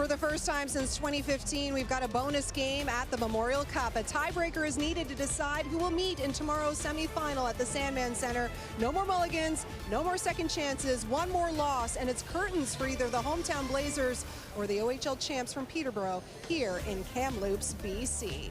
For the first time since 2015, we've got a bonus game at the Memorial Cup. A tiebreaker is needed to decide who will meet in tomorrow's semifinal at the Sandman Center. No more mulligans, no more second chances, one more loss, and it's curtains for either the hometown Blazers or the OHL champs from Peterborough here in Kamloops, BC.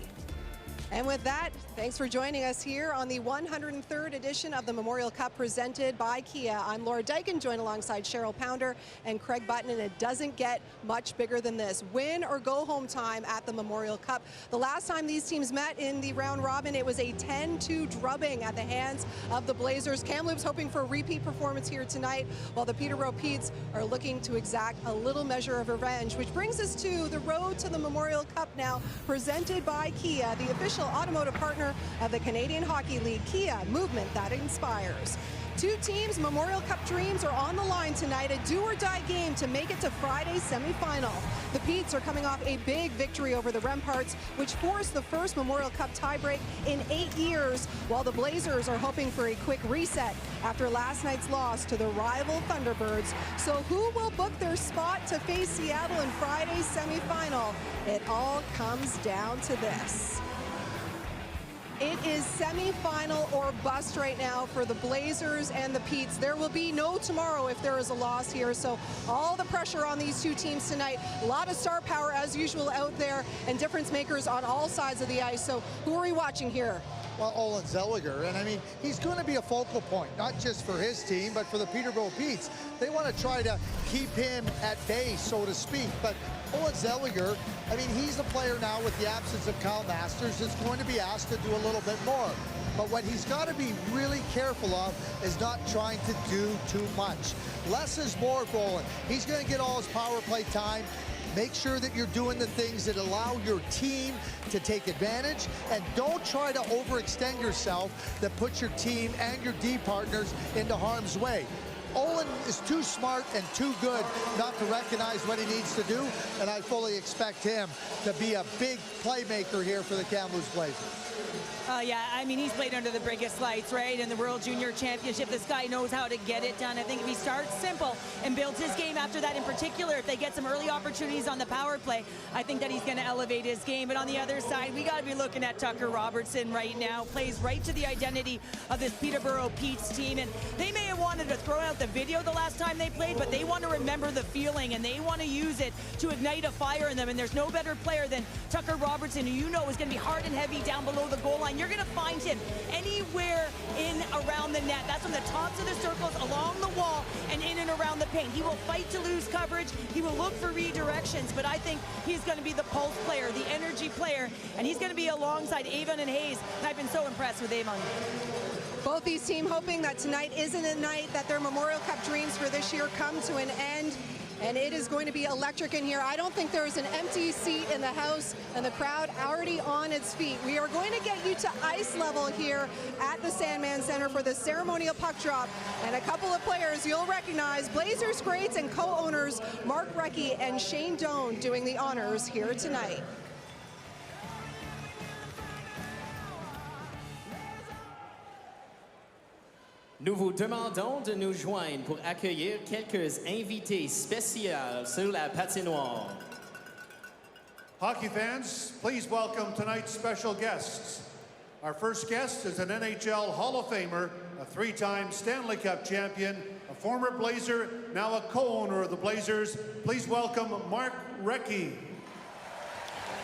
And with that, thanks for joining us here on the 103rd edition of the Memorial Cup presented by Kia. I'm Laura Dyken, joined alongside Cheryl Pounder and Craig Button, and it doesn't get much bigger than this. Win or go home time at the Memorial Cup. The last time these teams met in the round robin, it was a 10-2 drubbing at the hands of the Blazers. Kamloops hoping for a repeat performance here tonight, while the Peterborough Petes are looking to exact a little measure of revenge, which brings us to the road to the Memorial Cup now, presented by Kia, the official automotive partner of the Canadian Hockey League. Kia, movement that inspires. Two teams' Memorial Cup dreams are on the line tonight, a do-or-die game to make it to Friday's semifinal. The Petes are coming off a big victory over the Remparts, which forced the first Memorial Cup tiebreak in 8 years, while the Blazers are hoping for a quick reset after last night's loss to the rival Thunderbirds. So who will book their spot to face Seattle in Friday's semifinal? It all comes down to this. It is semifinal or bust right now for the Blazers and the Petes. There will be no tomorrow if there is a loss here, so all the pressure on these two teams tonight. A lot of star power as usual out there and difference makers on all sides of the ice. So who are we watching here? Well, Olen Zellweger, and I mean, he's going to be a focal point, not just for his team, but for the Peterborough Petes. They want to try to keep him at bay, so to speak. But Olen Zellweger, I mean, he's the player now with the absence of Kyle Masters that's going to be asked to do a little bit more. But what he's got to be really careful of is not trying to do too much. Less is more for Olen. He's going to get all his power play time. Make sure that you're doing the things that allow your team to take advantage, and don't try to overextend yourself that puts your team and your D partners into harm's way. Olen is too smart and too good not to recognize what he needs to do, and I fully expect him to be a big playmaker here for the Kamloops Blazers. Yeah, I mean, he's played under the biggest lights, right? In the World Junior Championship, this guy knows how to get it done. I think if he starts simple and builds his game after that, in particular, if they get some early opportunities on the power play, I think that he's going to elevate his game. But on the other side, we got to be looking at Tucker Robertson right now. Plays right to the identity of this Peterborough Petes team. And they may have wanted to throw out the video the last time they played, but they want to remember the feeling, and they want to use it to ignite a fire in them. And there's no better player than Tucker Robertson, who you know is going to be hard and heavy down below the goal line. You're going to find him anywhere in around the net. That's from the tops of the circles, along the wall, and in and around the paint. He will fight to lose coverage. He will look for redirections, but I think he's going to be the pulse player, the energy player, and he's going to be alongside Avon and Hayes. And I've been so impressed with Avon. Both these teams hoping that tonight isn't a night that their Memorial Cup dreams for this year come to an end. And it is going to be electric in here. I don't think there is an empty seat in the house, and the crowd already on its feet. We are going to get you to ice level here at the Sandman Center for the ceremonial puck drop. And a couple of players you'll recognize, Blazers greats and co-owners Mark Recchi and Shane Doan doing the honors here tonight. Nous vous demandons de nous joindre pour accueillir quelques invités spéciaux sur la patinoire. Hockey fans, please welcome tonight's special guests. Our first guest is an NHL Hall of Famer, a three-time Stanley Cup champion, a former Blazer, now a co-owner of the Blazers. Please welcome Mark Recchi.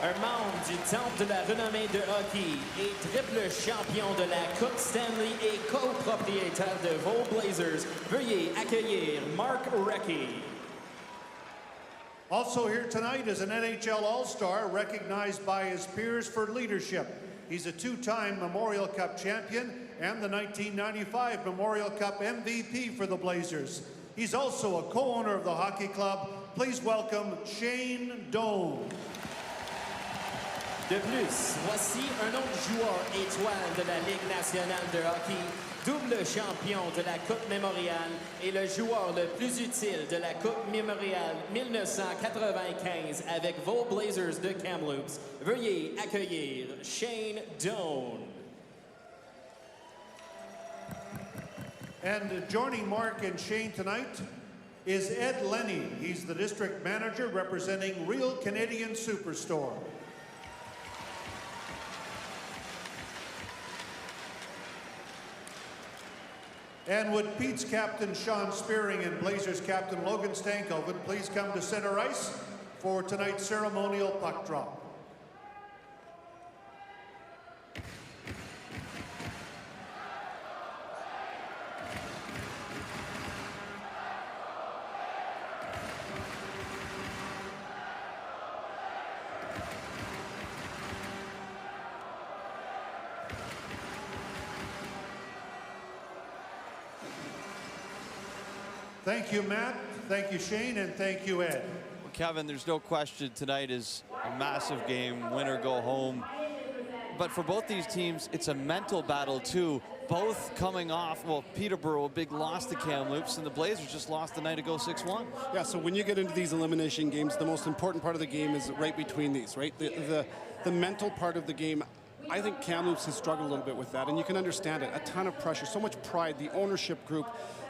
Un membre du temple de la renommée de hockey et triple champion de la Coupe Stanley et copropriétaire de vos Blazers, veuillez accueillir Mark Recchi. Also here tonight is an NHL All-Star recognized by his peers for leadership. He's a two-time Memorial Cup champion and the 1995 Memorial Cup MVP for the Blazers. He's also a co-owner of the hockey club. Please welcome Shane Doan. De plus, voici un autre joueur étoile de la Ligue nationale de hockey, double champion de la Coupe Mémorial et le joueur le plus utile de la Coupe Mémorial 1995 avec vos Blazers de Kamloops. Veuillez accueillir Shane Doan. And joining Mark and Shane tonight is Ed Lenny. He's the district manager representing Real Canadian Superstore. And would Pete's captain Sean Spearing and Blazers captain Logan Stankoven please come to center ice for tonight's ceremonial puck drop. Thank you, Matt. Thank you, Shane. And thank you, Ed. Well, Kevin, there's no question tonight is a massive game, win or go home. But for both these teams, it's a mental battle, too. Both coming off, well, Peterborough, a big loss to Kamloops, and the Blazers just lost the night ago 6-1. Yeah, so when you get into these elimination games, the most important part of the game is right between these, right? The mental part of the game. I think Kamloops has struggled a little bit with that, and you can understand it. A ton of pressure, so much pride, the ownership group,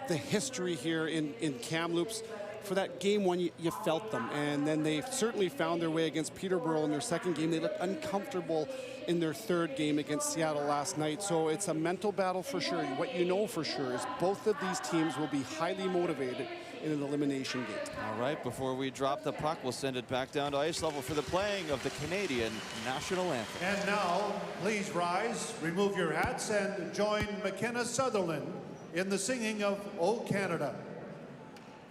the history here in Kamloops. For that game one, you felt them, and then they certainly found their way against Peterborough in their second game. They looked uncomfortable in their third game against Seattle last night. So it's a mental battle for sure. What you know for sure is both of these teams will be highly motivated in an elimination game. All right, before we drop the puck, we'll send it back down to ice level for the playing of the Canadian National Anthem. And now, please rise, remove your hats, and join McKenna Sutherland in the singing of O Canada.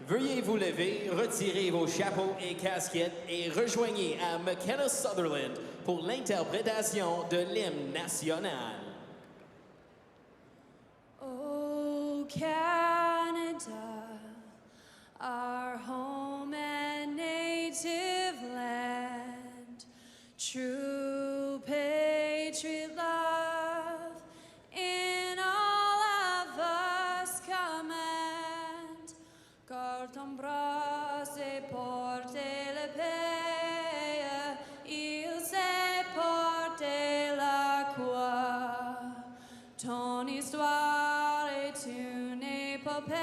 Veuillez vous lever, retirer vos chapeaux et casquettes et rejoignez à McKenna Sutherland pour l'interprétation de l'hymne national. O Canada, our home and native land, true patriot love in all of us command. Garde ton bras et porte le pays, il sait porter la croix. Ton histoire est une épopée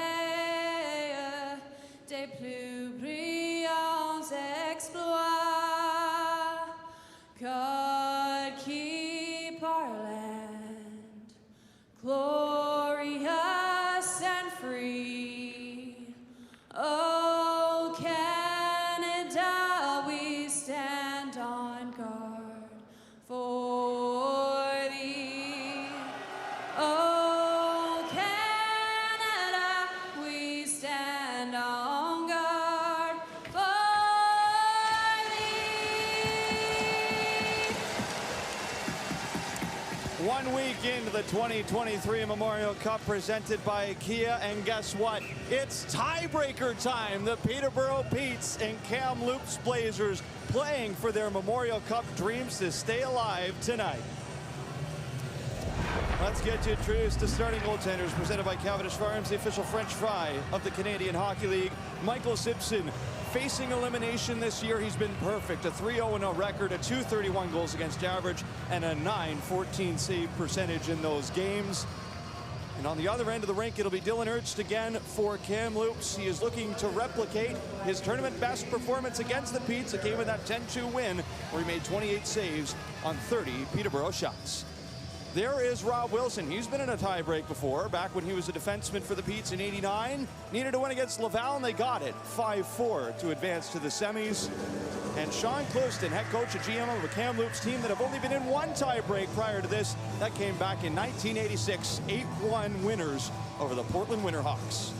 des plus brillants exploits. God keep our land glorious and free. Oh, Canada, we stand on guard for thee. Oh, Canada, we stand on guard for thee. 1 week into the 2023 Memorial Cup presented by Kia, and guess what? It's tiebreaker time. The Peterborough Petes and Kamloops Blazers playing for their Memorial Cup dreams to stay alive tonight. Let's get you introduced to starting goaltenders presented by Cavendish Farms, the official French fry of the Canadian Hockey League. Michael Simpson facing elimination this year. He's been perfect. A 3-0-0 record, a .231 goals against average, and a .914 save percentage in those games. And on the other end of the rink, it'll be Dylan Ernst again for Kamloops. He is looking to replicate his tournament best performance against the Petes. It came with that 10-2 win where he made 28 saves on 30 Peterborough shots. There is Rob Wilson. He's been in a tiebreak before, back when he was a defenseman for the Petes in '89. Needed to win against Laval, and they got it. 5-4 to advance to the semis. And Sean Clouston, head coach and GM of a Kamloops team that have only been in one tiebreak prior to this. That came back in 1986. 8-1 winners over the Portland Winterhawks.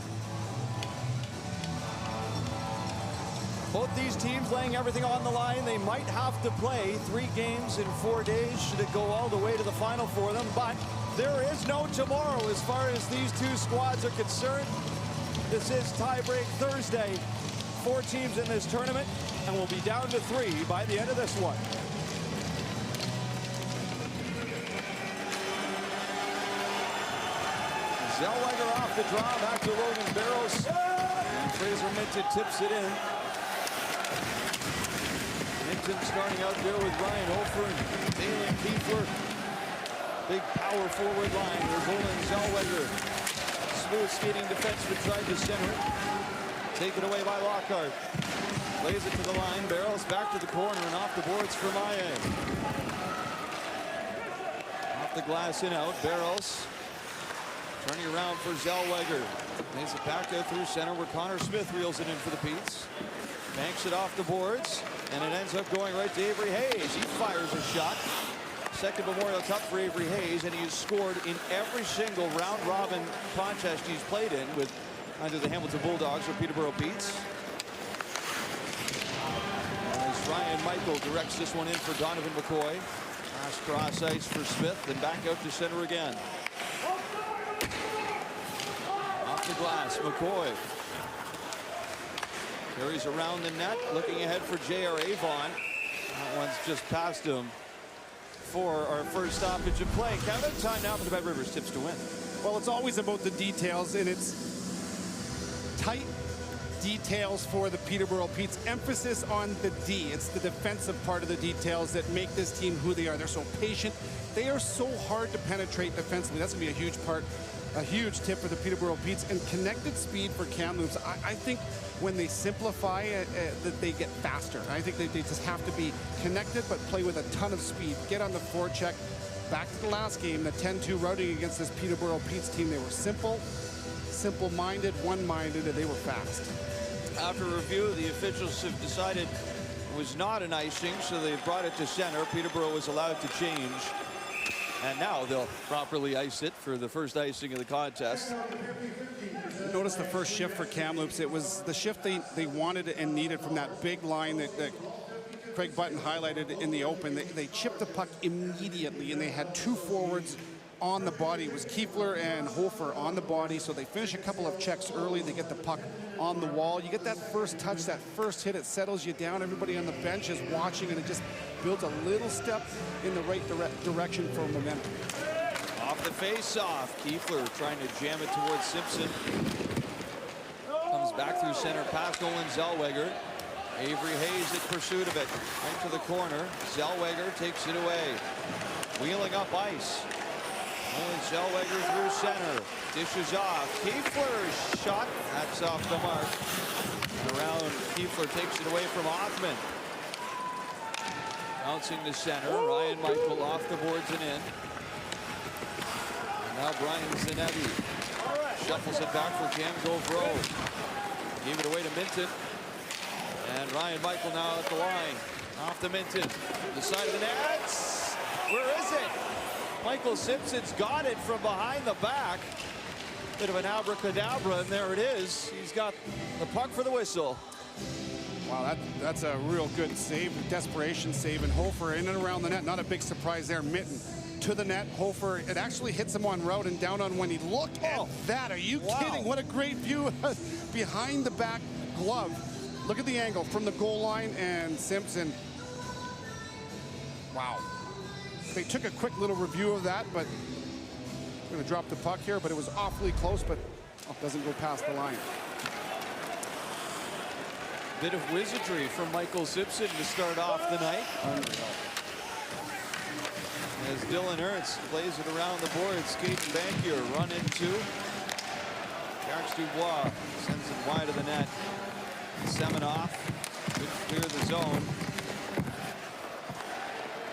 Both these teams laying everything on the line. They might have to play 3 games in 4 days should it go all the way to the final for them. But there is no tomorrow as far as these two squads are concerned. This is tiebreak Thursday. 4 teams in this tournament, and we'll be down to 3 by the end of this one. Zellweger off the draw, back to Logan Barrows. And Fraser Minton tips it in. Minton starting out there with Ryan Hofer and Dalen Kiefler. Big power forward line. There's Olin Zellweger. Smooth skating defenseman tried to center it. Taken away by Lockhart. Lays it to the line. Barrels back to the corner and off the boards for Maye. Off the glass and out. Barrels turning around for Zellweger. Lays it back out through center where Connor Smith reels it in for the Petes. Banks it off the boards, and it ends up going right to Avery Hayes. He fires a shot. Second Memorial Cup for Avery Hayes, and he has scored in every single round-robin contest he's played in with either the Hamilton Bulldogs or Peterborough Petes. As Ryan Michael directs this one in for Donovan McCoy. Pass cross ice for Smith, then back out to center again. Off the glass, McCoy. Carries around the net, looking ahead for J.R. Avon. That one's just past him for our first stoppage of play. Countdown time now for the Red Rivers Tips to Win. Well, it's always about the details, and it's tight details for the Peterborough Petes. Emphasis on the D. It's the defensive part of the details that make this team who they are. They're so patient. They are so hard to penetrate defensively. That's going to be a huge part, a huge tip for the Peterborough Petes. And connected speed for Kamloops. I think when they simplify it, that they get faster. I think they just have to be connected but play with a ton of speed. Get on the forecheck. Back to the last game, the 10-2 routing against this Peterborough Petes team. They were simple-minded, one-minded, and they were fast. After review, the officials have decided it was not an icing, so they brought it to center. Peterborough was allowed to change. And now they'll properly ice it for the first icing of the contest. Notice the first shift for Kamloops. It was the shift they wanted and needed from that big line that Craig Button highlighted in the open. They chipped the puck immediately, and they had two forwards on the body. It was Kiefler and Hofer on the body, so they finish a couple of checks early. They get the puck on the wall. You get that first touch, that first hit, it settles you down. Everybody on the bench is watching, and it just builds a little step in the right direction for momentum. Off the face-off, Kiefler trying to jam it towards Simpson. Comes back through center past Nolan Zellweger. Avery Hayes in pursuit of it. Right to the corner. Zellweger takes it away. Wheeling up ice. Nolan Zellweger through center. Dishes off. Kiefler's shot. That's off the mark. And around, Kiefler takes it away from Hoffman. Bouncing to center. Ryan Michael off the boards and in. And now Brian Zanetti shuffles it back for Cam Govreau. Gave it away to Minton. And Ryan Michael now at the line. Off to Minton. The side of the net. Where is it? Michael Simpson's got it from behind the back. Bit of an abracadabra, and there it is. He's got the puck for the whistle. Wow, that's a real good save, desperation save. And Hofer in and around the net. Not a big surprise there. Minton to the net. Hofer, it actually hits him on route and down on one. He looked at that. Are you kidding? What a great view behind the back glove. Look at the angle from the goal line, and Simpson. Wow. They took a quick little review of that, but we're going to drop the puck here, but it was awfully close, but doesn't go past the line. Bit of wizardry from Michael Simpson to start off the night. Unreal. As Dylan Ernst plays it around the boards, Caden Bankier run into. Jacques Dubois sends it wide of the net. Semenoff could clear the zone.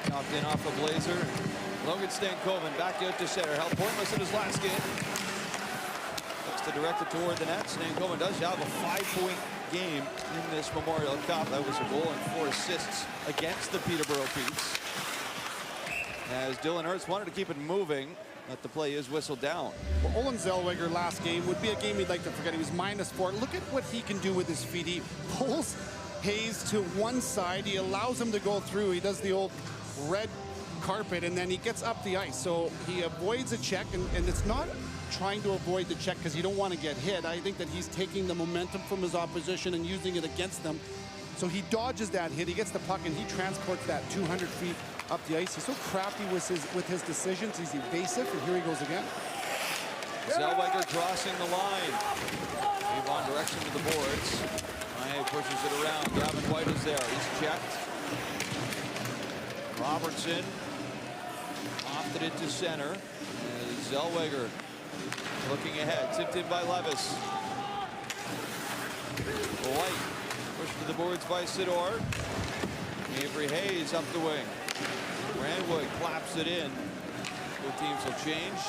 Chopped in off a Blazer. Logan Stankoven back out to center. Held pointless in his last game. Looks to direct it toward the net. Stankoven does have a 5-point game in this Memorial Cup. That was a goal and 4 assists against the Peterborough Petes. As Dylan Ernst wanted to keep it moving, but the play is whistled down. Well, Olin Zellweger last game would be a game he'd like to forget. He was -4. Look at what he can do with his feet. He pulls Hayes to one side. He allows him to go through. He does the old red carpet, and then he gets up the ice. So he avoids a check, and it's not trying to avoid the check because you don't want to get hit. I think that he's taking the momentum from his opposition and using it against them. So he dodges that hit. He gets the puck, and he transports that 200 feet up the ice. He's so crafty with his decisions. He's evasive, and here he goes again. Zellweger crossing the line. Avon direction to the boards. Maye pushes it around. Gavin White is there. He's checked. Robertson offed it into center. Zellweger looking ahead. Tipped in by Levis. White pushed to the boards by Sidor. Avery Hayes up the wing. Brandwood claps it in. Both teams will change.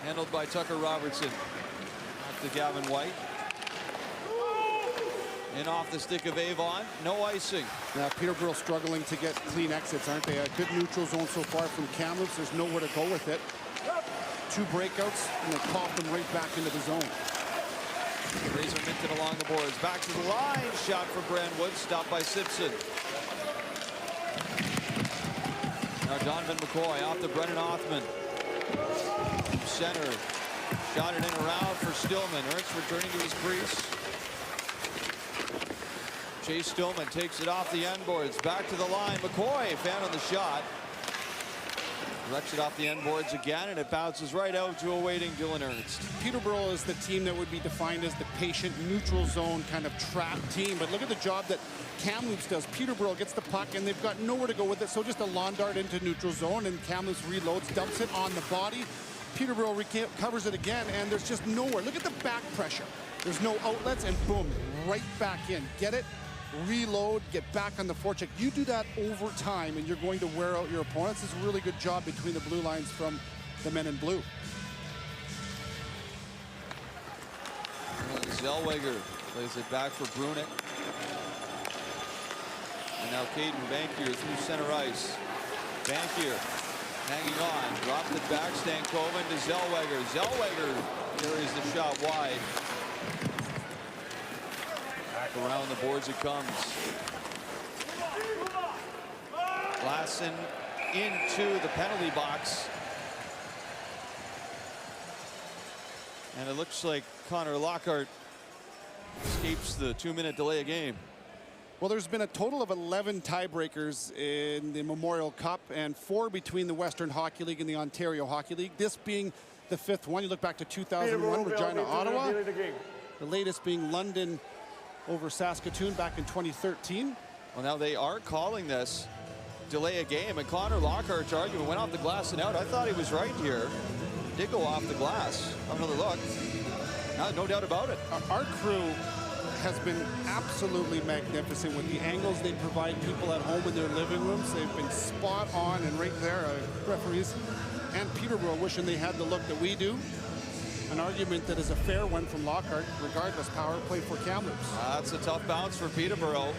Handled by Tucker Robertson. Off to Gavin White. In off the stick of Avon. No icing. Now, Peterborough struggling to get clean exits, aren't they? A good neutral zone so far from Kamloops. There's nowhere to go with it. 2 breakouts, and they pop them right back into the zone. Razor Minton along the boards. Back to the line. Shot for Brandwood. Stopped by Simpson. Now Donovan McCoy off to Brennan Othman. Center. Shot it in around for Stillman. Ernst returning to his crease. Chase Stillman takes it off the end boards. Back to the line. McCoy found on the shot. Directs it off the end boards again, and it bounces right out to a waiting Dylan Ernst. Peterborough is the team that would be defined as the patient, neutral zone kind of trap team. But look at the job that Kamloops does. Peterborough gets the puck, and they've got nowhere to go with it. So just a lawn dart into neutral zone, and Kamloops reloads, dumps it on the body. Peterborough recovers it again, and there's just nowhere. Look at the back pressure. There's no outlets, and boom, right back in. Get it? Reload, get back on the forecheck. You do that over time, and you're going to wear out your opponents. It's a really good job between the blue lines from the men in blue. Zellweger plays it back for Brunick. And now Caden Bankier through center ice. Bankier hanging on, dropped it back. Stankoven to Zellweger. Zellweger carries the shot wide. Back around the boards it comes. Lassen into the penalty box. And it looks like Connor Lockhart escapes the 2-minute delay of game. Well, there's been a total of 11 tiebreakers in the Memorial Cup and 4 between the Western Hockey League and the Ontario Hockey League. This being the 5th one. You look back to 2001, Regina, Ottawa. The latest being London over Saskatoon back in 2013. Well, now they are calling this delay a game, and Connor Lockhart's argument went off the glass and out. I thought he was right here. Did go off the glass. Have another look. No doubt about it. Our crew has been absolutely magnificent with the angles they provide people at home in their living rooms. They've been spot on, and right there, referees and Peterborough wishing they had the look that we do. An argument that is a fair one from Lockhart, regardless. Power play for Kamloops. That's a tough bounce for Peterborough.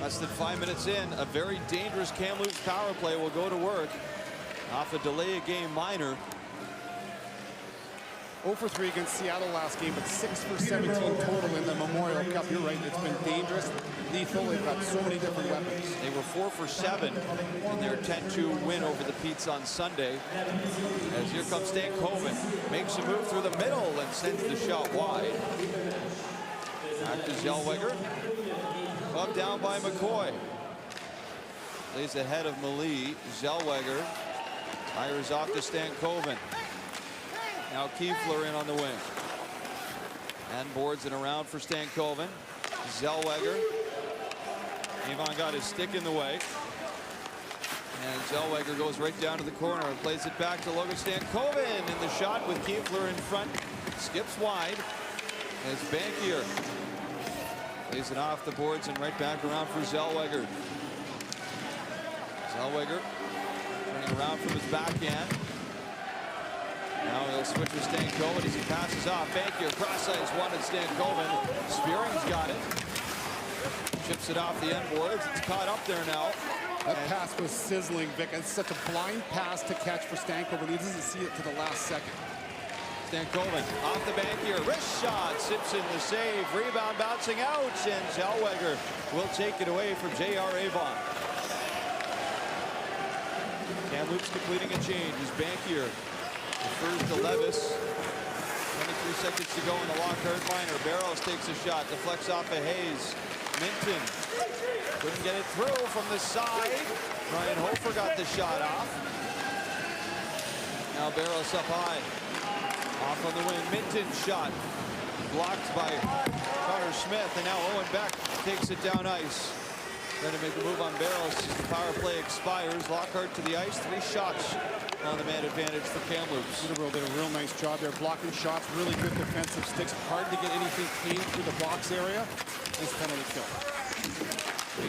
Less than 5 minutes in, a very dangerous Kamloops power play will go to work off a delay a game minor. 0 for 3 against Seattle last game, but 6 for 17 total in the Memorial Cup. You're right, it's been dangerous, lethal. They've got so many different weapons. They were 4 for 7 in their 10-2 win over the Petes on Sunday. As here comes Stankoven, makes a move through the middle and sends the shot wide. Back to Zellweger. Up down by McCoy. Lays ahead of Malee. Zellweger fires off to Stankoven. Now Kiefler in on the wing. And boards it around for Stankoven. Zellweger. Avon got his stick in the way. And Zellweger goes right down to the corner and plays it back to Logan Stankoven. And the shot with Kiefler in front skips wide. As Bankier lays it off the boards and right back around for Zellweger. Zellweger turning around from his backhand. Now he'll switch with Stankoven as he passes off. Bankier cross ice wanted Stankoven. Spearing's got it. Chips it off the end boards. It's caught up there now. That pass was sizzling, Vic. It's such a blind pass to catch for Stankoven. He doesn't see it to the last second. Stankoven off the Bankier. Wrist shot. Simpson the save. Rebound bouncing out. And Zellweger will take it away from J.R. Avon. Kamloops completing a change as Bankier defers to Levis. 23 seconds to go in the Lockhart minor. Barrows takes a shot. Deflects off of Hayes. Minton couldn't get it through from the side. Ryan Hofer got the shot off. Now Barrows up high. Off on the wing. Minton shot. Blocked by Connor Smith. And now Owen Beck takes it down ice. Trying to make a move on Barros. The power play expires. Lockhart to the ice. 3 shots on the man advantage for Kamloops. Peterborough did a real nice job there, blocking shots, really good defensive sticks. Hard to get anything clean through the box area. Nice penalty kill.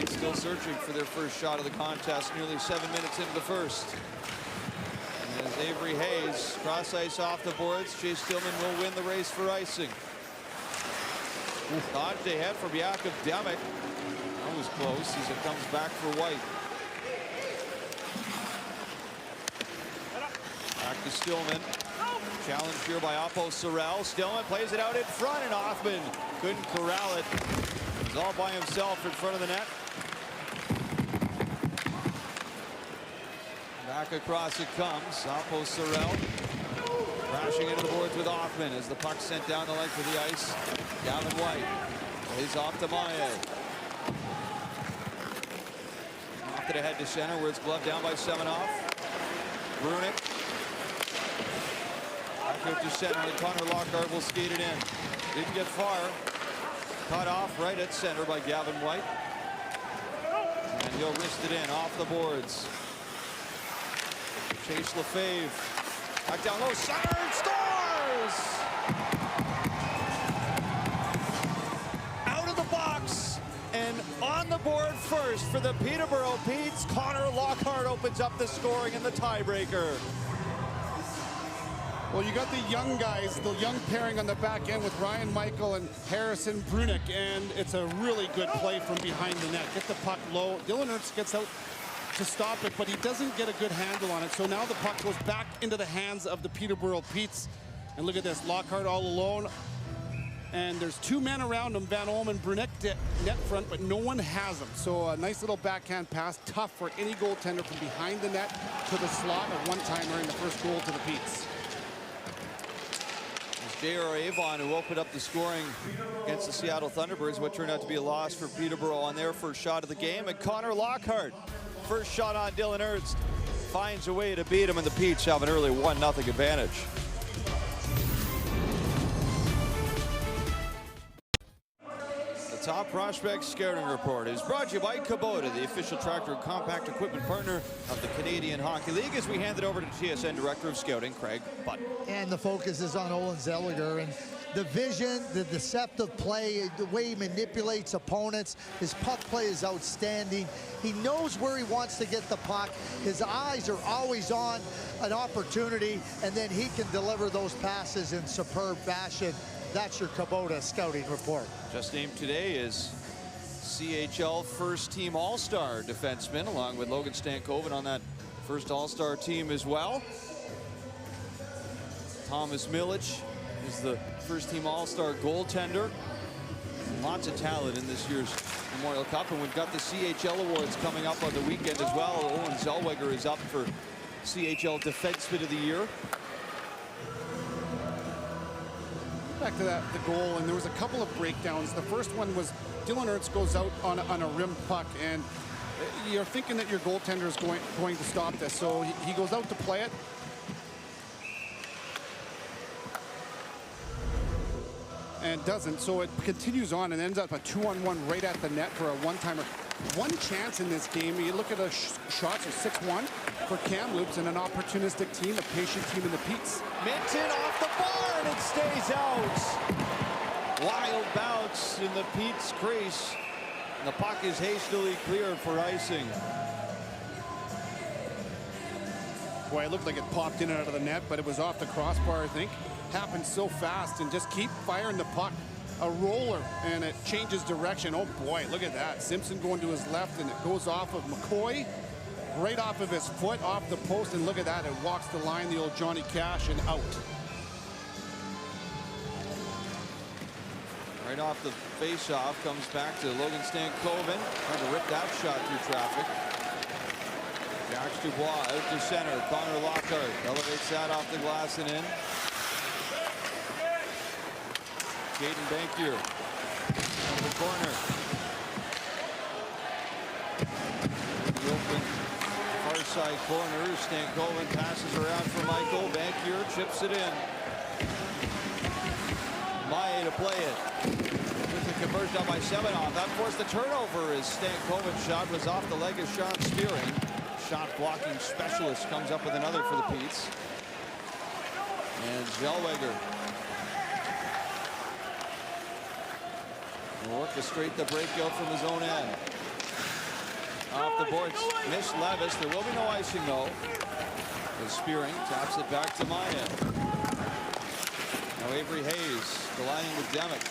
He's still searching for their first shot of the contest, nearly 7 minutes into the first. And as Avery Hayes cross ice off the boards, Chase Stillman will win the race for icing. Dodged ahead from Jakub Demek. That was close as it comes back for White. Back to Stillman. Challenged here by Oppo Sorrell. Stillman plays it out in front, and Hoffman couldn't corral it. He's all by himself in front of the net. Back across it comes. Oppo Sorrell crashing into the boards with Hoffman as the puck sent down the length of the ice. Gavin White plays off to Maye. Off it ahead to center where it's gloved down by Semenoff. Brunick. Back to center and Connor Lockhart will skate it in. Didn't get far. Cut off right at center by Gavin White. And he'll wrist it in off the boards. Chase Lefebvre. Back down low, center, scores! Out of the box and on the board first for the Peterborough Petes. Connor Lockhart opens up the scoring in the tiebreaker. Well, you got the young guys, the young pairing on the back end with Ryan Michael and Harrison Brunick, and it's a really good play from behind the net. Get the puck low. Dylan Ernst gets out to stop it, but he doesn't get a good handle on it. So now the puck goes back into the hands of the Peterborough Petes. And look at this, Lockhart all alone. And there's 2 men around him, Van Olm and Brunick net front, but no one has him. So a nice little backhand pass, tough for any goaltender from behind the net to the slot. A one-timer in the first goal to the Petes. J.R. Avon, who opened up the scoring against the Seattle Thunderbirds, what turned out to be a loss for Peterborough on their first shot of the game. And Connor Lockhart, first shot on Dylan Ernst, finds a way to beat him, and the Petes have an early 1-0 advantage. The Top Prospect Scouting Report is brought to you by Kubota, the official tractor and compact equipment partner of the Canadian Hockey League, as we hand it over to TSN Director of Scouting, Craig Button. And the focus is on Olen Zellweger, and the vision, the deceptive play, the way he manipulates opponents. His puck play is outstanding. He knows where he wants to get the puck. His eyes are always on an opportunity, and then he can deliver those passes in superb fashion. That's your Kubota Scouting Report. Just named today is CHL first team All-Star defenseman, along with Logan Stankoven on that first All-Star team as well. Thomas Milic is the first team All-Star goaltender. Lots of talent in this year's Memorial Cup, and we've got the CHL awards coming up on the weekend as well. Olen Zellweger is up for CHL Defenseman of the Year. Back to that, the goal, and there was a couple of breakdowns. The first one was Dylan Ernst goes out on a rim puck, and you're thinking that your goaltender is going to stop this. So he goes out to play it. And doesn't, so it continues on and ends up a 2-on-1 right at the net for a one-timer. One chance in this game. You look at the shots are 6-1 for Kamloops, and an opportunistic team, a patient team in the Petes. Minton off the bar, and it stays out. Wild bounce in the Petes crease. And the puck is hastily cleared for icing. Boy, it looked like it popped in and out of the net, but it was off the crossbar, I think. Happened so fast, and just keep firing the puck. A roller, and it changes direction. Oh boy, look at that. Simpson going to his left, and it goes off of McCoy, right off of his foot, off the post, and look at that. It walks the line, the old Johnny Cash, and out. Right off the face-off, comes back to Logan Stankoven, trying to rip that shot through traffic. Jacques Dubois out to center. Connor Lockhart elevates that off the glass and in. Caden Bankier in the corner. The open far side corner. Stankoven passes around for Michael. Bankier chips it in. Maia to play it. With the conversion out by Semenov. That forced the turnover as Stankoven's shot was off the leg of Sean Spearing. Shot blocking specialist comes up with another for the Petes. And Zellweger will orchestrate the breakout from his own end. Off the boards, missed Levis. There will be no icing though. As Spearing taps it back to Maia. Now Avery Hayes colliding with Demick.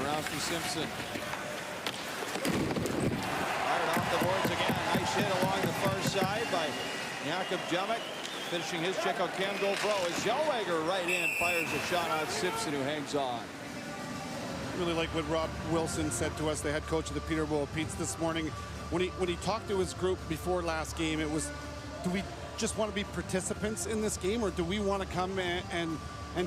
Around for Simpson. Fired off the boards again. Nice hit along the far side by Jakub Demick. Finishing his check on Cam Gauvreau as Zellweger right in fires a shot on Simpson, who hangs on. Really like what Rob Wilson said to us, the head coach of the Peterborough Petes this morning. When he talked to his group before last game, it was, do we just want to be participants in this game, or do we want to come and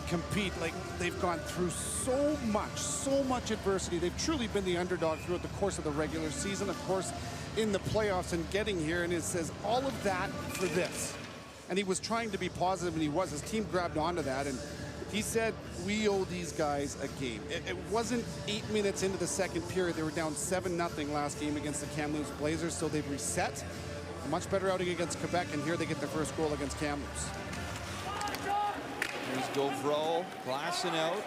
compete? Like, they've gone through so much adversity. They've truly been the underdog throughout the course of the regular season, of course, in the playoffs and getting here. And it says all of that for this. And he was trying to be positive, and he was. His team grabbed onto that, and he said, we owe these guys a game. It wasn't 8 minutes into the second period. They were down 7-0 last game against the Kamloops Blazers, so they've reset. A much better outing against Quebec, and here they get their first goal against Kamloops. Here's Gauvreau, glassing out.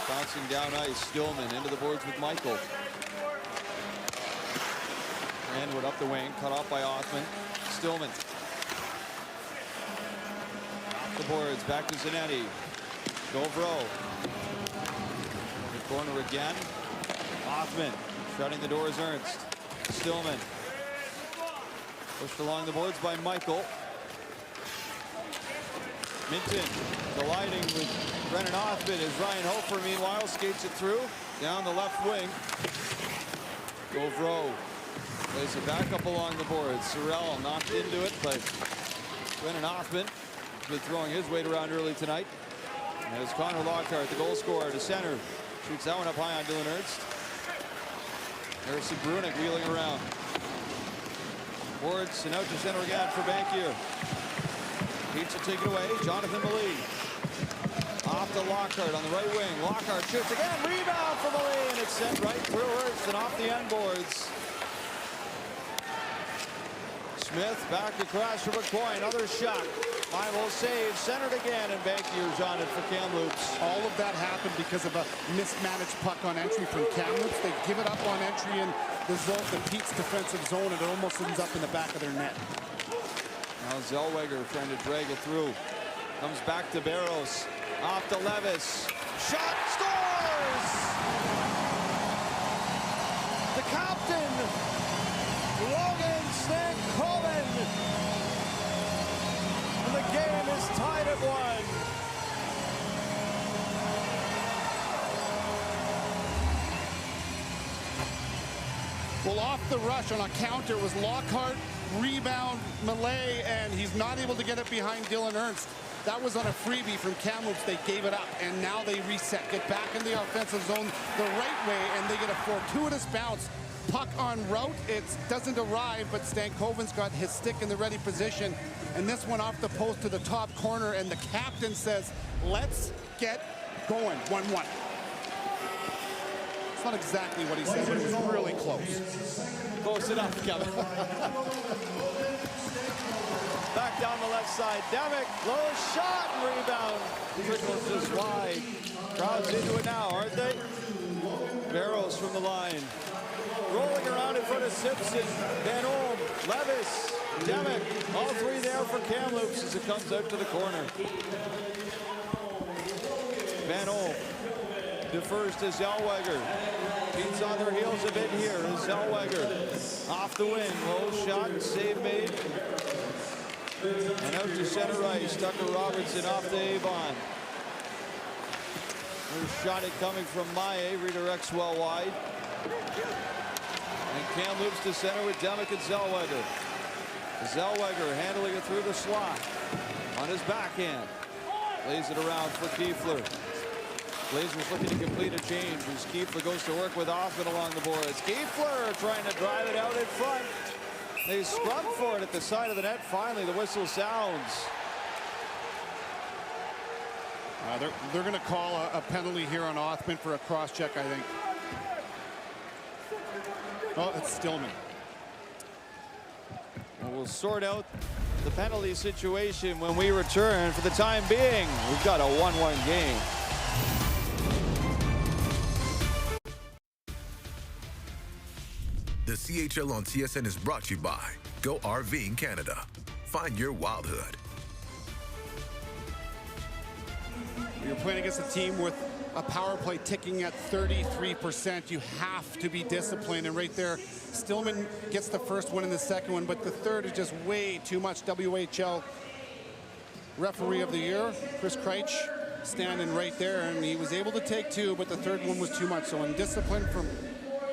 Bouncing down ice, Stillman into the boards with Michael. Edward up the wing, cut off by Othman. Stillman. Off the boards, back to Zanetti. Gauvreau. The corner again. Othman shutting the doors, Ernst. Stillman. Pushed along the boards by Michael. Minton colliding with Brennan Othman as Ryan Hofer, meanwhile, skates it through down the left wing. Gauvreau plays it back up along the boards. Sorrell knocked into it, but Brennan Othman has been throwing his weight around early tonight. And there's Connor Lockhart, the goal scorer, to center. Shoots that one up high on Dylan Ernst. Harrison Brunick wheeling around. Boards and out to center again for Bankier. Petes will take it away. Jonathan Malee. Off to Lockhart on the right wing. Lockhart shoots again. Rebound for Malee, and it's sent right through Ernst and off the end boards. Smith back across from McCoy. Another shot. 5-0 save. Centered again, and Bankier's on it for Kamloops. All of that happened because of a mismanaged puck on entry from Kamloops. They give it up on entry in the zone, the Pete's defensive zone, and it almost ends up in the back of their net. Now Zellweger trying to drag it through. Comes back to Barros. Off to Levis. Shot, scores! The captain, Logan Stankoven. And the game is tied at 1. Well, off the rush on a counter was Lockhart, rebound, Malay, and he's not able to get it behind Dylan Ernst. That was on a freebie from Kamloops. They gave it up, and now they reset, get back in the offensive zone the right way, and they get a fortuitous bounce. Puck en route, it doesn't arrive, but Stankoven's got his stick in the ready position, and this one off the post to the top corner, and the captain says, let's get going, 1-1. It's not exactly what he said, but it was really close. Close enough, Kevin. Back down the left side. Demick, low shot and rebound. Trickles just wide. Crowd's into it now, aren't they? Barrows from the line. Rolling around in front of Simpson. Van Olm, Levis, Demick. All three there for Kamloops as it comes out to the corner. Van Olm defers to Zellweger. Pete's on their heels a bit here. Zellweger off the wing. Low shot and save made. And out to center ice. Tucker Robertson off to Avon. There's shot it coming from Maia. Redirects well wide. And Kamloops to center with Demick and Zellweger. Zellweger handling it through the slot. On his backhand. Lays it around for Kiefler. Blazers looking to complete a change as Kiefler goes to work with Othman along the boards. Kiefler trying to drive it out in front. They scrum for it at the side of the net. Finally, the whistle sounds. They're going to call a penalty here on Othman for a cross-check, I think. Oh, it's Stillman. Well, we'll sort out the penalty situation when we return. For the time being, we've got a 1-1 game. The CHL on TSN is brought to you by Go RV in Canada. Find your wildhood. You're playing against a team with a power play ticking at 33%. You have to be disciplined. And right there, Stillman gets the first one and the second one, but the third is just way too much. WHL Referee of the Year, Chris Kreitch, standing right there, and he was able to take two, but the third one was too much. So in discipline from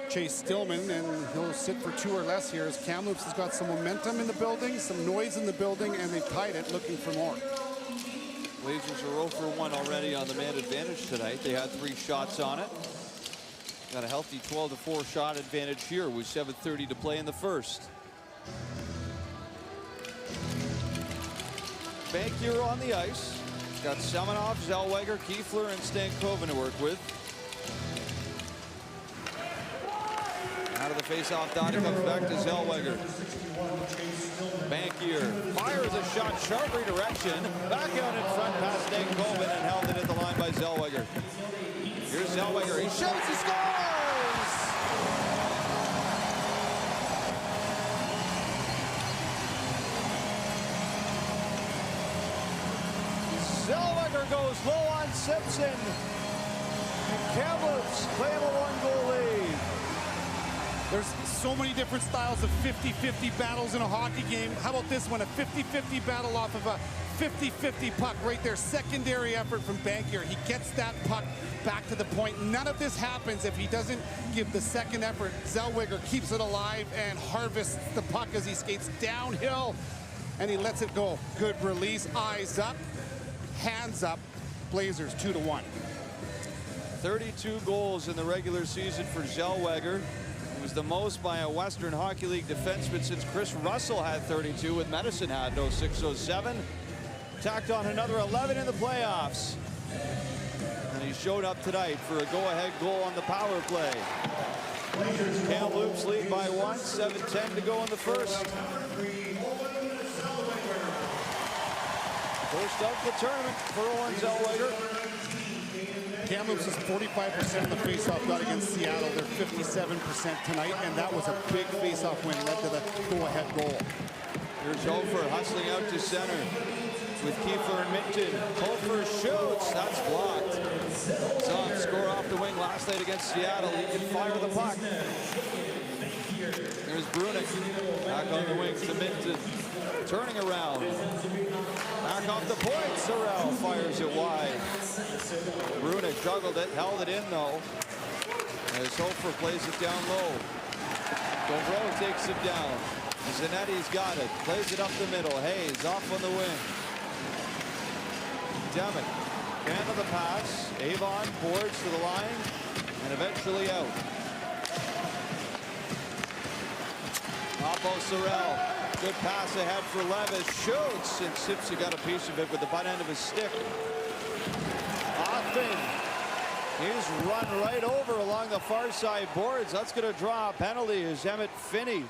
Chase Stillman, and he'll sit for 2 or less here as Kamloops has got some momentum in the building, some noise in the building, and they've tied it, looking for more. Blazers are 0 for 1 already on the man advantage tonight. They had 3 shots on it. Got a healthy 12-4 shot advantage here with 7:30 to play in the first. Bankier on the ice. Got Semenov, Zellweger, Kiefler, and Stankoven to work with. Out of the face-off dot, it comes back to Zellweger. Bankier fires a shot, sharp redirection. Back out in front past Stankoven and held it at the line by Zellweger. Here's Zellweger. He shoots, he scores! Zellweger goes low on Simpson. Kamloops claim a 1-goal lead. There's so many different styles of 50-50 battles in a hockey game. How about this one? A 50-50 battle off of a 50-50 puck right there. Secondary effort from Bankier. He gets that puck back to the point. None of this happens if he doesn't give the second effort. Zellweger keeps it alive and harvests the puck as he skates downhill, and he lets it go. Good release. Eyes up. Hands up. Blazers 2-1. 32 goals in the regular season for Zellweger. It was the most by a Western Hockey League defenseman since Chris Russell had 32, with Medicine had 06-07. Tacked on another 11 in the playoffs. And he showed up tonight for a go-ahead goal on the power play. Kamloops lead by 1, 7:10 to go in the first. First of the tournament for Owen Zellweger. Kamloops is 45% of the faceoff got against Seattle. They're 57% tonight, and that was a big faceoff win, led to the go-ahead goal. Here's Hofer hustling out to center with Kiefler and Minton. Hofer shoots, that's blocked. Saw him score off the wing last night against Seattle. He can fire the puck. Here's Brunick back on the wings to Minton. Turning around. Back off the point. Sorrell fires it wide. Brunick juggled it, held it in though. As Hofer plays it down low. Gauvreau takes it down. Zanetti's got it. Plays it up the middle. Hayes off on the wing. Demick. Hand of the pass. Avon boards to the line and eventually out. Oppo Sorrell. Good pass ahead for Levis. Shoots, and Sipsy got a piece of it with the butt end of his stick. Othman. He's run right over along the far side boards. That's going to draw a penalty as Emmett Finney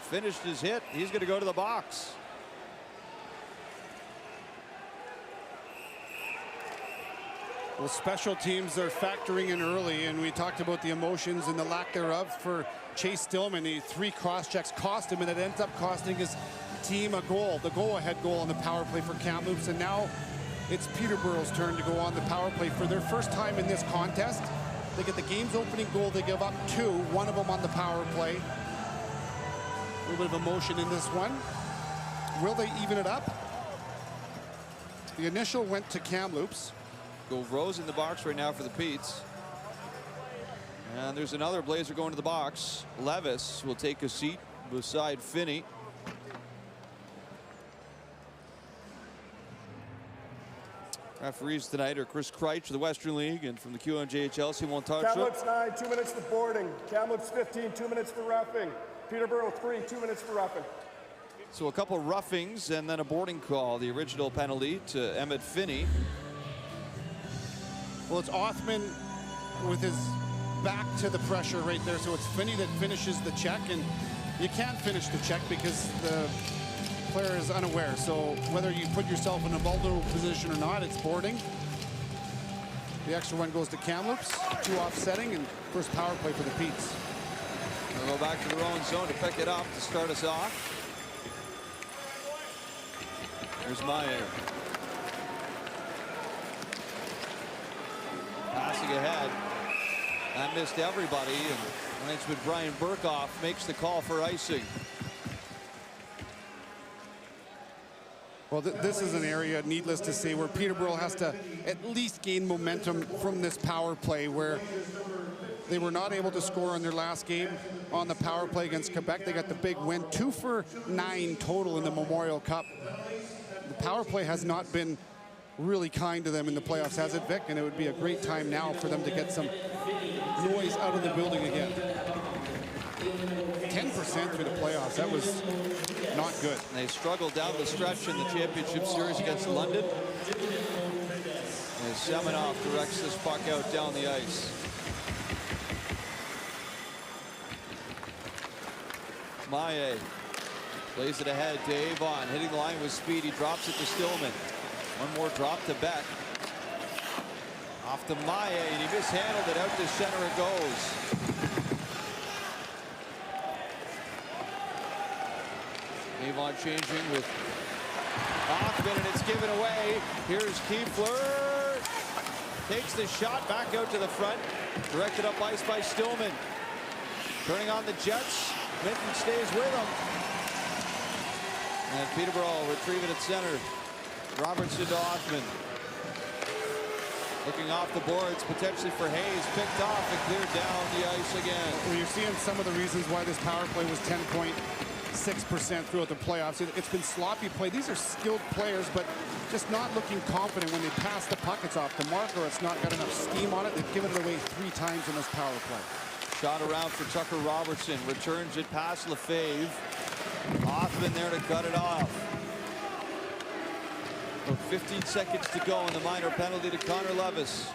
finished his hit. He's going to go to the box. Well, special teams are factoring in early, and we talked about the emotions and the lack thereof for Chase Stillman. The 3 cross-checks cost him, and it ends up costing his team a goal, the go-ahead goal on the power play for Kamloops. And now it's Peterborough's turn to go on the power play for their first time in this contest. They get the game's opening goal. They give up 2, one of them on the power play. A little bit of emotion in this one. Will they even it up? The initial went to Kamloops. Gauvreau's in the box right now for the Petes. And there's another Blazer going to the box. Levis will take a seat beside Finney. Referees tonight are Chris Kreitch of the Western League, and from the QMJHL, Simon Tartrup. Kamloops 9, 2 minutes for boarding. Kamloops 15, 2 minutes for roughing. Peterborough 3, 2 minutes for roughing. So a couple roughings and then a boarding call. The original penalty to Emmett Finney. Well, it's Othman with his back to the pressure right there. So it's Finney that finishes the check, and you can't finish the check because the player is unaware. So whether you put yourself in a vulnerable position or not, it's boarding. The extra one goes to Kamloops, 2 offsetting, and first power play for the Petes. They'll go back to their own zone to pick it up to start us off. Here's Maya. Passing ahead. That missed everybody, and linesman Brian Burkhoff makes the call for icing. Well, this is an area, needless to say, where Peterborough has to at least gain momentum from this power play, where they were not able to score in their last game on the power play against Quebec. They got the big win, 2 for 9 total in the Memorial Cup. The power play has not been really kind to them in the playoffs, has it, Vic? And it would be a great time now for them to get some noise out of the building again. 10% through the playoffs, that was not good. They struggled down the stretch in the championship series against London. As Semenoff directs this puck out down the ice. Maye plays it ahead to Avon, hitting the line with speed. He drops it to Stillman. One more drop to Beck. Off to Maye, and he mishandled it. Out to center it goes. Avon changing with Hoffman, and it's given away. Here's Kiefler. Takes the shot back out to the front. Directed up ice by Stillman. Turning on the Jets. Minton stays with him. And Peterborough retrieve it at center. Robertson to Hoffman. Looking off the boards, potentially for Hayes. Picked off and cleared down the ice again. Well, you're seeing some of the reasons why this power play was 10.6% throughout the playoffs. It's been sloppy play. These are skilled players, but just not looking confident when they pass the puck. It's off the mark, or it's not got enough steam on it. They've given it away 3 times in this power play. Shot around for Tucker Robertson. Returns it past Lefebvre. Hoffman there to cut it off. 15 seconds to go, and the minor penalty to Connor Levis.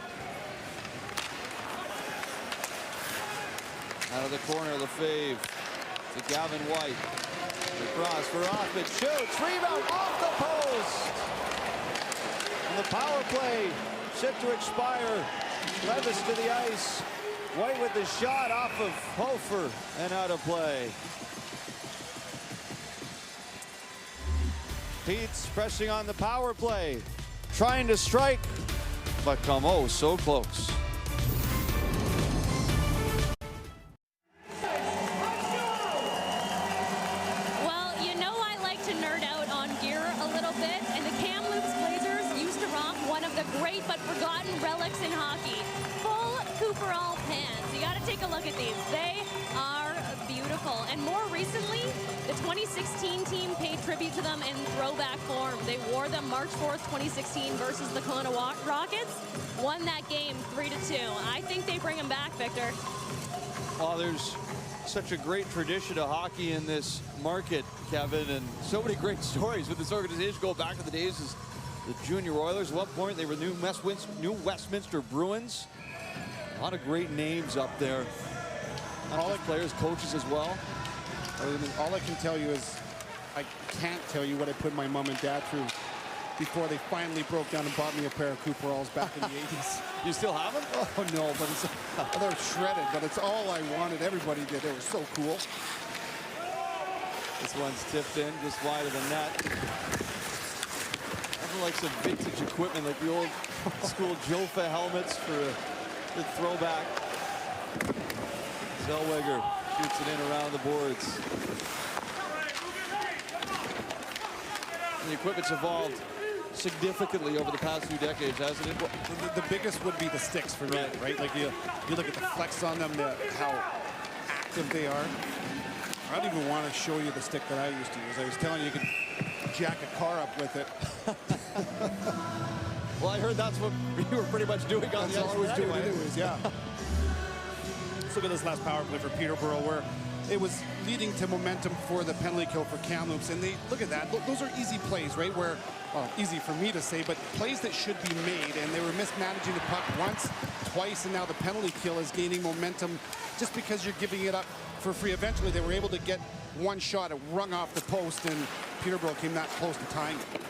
Out of the corner, Lefebvre to Gavin White. Across for Hoffman. Shoots. Rebound off the post. And the power play set to expire. Levis to the ice. White with the shot off of Hofer and out of play. Pete's pressing on the power play, trying to strike, but come oh so close. Well, you know I like to nerd out on gear a little bit, and the Kamloops Blazers used to rock one of the great but forgotten relics in hockey, full Cooperall pants. You got to take a look at these. They are beautiful, and more recently, the 2016 team paid tribute to them in throwback form. They wore them March 4th, 2016 versus the Kelowna Rockets. Won that game 3-2. I think they bring them back, Victor. Well, there's such a great tradition of hockey in this market, Kevin, and so many great stories with this organization going back to the days as the Junior Oilers. At one point, they were New Westminster Bruins. A lot of great names up there. All the players, coaches as well. All I can tell you is I can't tell you what I put my mom and dad through before they finally broke down and bought me a pair of Cooperalls back in the 80s. You still have them? Oh, no, but they're shredded, but it's all I wanted. Everybody did. They were so cool. This one's tipped in just wide of the net. Nothing like some vintage equipment, like the old school Jofa helmets for the throwback. Zellweger shoots it in around the boards. And the equipment's evolved significantly over the past few decades, hasn't it? The biggest would be the sticks for me, right? Like you look at the flex on them, how active they are. I don't even want to show you the stick that I used to use. I was telling you, you could jack a car up with it. Well, I heard that's what you were pretty much doing on the ice. Anyways, yeah. Let's look at this last power play for Peterborough, where it was leading to momentum for the penalty kill for Kamloops. And they look at that. Those are easy plays, right? Where, well, easy for me to say, but plays that should be made. And they were mismanaging the puck once, twice, and now the penalty kill is gaining momentum just because you're giving it up for free. Eventually, they were able to get one shot. It rung off the post, and Peterborough came that close to tying it.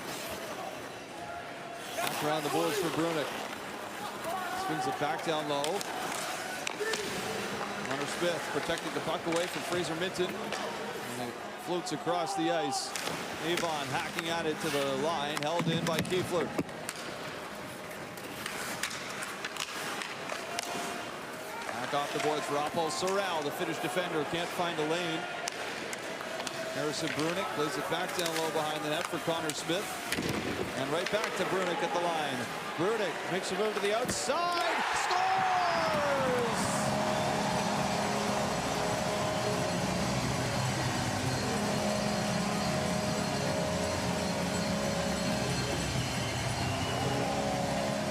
Back around the boards for Brunick. Swings it back down low. Hunter Smith protecting the puck away from Fraser Minton. And it floats across the ice. Avon hacking at it to the line, held in by Kiefler. Back off the boards for Oppo Sorrell, the Finnish defender, can't find a lane. Harrison Brunick plays it back down low behind the net for Connor Smith. And right back to Brunick at the line. Brunick makes a move to the outside, scores!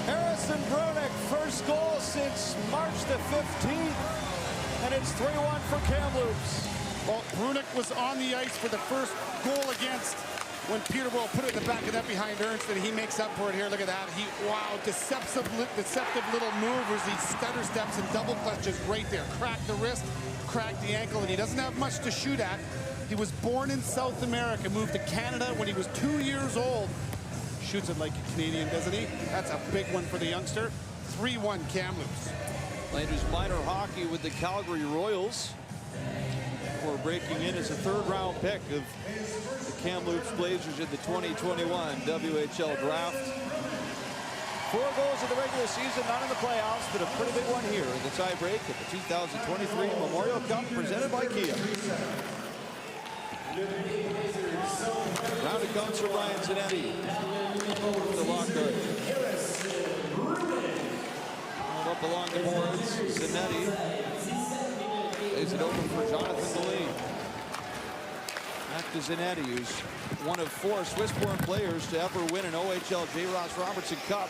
Harrison Brunick, first goal since March the 15th, and it's 3-1 for Kamloops. Well, Brunick was on the ice for the first goal against when Peterborough put it in the back of that behind Ernst, and he makes up for it here. Look at that. Wow, deceptive little move as he stutter steps and double clutches right there. Cracked the wrist, cracked the ankle, and he doesn't have much to shoot at. He was born in South America, moved to Canada when he was 2 years old. Shoots it like a Canadian, doesn't he? That's a big one for the youngster. 3-1 Kamloops. Rangers minor hockey with the Calgary Royals. Before breaking in as a third-round pick of the Kamloops Blazers in the 2021 WHL draft. 4 goals in the regular season, none in the playoffs, but a pretty big one here in the tiebreak at the 2023 Memorial Cup presented by Kia. Round it comes for Ryan Zanetti. The Lockhart. Up along the boards, Zanetti. Lays it open for Jonathan Deline. Back to Zanetti, who's one of 4 Swiss-born players to ever win an OHL J. Ross Robertson Cup.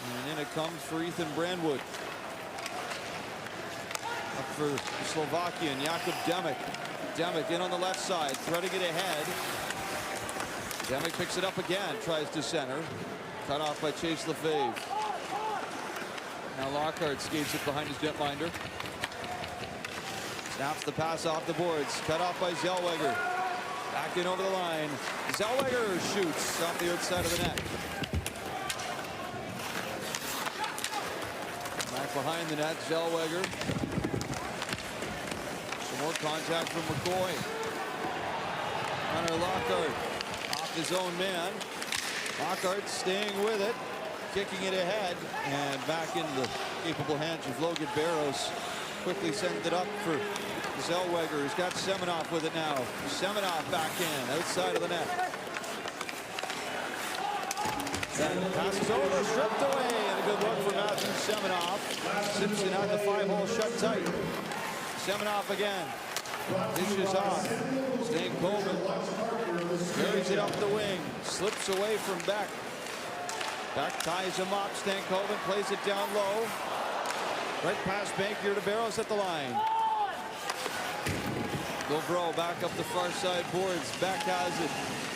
And in it comes for Ethan Brandwood. Up for the Slovakian, Jakub Demek. Demek in on the left side, threading it ahead. Demek picks it up again, tries to center. Cut off by Chase Lefebvre. Now Lockhart skates it behind his netminder. Snaps the pass off the boards. Cut off by Zellweger. Back in over the line. Zellweger shoots off the outside of the net. Back behind the net, Zellweger. Some more contact from McCoy. Hunter Lockhart off his own man. Lockhart staying with it. Kicking it ahead and back into the capable hands of Logan Barros. Quickly sends it up for Zellweger, who's got Semenoff with it now. Semenoff back in, outside of the net. Passes over, stripped away, and a good look for Matthew Semenoff. Simpson had the 5-hole shut tight. Semenoff again. Dishes off. Stankoven carries it up the wing. Slips away from Beck. Beck ties him up. Stankoven plays it down low. Right past Bankier to Barros at the line. Gauvreau back up the far side boards. Beck has it.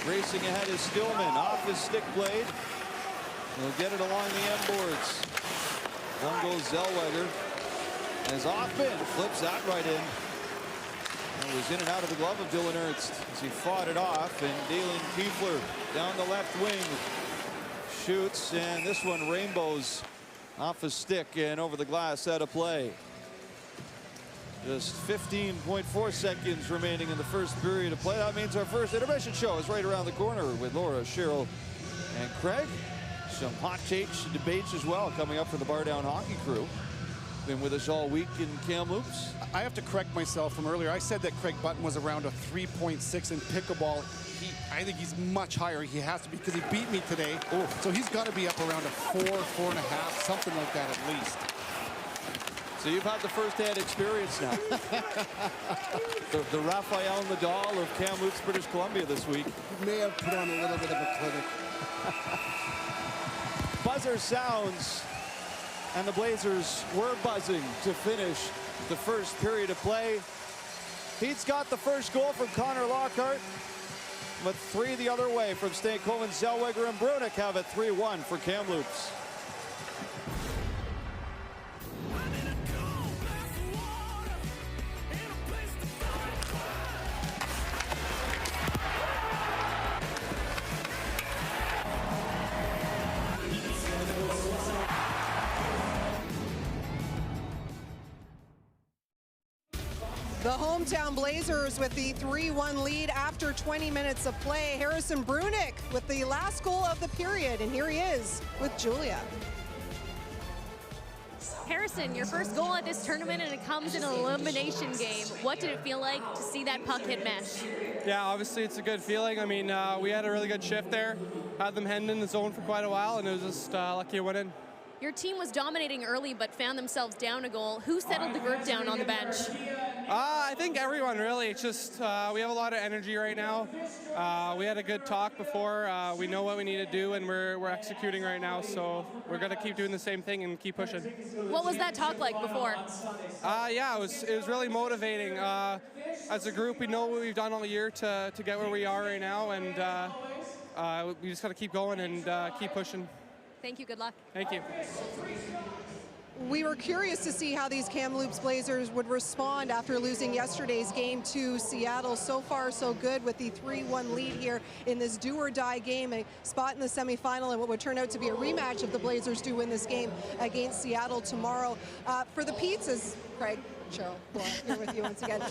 Racing ahead is Stillman. Off his stick blade. He'll get it along the end boards. One goes Zellweger. As Offman flips that right in. It was in and out of the glove of Dylan Ernst as he fought it off. And Dalen Kiefler down the left wing. Shoots, and this one rainbows off his stick and over the glass out of play. Just 15.4 seconds remaining in the first period of play. That means our first intermission show is right around the corner with Laura, Cheryl, and Craig. Some hot takes and debates as well coming up for the Bar Down Hockey crew. Been with us all week in Kamloops. I have to correct myself from earlier. I said that Craig Button was around a 3.6 in pickleball. I think he's much higher. He has to be because he beat me today. Oh. So he's got to be up around a 4, 4.5, something like that at least. So you've had the first-hand experience now. the Rafael Nadal of Kamloops, British Columbia this week. He may have put on a little bit of a clinic. Buzzer sounds And the Blazers were buzzing to finish the first period of play. Pete's got the first goal from Connor Lockhart, but 3 the other way from Stankoven, Zellweger, and Brunick have it 3-1 for Kamloops. The hometown Blazers with the 3-1 lead after 20 minutes of play. Harrison Brunick with the last goal of the period, and here he is with Julia. Harrison, your first goal at this tournament, and it comes in an elimination game. What did it feel like to see that puck hit mesh? Yeah, obviously it's a good feeling. I mean, we had a really good shift there. Had them heading in the zone for quite a while, and it was just lucky it went in. Your team was dominating early, but found themselves down a goal. Who settled the group down on the bench? I think everyone, really. It's just we have a lot of energy right now. We had a good talk before. We know what we need to do, and we're executing right now. So we're going to keep doing the same thing and keep pushing. What was that talk like before? Yeah, it was really motivating. As a group, we know what we've done all year to get where we are right now, and we just got to keep going and keep pushing. Thank you. Good luck. Thank you. We were curious to see how these Kamloops Blazers would respond after losing yesterday's game to Seattle. So far, so good with the 3-1 lead here in this do-or-die game, a spot in the semifinal and what would turn out to be a rematch if the Blazers do win this game against Seattle tomorrow. For the Petes, as Craig, Cheryl, here with you once again.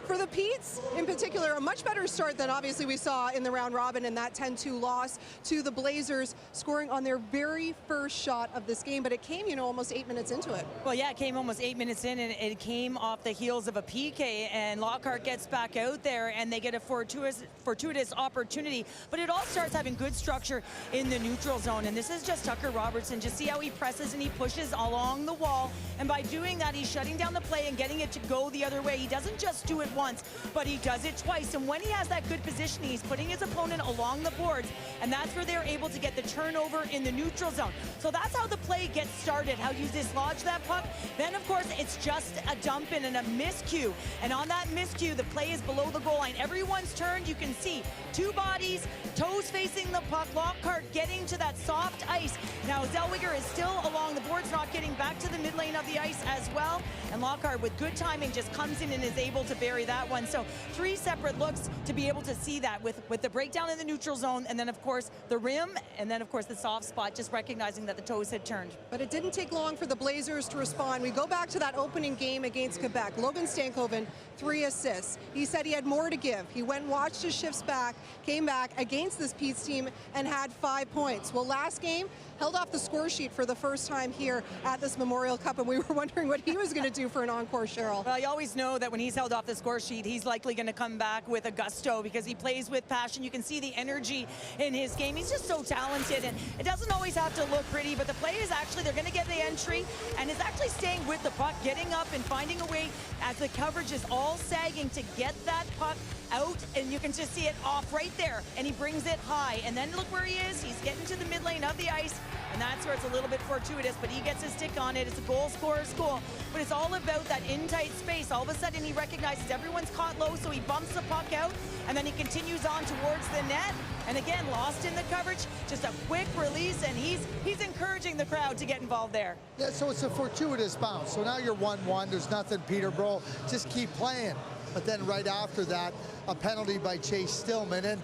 For the Petes, in particular, a much better start than obviously we saw in the round robin in that 10-2 loss to the Blazers, scoring on their very first shot of this game. But it came, almost 8 minutes into it. Well, yeah, it came almost 8 minutes in, and it came off the heels of a PK, and Lockhart gets back out there, and they get a fortuitous opportunity. But it all starts having good structure in the neutral zone, and this is just Tucker Robertson. Just see how he presses and he pushes along the wall, and by doing that, he's shutting down the play and getting it to go the other way. He doesn't just do it once, but he does it twice. And when he has that good positioning, he's putting his opponent along the boards, and that's where they're able to get the turnover in the neutral zone. So that's how the play gets started, how you dislodge that puck. Then, of course, it's just a dump in and a miscue. And on that miscue, the play is below the goal line. Everyone's turned. You can see 2 bodies, toes facing the puck, Lockhart getting to that soft ice. Now, Zellweger is still along the boards, not getting back to the mid lane of the ice as well. And Lockhart, with good timing, just comes in and is able to bury that one. So 3 separate looks to be able to see that with the breakdown in the neutral zone, and then, of course, the rim, and then, of course, the soft spot, just recognizing that the toes had turned. But it didn't take long for the Blazers to respond. We go back to that opening game against Quebec. Logan Stankoven, 3 assists. He said he had more to give. He went and watched his shifts back, came back against this Pete's team, and had 5 points. Well, last game, held off the score sheet for the first time here at this Memorial Cup, and we were wondering what he was going to do for an encore, Cheryl. Well, you always know that when he's held off the score sheet, he's likely going to come back with a gusto because he plays with passion. You can see the energy in his game. He's just so talented, and it doesn't always have to look pretty, but the play is actually, they're going to get the entry, and is actually staying with the puck, getting up and finding a way as the coverage is all sagging to get that puck out, and you can just see it off right there, and he brings it high, and then look where he is. He's getting to the mid lane of the ice, and that's where it's a little bit fortuitous, but he gets his stick on it. It's a goal scorer's goal, but it's all about that in-tight space. All of a sudden, he recognizes everyone's caught low, so he bumps the puck out, and then he continues on towards the net, and again, lost in the coverage, just a quick release, and he's encouraging the crowd to get involved there. Yeah, so it's a fortuitous bounce. So now you're 1-1, there's nothing, Peterborough, just keep playing. But then right after that, a penalty by Chase Stillman. And,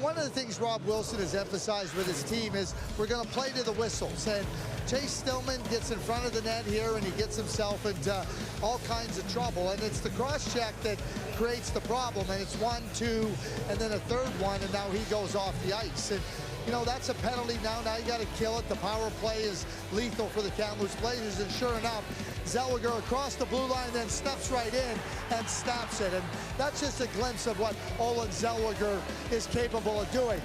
one of the things Rob Wilson has emphasized with his team is we're going to play to the whistles. And Chase Stillman gets in front of the net here, and he gets himself into all kinds of trouble. And it's the cross-check that creates the problem. And it's 1, 2, and then a third one, and now he goes off the ice. And, that's a penalty now. Now you got to kill it. The power play is lethal for the Kamloops Blazers. And sure enough, Zellweger across the blue line, then steps right in and snaps it. And that's just a glimpse of what Olin Zellweger is capable of doing.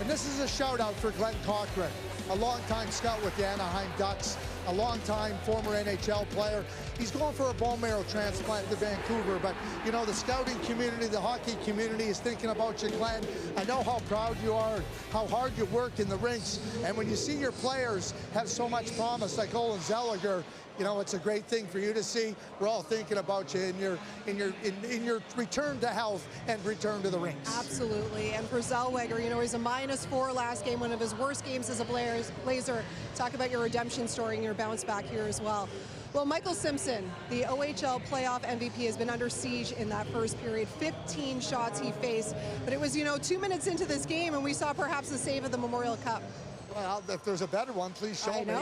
And this is a shout out for Glenn Cochran, a longtime scout with the Anaheim Ducks. a longtime former NHL player. He's going for a bone marrow transplant to Vancouver, but you know, the scouting community, the hockey community is thinking about you, Glenn. I know how proud you are, how hard you work in the rinks, and when you see your players have so much promise like Olin Zellweger, you know, it's a great thing for you to see. We're all thinking about you in your return to health and return to the rinks. Absolutely. And for Zellweger, you know, he's a -4 last game, one of his worst games as a Blazer. Talk about your redemption story and your bounce back here as well. Well, Michael Simpson, the OHL playoff MVP, has been under siege in that first period. 15 shots he faced, but it was, you know, 2 minutes into this game, and we saw perhaps the save of the Memorial Cup. Well, if there's a better one, please show me.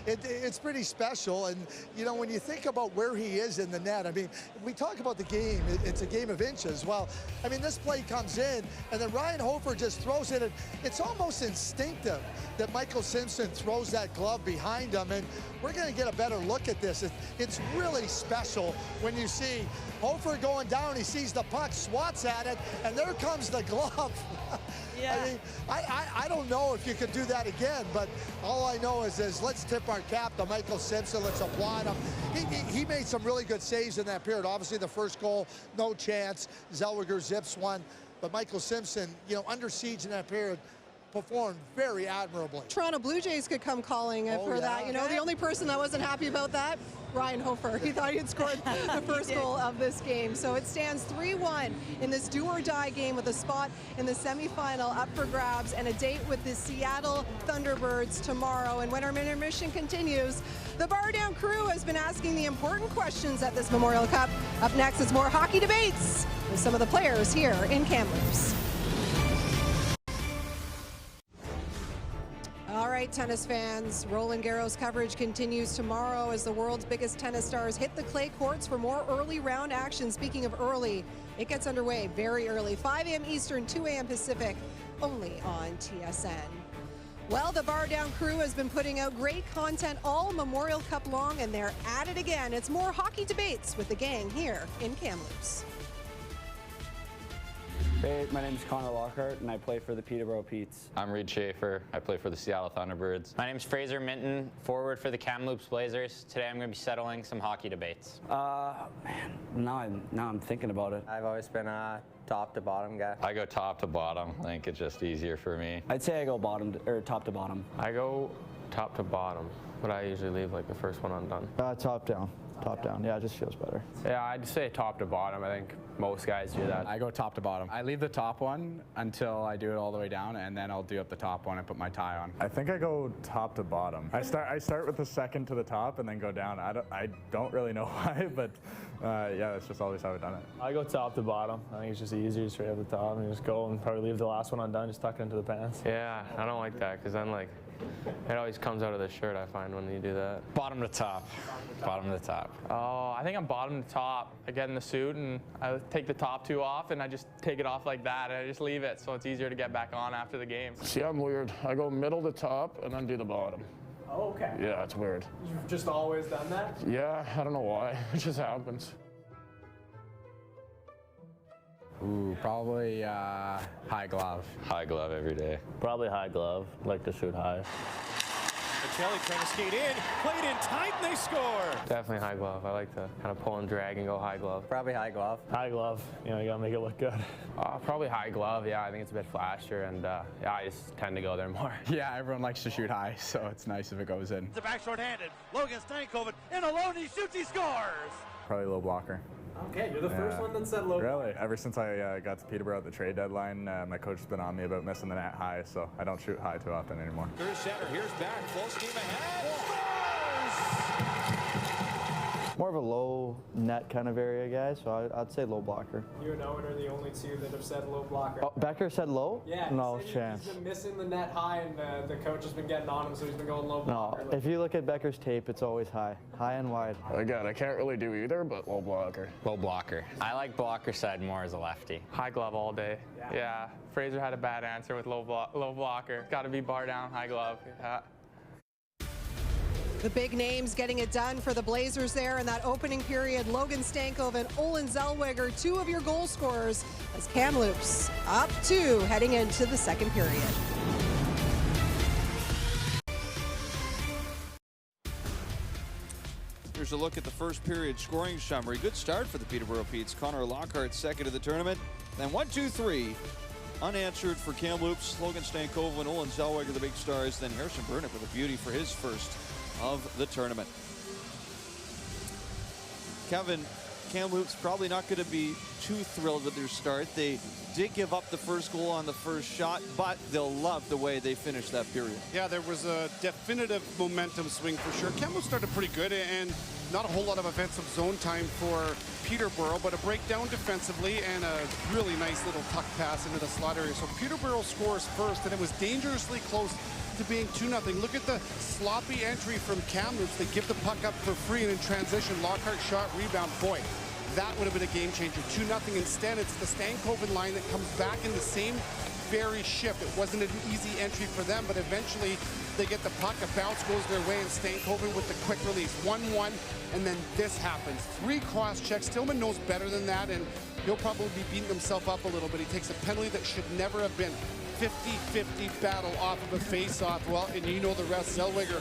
It's pretty special, and you know, when you think about where he is in the net, I mean, we talk about the game, it's a game of inches. Well, I mean, this play comes in, and then Ryan Hofer just throws it, and it's almost instinctive that Michael Simpson throws that glove behind him, and we're going to get a better look at this. It's really special when you see Hofer going down, he sees the puck, swats at it, and there comes the glove. Yeah. I mean, I don't know if you could do that again, but all I know is let's tip our cap to Michael Simpson. Let's applaud him. He made some really good saves in that period. Obviously, the first goal, no chance. Zellweger zips one. But Michael Simpson, you know, under siege in that period, performed very admirably. Toronto Blue Jays could come calling for that. You know, the only person that wasn't happy about that, Ryan Hofer. He thought he had scored the first goal of this game. So it stands 3-1 in this do-or-die game with a spot in the semifinal up for grabs and a date with the Seattle Thunderbirds tomorrow. And when our intermission continues, the Bar Down crew has been asking the important questions at this Memorial Cup. Up next is more hockey debates with some of the players here in Kamloops. All right, tennis fans, Roland Garros coverage continues tomorrow as the world's biggest tennis stars hit the clay courts for more early round action. Speaking of early, it gets underway very early, 5 a.m. Eastern, 2 a.m. Pacific, only on TSN. Well, the Bar Down crew has been putting out great content all Memorial Cup long, and they're at it again. It's more hockey debates with the gang here in Kamloops. Hey, my name is Connor Lockhart, and I play for the Peterborough Petes. I'm Reed Schaefer. I play for the Seattle Thunderbirds. My name is Fraser Minton, forward for the Kamloops Blazers. Today I'm going to be settling some hockey debates. Man, now I'm thinking about it. I've always been a top to bottom guy. I go top to bottom. I think it's just easier for me. I'd say I go top to bottom. I go top to bottom, but I usually leave like the first one undone. Top down. Top down, yeah, it just feels better. Yeah, I'd say top to bottom. I think most guys do that. I go top to bottom. I leave the top one until I do it all the way down, and then I'll do up the top one and put my tie on. I think I go top to bottom. I start with the second to the top and then go down. I don't really know why, but yeah, that's just always how I've done it. I go top to bottom. I think it's just easier straight up the top and just go and probably leave the last one undone, just tuck it into the pants. Yeah, I don't like that because then like it always comes out of the shirt, I find, when you do that. Bottom to top. Bottom to top. Oh, I think I'm bottom to top. I get in the suit and I take the top two off and I just take it off like that and I just leave it so it's easier to get back on after the game. See, I'm weird. I go middle to top and then do the bottom. Oh, okay. Yeah, it's weird. You've just always done that? Yeah, I don't know why. It just happens. Ooh, probably high glove. High glove every day. Probably high glove. Like to shoot high. Michelli trying to skate in, played in tight, and they score. Definitely high glove. I like to kind of pull and drag and go high glove. Probably high glove. High glove. You know, you gotta make it look good. Probably high glove. Yeah, I think it's a bit flashier, and yeah, I just tend to go there more. Yeah, everyone likes to shoot high, so it's nice if it goes in. The back short-handed. Logan Stankoven in alone. He shoots. He scores. Probably low blocker. Okay, you're the first one that said low blocker. Really? Ever since I got to Peterborough at the trade deadline, my coach has been on me about missing the net high, so I don't shoot high too often anymore. Through center. Here's back. Full steam ahead. More of a low net kind of area guy, so I'd say low blocker. You and Owen are the only two that have said low blocker. Oh, Becker said low? Yeah. No chance. He's been missing the net high, and the coach has been getting on him, so he's been going low blocker. No, if you look at Becker's tape, it's always high. High and wide. Again, I can't really do either, but low blocker. Low blocker. I like blocker side more as a lefty. High glove all day. Yeah. Fraser had a bad answer with low blocker. Got to be bar down, high glove. Yeah. The big names getting it done for the Blazers there in that opening period. Logan Stankoven and Olin Zellweger, two of your goal scorers, as Kamloops up 2 heading into the second period. Here's a look at the first period scoring summary. Good start for the Peterborough Petes. Connor Lockhart second of the tournament. Then 1, 2, 3 unanswered for Kamloops. Logan Stankoven, Olin Zellweger, the big stars. Then Harrison Burnett with a beauty for his first of the tournament. Kevin, Kamloops probably not going to be too thrilled with their start. They did give up the first goal on the first shot, but they'll love the way they finished that period. Yeah, there was a definitive momentum swing for sure. Kamloops started pretty good and not a whole lot of offensive zone time for Peterborough, but a breakdown defensively and a really nice little tuck pass into the slot area. So Peterborough scores first, and it was dangerously close to being 2-0. Look at the sloppy entry from Kamloops. They give the puck up for free, and in transition, Lockhart shot, rebound. Boy, that would have been a game changer. 2-0. Instead, it's the Stankoven line that comes back in the same very ship. It wasn't an easy entry for them, but eventually they get the puck. A bounce goes their way, and Stankoven with the quick release. 1-1, and then this happens. 3 cross checks. Stillman knows better than that, and he'll probably be beating himself up a little bit. He takes a penalty that should never have been. 50-50 battle off of a face-off. Well, and you know the rest. Zellweger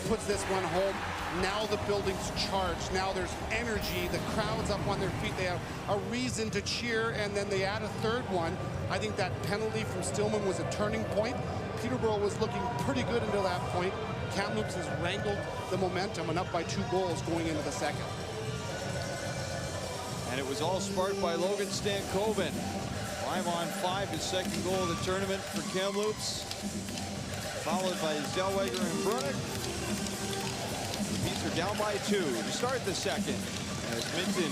puts this one home. Now the building's charged. Now there's energy. The crowd's up on their feet. They have a reason to cheer, and then they add a third one. I think that penalty from Stillman was a turning point. Peterborough was looking pretty good until that point. Kamloops has wrangled the momentum and up by 2 goals going into the second. And it was all sparked by Logan Stankoven. 5-on-5, his second goal of the tournament for Kamloops. Followed by Zellweger and Burnett. The Petes are down by 2 to start the second. As Minton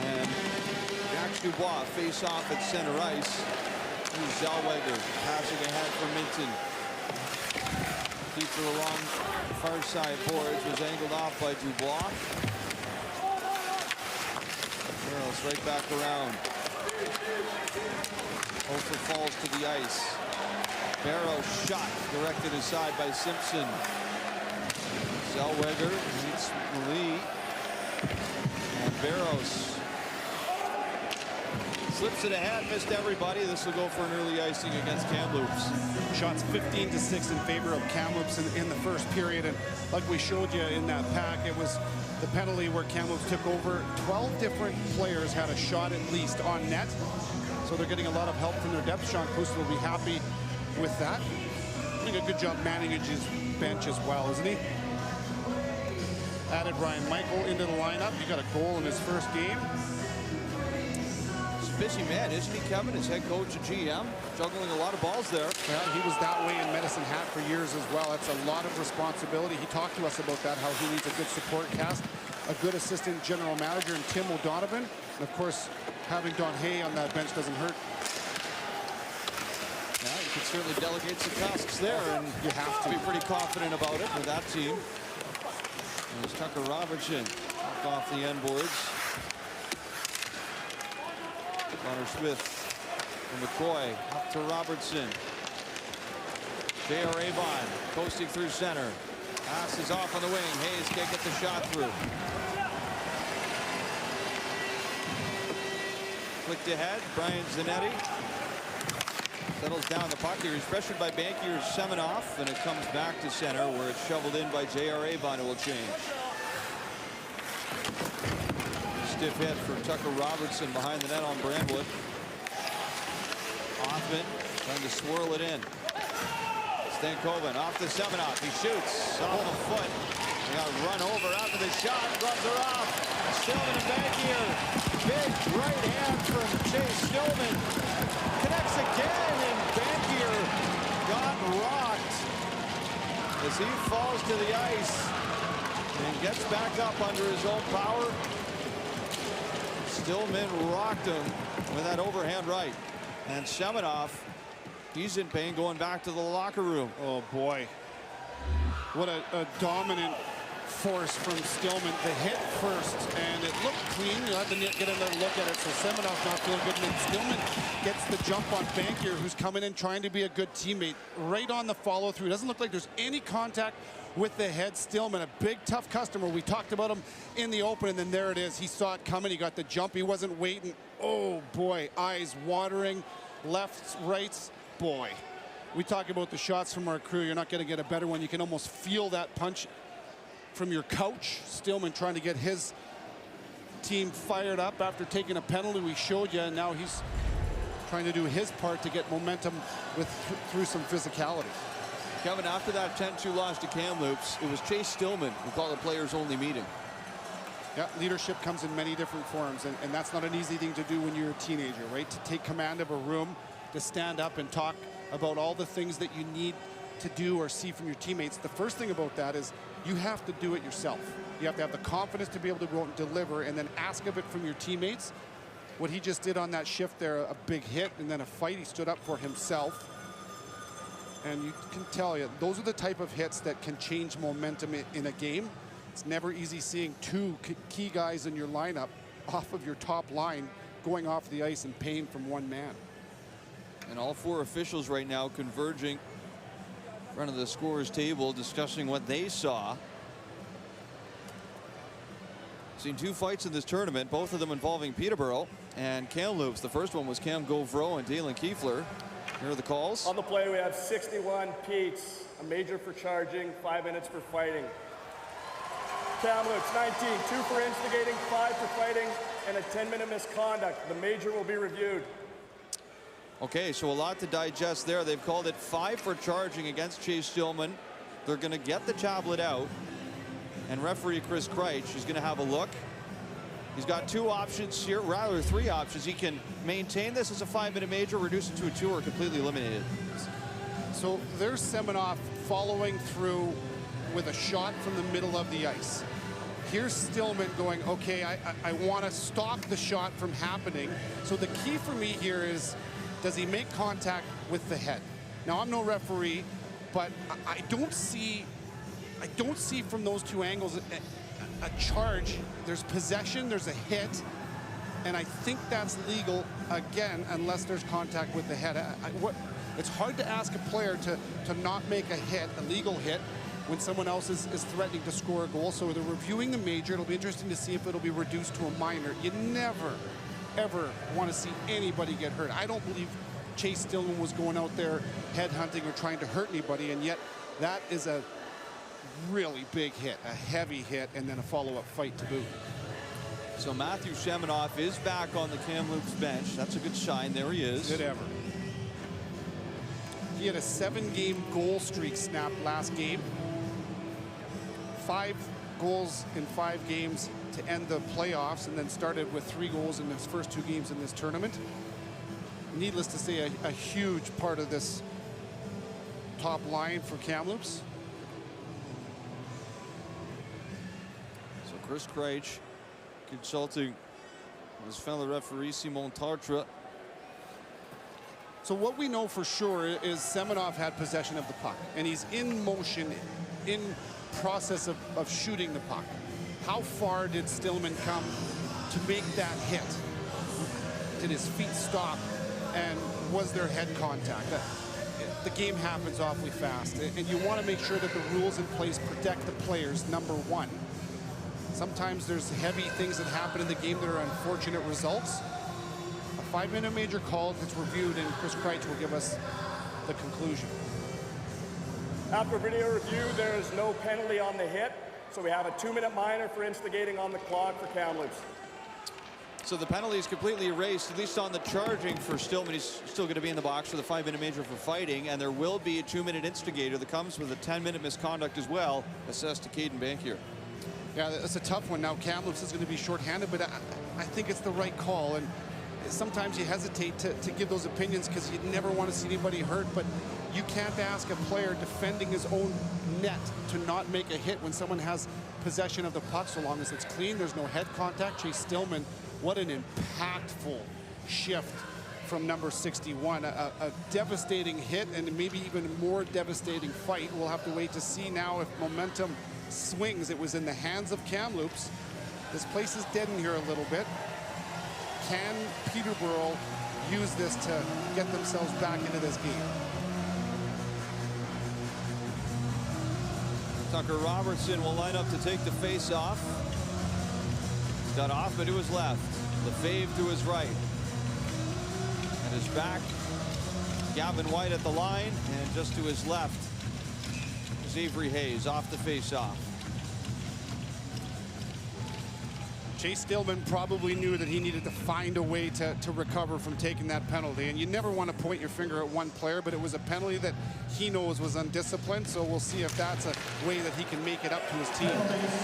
and Jack Dubois face off at center ice. Here's Zellweger passing ahead for Minton. Keeps it along the far side boards, was angled off by Dubois. Girls right back around. Hofer falls to the ice. Barrow shot directed aside by Simpson. Zellweger meets Lee. And Barrows slips it ahead, missed everybody. This will go for an early icing against Kamloops. Shots 15-6 in favor of Kamloops in the first period. And like we showed you in that pack, it was the penalty where Kamloops took over. 12 different players had a shot at least on net. So they're getting a lot of help from their depth. Sean Kluster will be happy with that. Doing a good job managing his bench as well, isn't he? Added Ryan Michael into the lineup. He got a goal in his first game. He's a busy man, isn't he, Kevin? His head coach and GM, juggling a lot of balls there. Yeah, he was that way in Medicine Hat for years as well. That's a lot of responsibility. He talked to us about that, how he needs a good support cast, a good assistant general manager in Tim O'Donovan. And of course, having Don Hay on that bench doesn't hurt. Yeah, you can certainly delegate some tasks there, and you have to be pretty confident about it with that team. There's Tucker Robertson off the end boards. Connor Smith from McCoy up to Robertson. J.R. Avon coasting through center. Pass is off on the wing. Hayes can't get the shot through. Clicked ahead. Brian Zanetti settles down the puck here. He's pressured by Bankier's Semenoff, and it comes back to center where it's shoveled in by J.R. Avon. It will change. Stiff hit for Tucker Robertson behind the net on Brandwood. Hoffman trying to swirl it in. Stankoven off to Semenoff. He shoots off a foot. He got run over after the shot. Gloves are off. Stillman and Bankier. Big right hand from Chase Stillman. Connects again, and Bankier got rocked as he falls to the ice and gets back up under his own power. Stillman rocked him with that overhand right. And Semenoff, he's in pain going back to the locker room. Oh boy. What a dominant force from Stillman. The hit first, and it looked clean. You'll have to get another look at it. So Semenoff not feeling good. And then Stillman gets the jump on Bankier, who's coming in trying to be a good teammate. Right on the follow through. Doesn't look like there's any contact with the head. Stillman, a big tough customer. We talked about him in the open, and then there it is. He saw it coming. He got the jump. He wasn't waiting. Oh boy, eyes watering. Lefts, rights, boy. We talk about the shots from our crew. You're not going to get a better one. You can almost feel that punch from your couch. Stillman trying to get his team fired up after taking a penalty we showed you, and now he's trying to do his part to get momentum through some physicality. Kevin, after that 10-2 loss to Kamloops, it was Chase Stillman who called a players-only meeting. Yeah, leadership comes in many different forms, and that's not an easy thing to do when you're a teenager, right? To take command of a room, to stand up and talk about all the things that you need to do or see from your teammates. The first thing about that is you have to do it yourself. You have to have the confidence to be able to go out and deliver and then ask of it from your teammates. What he just did on that shift there, a big hit and then a fight, he stood up for himself. And you can tell you, those are the type of hits that can change momentum in a game. It's never easy seeing two key guys in your lineup off of your top line going off the ice and paying from one man. And all four officials right now converging in front of the scorers table, discussing what they saw. Seen two fights in this tournament, both of them involving Peterborough and Kamloops. The first one was Cam Govreau and Dalen Kiefler. Here are the calls. On the play, we have 61 Pete's, a major for charging, 5 minutes for fighting. Kamloops, 19, 2 for instigating, 5 for fighting, and a 10-minute misconduct. The major will be reviewed. Okay, so a lot to digest there. They've called it 5 for charging against Chase Stillman. They're going to get the tablet out, and referee Chris Kreitz is going to have a look. He's got 2 options here, rather 3 options. He can maintain this as a 5-minute major, reduce it to a 2, or completely eliminate it. So there's Semenoff following through with a shot from the middle of the ice. Here's Stillman going, okay, I want to stop the shot from happening. So the key for me here is, does he make contact with the head? Now, I'm no referee, but I don't see from those 2 angles a charge. There's possession, there's a hit, and I think that's legal, again, unless there's contact with the head. It's hard to ask a player to not make a hit, a legal hit, when someone else is threatening to score a goal. So they're reviewing the major. It'll be interesting to see if it'll be reduced to a minor. You never, ever want to see anybody get hurt. I don't believe Chase Stillman was going out there headhunting or trying to hurt anybody, and yet that is a really big hit, a heavy hit, and then a follow-up fight to boot. So Matthew Semenoff is back on the Kamloops bench. That's a good sign. There he is. Good ever. He had a 7-game goal streak snapped last game. 5 goals in 5 games to end the playoffs, and then started with 3 goals in his first 2 games in this tournament. Needless to say, a huge part of this top line for Kamloops. So Chris Kreitz consulting his fellow referee Simon Tartre. So what we know for sure is Semenoff had possession of the puck, and he's in motion, in process of shooting the puck. How far did Stillman come to make that hit? Did his feet stop, and was there head contact? The game happens awfully fast, and you want to make sure that the rules in place protect the players, number one. Sometimes there's heavy things that happen in the game that are unfortunate results. A 5-minute major call that's reviewed, and Chris Kreitz will give us the conclusion. After video review, there is no penalty on the hit, so we have a 2-minute minor for instigating on the clock for Kamloops. So the penalty is completely erased, at least on the charging for Stillman. He's still going to be in the box for the 5-minute major for fighting, and there will be a 2-minute instigator that comes with a 10-minute misconduct as well, assessed to Caden Bankier. Yeah, that's a tough one. Now Kamloops is going to be shorthanded, but I think it's the right call. And sometimes you hesitate to give those opinions because you never want to see anybody hurt, but you can't ask a player defending his own net to not make a hit when someone has possession of the puck, so long as it's clean, there's no head contact. Chase Stillman, what an impactful shift from number 61. A devastating hit, and maybe even more devastating fight. We'll have to wait to see now if momentum swings. It was in the hands of Kamloops. This place is dead in here a little bit. Can Peterborough use this to get themselves back into this game? Tucker Robertson will line up to take the face-off. Got off, but to his left. Lefebvre to his right. And his back, Gavin White at the line, and just to his left is Avery Hayes off the face-off. Chase Stillman probably knew that he needed to find a way to recover from taking that penalty. And you never want to point your finger at one player, but it was a penalty that he knows was undisciplined. So we'll see if that's a way that he can make it up to his team.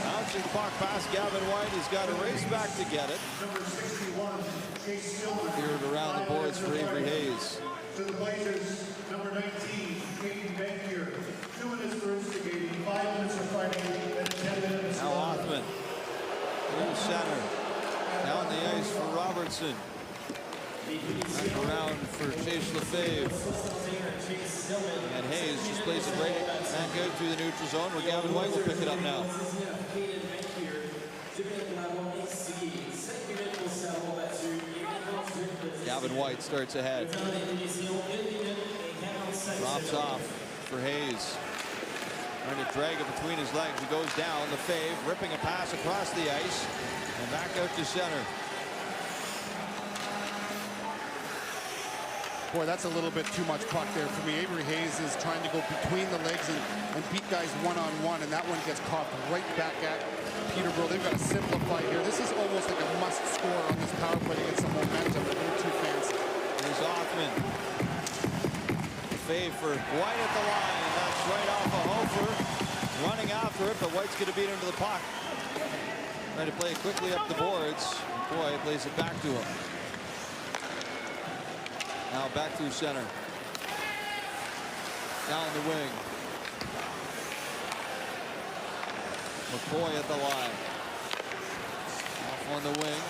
Bouncing puck past Gavin White. He's got to race back to get it. Cleared around the boards for Avery Hayes. To the Blazers, number 19, Caden Bankier. 2 minutes for instigating, 5 minutes for fighting, and 10 minutes. Now Othman. Through center. Down the ice for Robertson. Back around for Chase Lefebvre. And Hayes just plays it right back out through the neutral zone where Gavin White will pick it up now. Gavin White starts ahead. Drops off for Hayes. Trying to drag it between his legs. He goes down. Lefebvre ripping a pass across the ice. And back out to center. Boy, that's a little bit too much puck there for me. Avery Hayes is trying to go between the legs and beat guys one-on-one, and that one gets caught right back at Peterborough. They've got to simplify here. This is almost like a must score on this power play to get some momentum, but they're too fancy. Here's Othman. Fave for White at the line. That's right off of Hofer. Running after it, but White's going to beat him to the puck. Trying to play it quickly up the boards. Boy, plays it back to him. Now back through center. Down the wing. McCoy at the line. Off on the wing.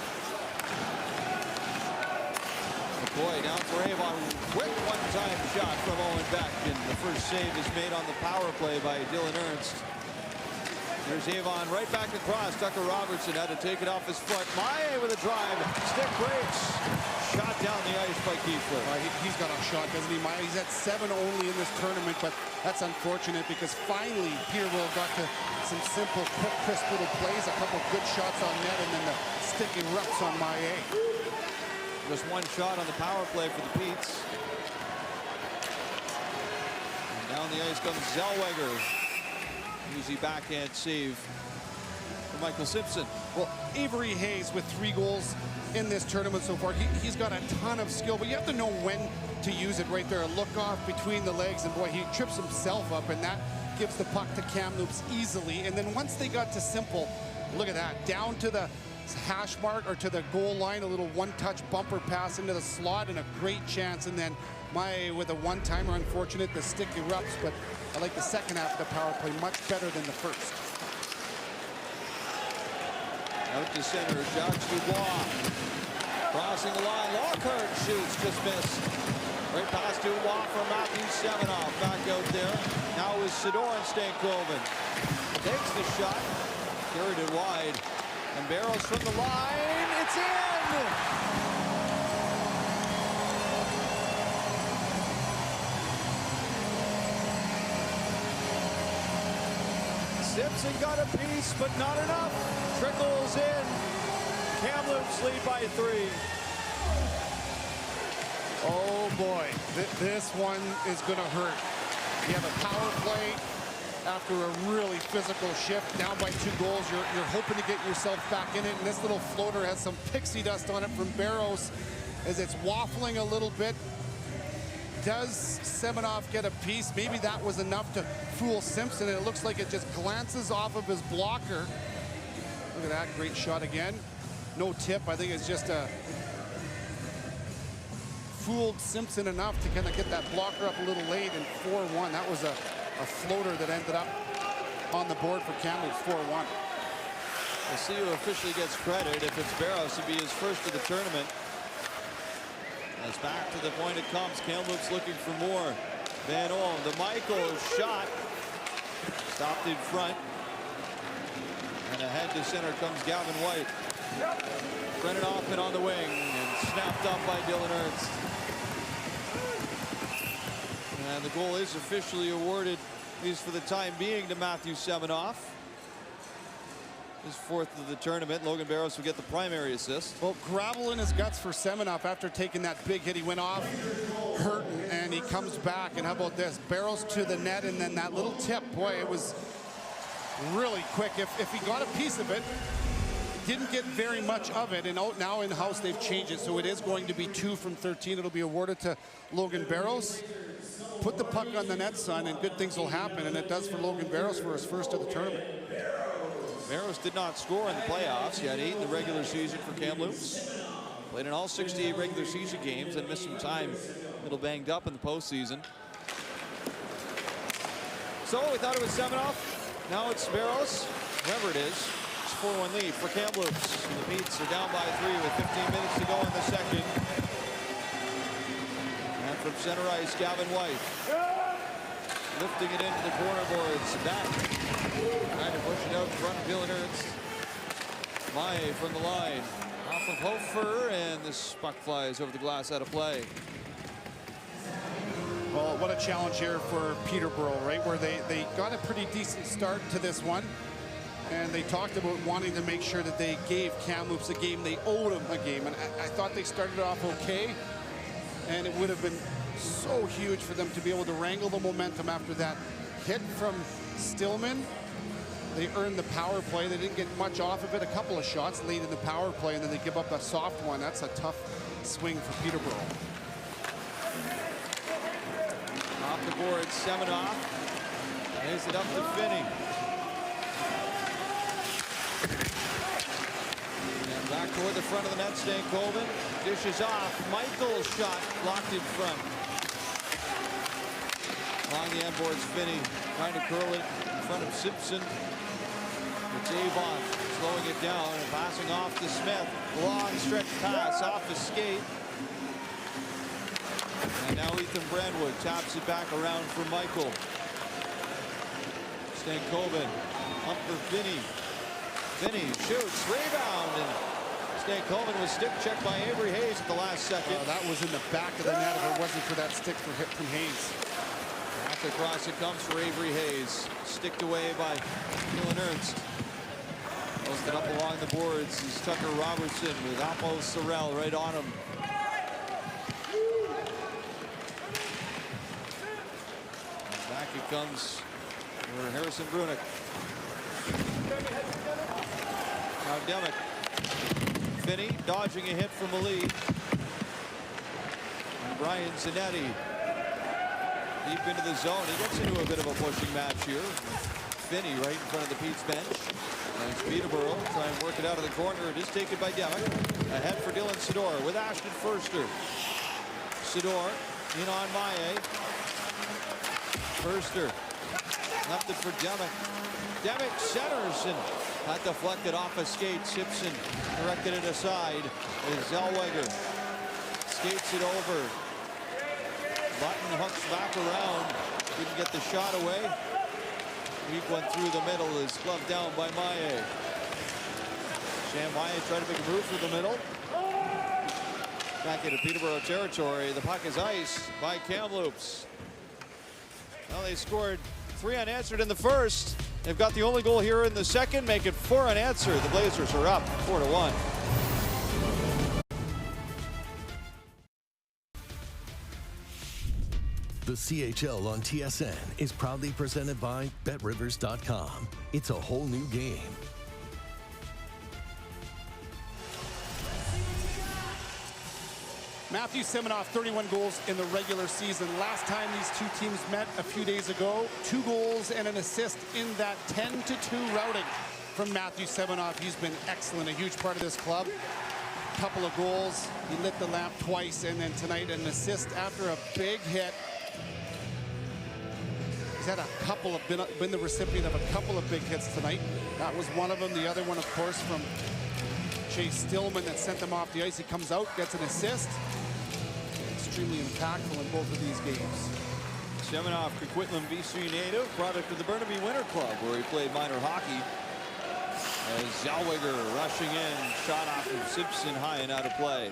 McCoy down for Avon. Quick one-time shot from Owen Beck. And the first save is made on the power play by Dylan Ernst. There's Avon right back across. Tucker Robertson had to take it off his foot. Maie with a drive. Stick breaks. Shot down the ice by Kiefler. He's got a shot, doesn't he? Maie? He's at 7 only in this tournament, but that's unfortunate because finally Peterborough got to some simple, quick, crisp little plays. A couple good shots on net, and then the sticky reps on Maie. Just one shot on the power play for the Petes. And down the ice comes Zellweger. Easy backhand save for Michael Simpson. Well, Avery Hayes with 3 goals in this tournament so far. He's got a ton of skill, but you have to know when to use it right there. A look off between the legs, and boy, he trips himself up, and that gives the puck to Kamloops easily. And then once they got to Simple, look at that, down to the hash mark or to the goal line, a little one-touch bumper pass into the slot, and a great chance. And then Maie with a one-timer. Unfortunate, the stick erupts, but I like the second half of the power play much better than the first. Out to center, Jacques Dubois. Crossing the line, Lockhart shoots, just missed. Right past Dubois for Matthew Seminoff. Back out there. Now is Sidor Stankoven. Takes the shot, carried it wide. And Barrows from the line, it's in! Simpson got a piece, but not enough. Trickles in. Kamloops lead by 3. Oh boy, this one is going to hurt. You have a power play after a really physical shift, down by 2 goals. You're hoping to get yourself back in it, and this little floater has some pixie dust on it from Barrows as it's waffling a little bit. Does Seminoff get a piece? Maybe that was enough to fool Simpson, and it looks like it just glances off of his blocker. Look at that, great shot again. No tip, I think it's just a fooled Simpson enough to kind of get that blocker up a little late, and 4-1. That was a floater that ended up on the board for Kamloops, 4-1. We'll see who officially gets credit. If it's Barrows, to be his first of the tournament. As back to the point it comes, Kamloops looking for more. Van Olm, the Michael shot. Stopped in front. And ahead to center comes Gavin White. Brennan Hoffman on the wing and snapped up by Dylan Ernst. And the goal is officially awarded, at least for the time being, to Matthew Seminoff. His 4th of the tournament. Logan Barrows will get the primary assist. Well, gravel in his guts for Seminoff after taking that big hit. He went off hurting, and he comes back. And how about this? Barrows to the net, and then that little tip. Boy, it was really quick. If he got a piece of it, didn't get very much of it, and now in-house they've changed it, so it is going to be 2 from 13. It'll be awarded to Logan Barrows. Put the puck on the net, son, and good things will happen, and it does for Logan Barrows for his first of the tournament. Barrows did not score in the playoffs. He had 8 in the regular season for Kamloops. Played in all 68 regular season games and missed some time, a little banged up in the postseason. So we thought it was Semenoff. Now it's Barrows. Whoever it is. It's a 4-1 lead for Kamloops. The Petes are down by 3 with 15 minutes to go in the second. And from center ice, Gavin White. Lifting it into the corner boards. Back. Trying to push it out in front of Dylan Ernst. Maie from the line. Off of Hofer, and this puck flies over the glass out of play. Well, what a challenge here for Peterborough, right? Where they got a pretty decent start to this one. And they talked about wanting to make sure that they gave Kamloops a game. They owed them a game. And I thought they started off okay. And it would have been so huge for them to be able to wrangle the momentum after that hit from Stillman. They earned the power play. They didn't get much off of it. A couple of shots late in the power play, and then they give up a soft one. That's a tough swing for Peterborough. Off the board, Semenoff. Lays it up to Finney. And back toward the front of the net, Stankoven. Dishes off. Michael's shot blocked in front. Along the end boards, Finney trying to curl it in front of Simpson. It's Avon slowing it down and passing off to Smith. Long stretch pass off the skate. And now Ethan Brandwood taps it back around for Michael. Stankoven up for Finney. Finney shoots, rebound, and Stankoven was stick checked by Avery Hayes at the last second. That was in the back of the net if it wasn't for that stick from Hayes. Back across it comes for Avery Hayes. Sticked away by Dylan Ernst. Posted up along the boards is Tucker Robertson with Apo Sorrell right on him. And back it comes for Harrison Brunick. Now Demick. Finney dodging a hit from the lead. And Brian Zanetti deep into the zone. He gets into a bit of a pushing match here. Finney right in front of the Pete's bench. And it's Peterborough try and work it out of the corner. It is taken by Demick. Ahead for Dylan Sidor with Ashton Furster. Sidor in on Maie. Furster left it for Demick. Demick centers and got deflected off a skate. Simpson directed it aside as Zellweger skates it over. Button hooks back around. Didn't get the shot away. Weak one through the middle is gloved down by Maie. Sam Maie tried to make a move through the middle. Back into Peterborough territory. The puck is iced by Kamloops. Well, they scored 3 unanswered in the first. They've got the only goal here in the second, make it 4 unanswered. The Blazers are up 4-1. The CHL on TSN is proudly presented by BetRivers.com. It's a whole new game. Matthew Semenoff, 31 goals in the regular season. Last time these two teams met a few days ago, 2 goals and an assist in that 10-2 routing from Matthew Semenoff. He's been excellent, a huge part of this club. Couple of goals, he lit the lamp twice, and then tonight an assist after a big hit. He's had a couple of been the recipient of a couple of big hits tonight. That was one of them. The other one, of course, from Chase Stillman that sent them off the ice. He comes out, gets an assist. Extremely impactful in both of these games. Semenoff, Coquitlam, BC native, product of the Burnaby Winter Club, where he played minor hockey. As Zellweger rushing in, shot off from Simpson high and out of play.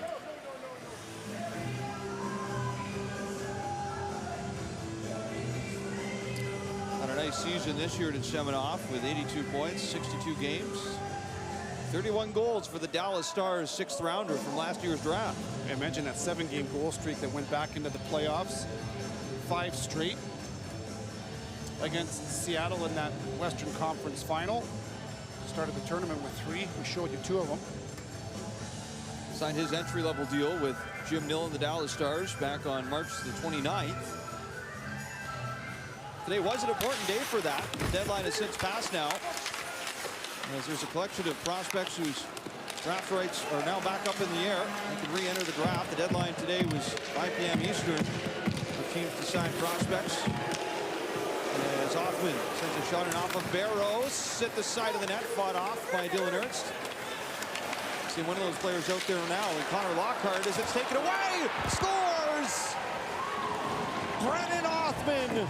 Had a nice season this year to Semenoff with 82 points, 62 games. 31 goals for the Dallas Stars 6th rounder from last year's draft. I mentioned that 7-game goal streak that went back into the playoffs. 5 straight against Seattle in that Western Conference final. started the tournament with 3. We showed you 2 of them. Signed his entry-level deal with Jim Nill and the Dallas Stars back on March the 29th. Today was an important day for that. The deadline has since passed now, as there's a collection of prospects whose draft rights are now back up in the air. They can re-enter the draft. The deadline today was 5 p.m. Eastern for teams to sign prospects. As Hoffman sends a shot and off of Barrows at the side of the net, fought off by Dylan Ernst. See one of those players out there now, and Connor Lockhart, as it's taken away, scores! Brennan Hoffman.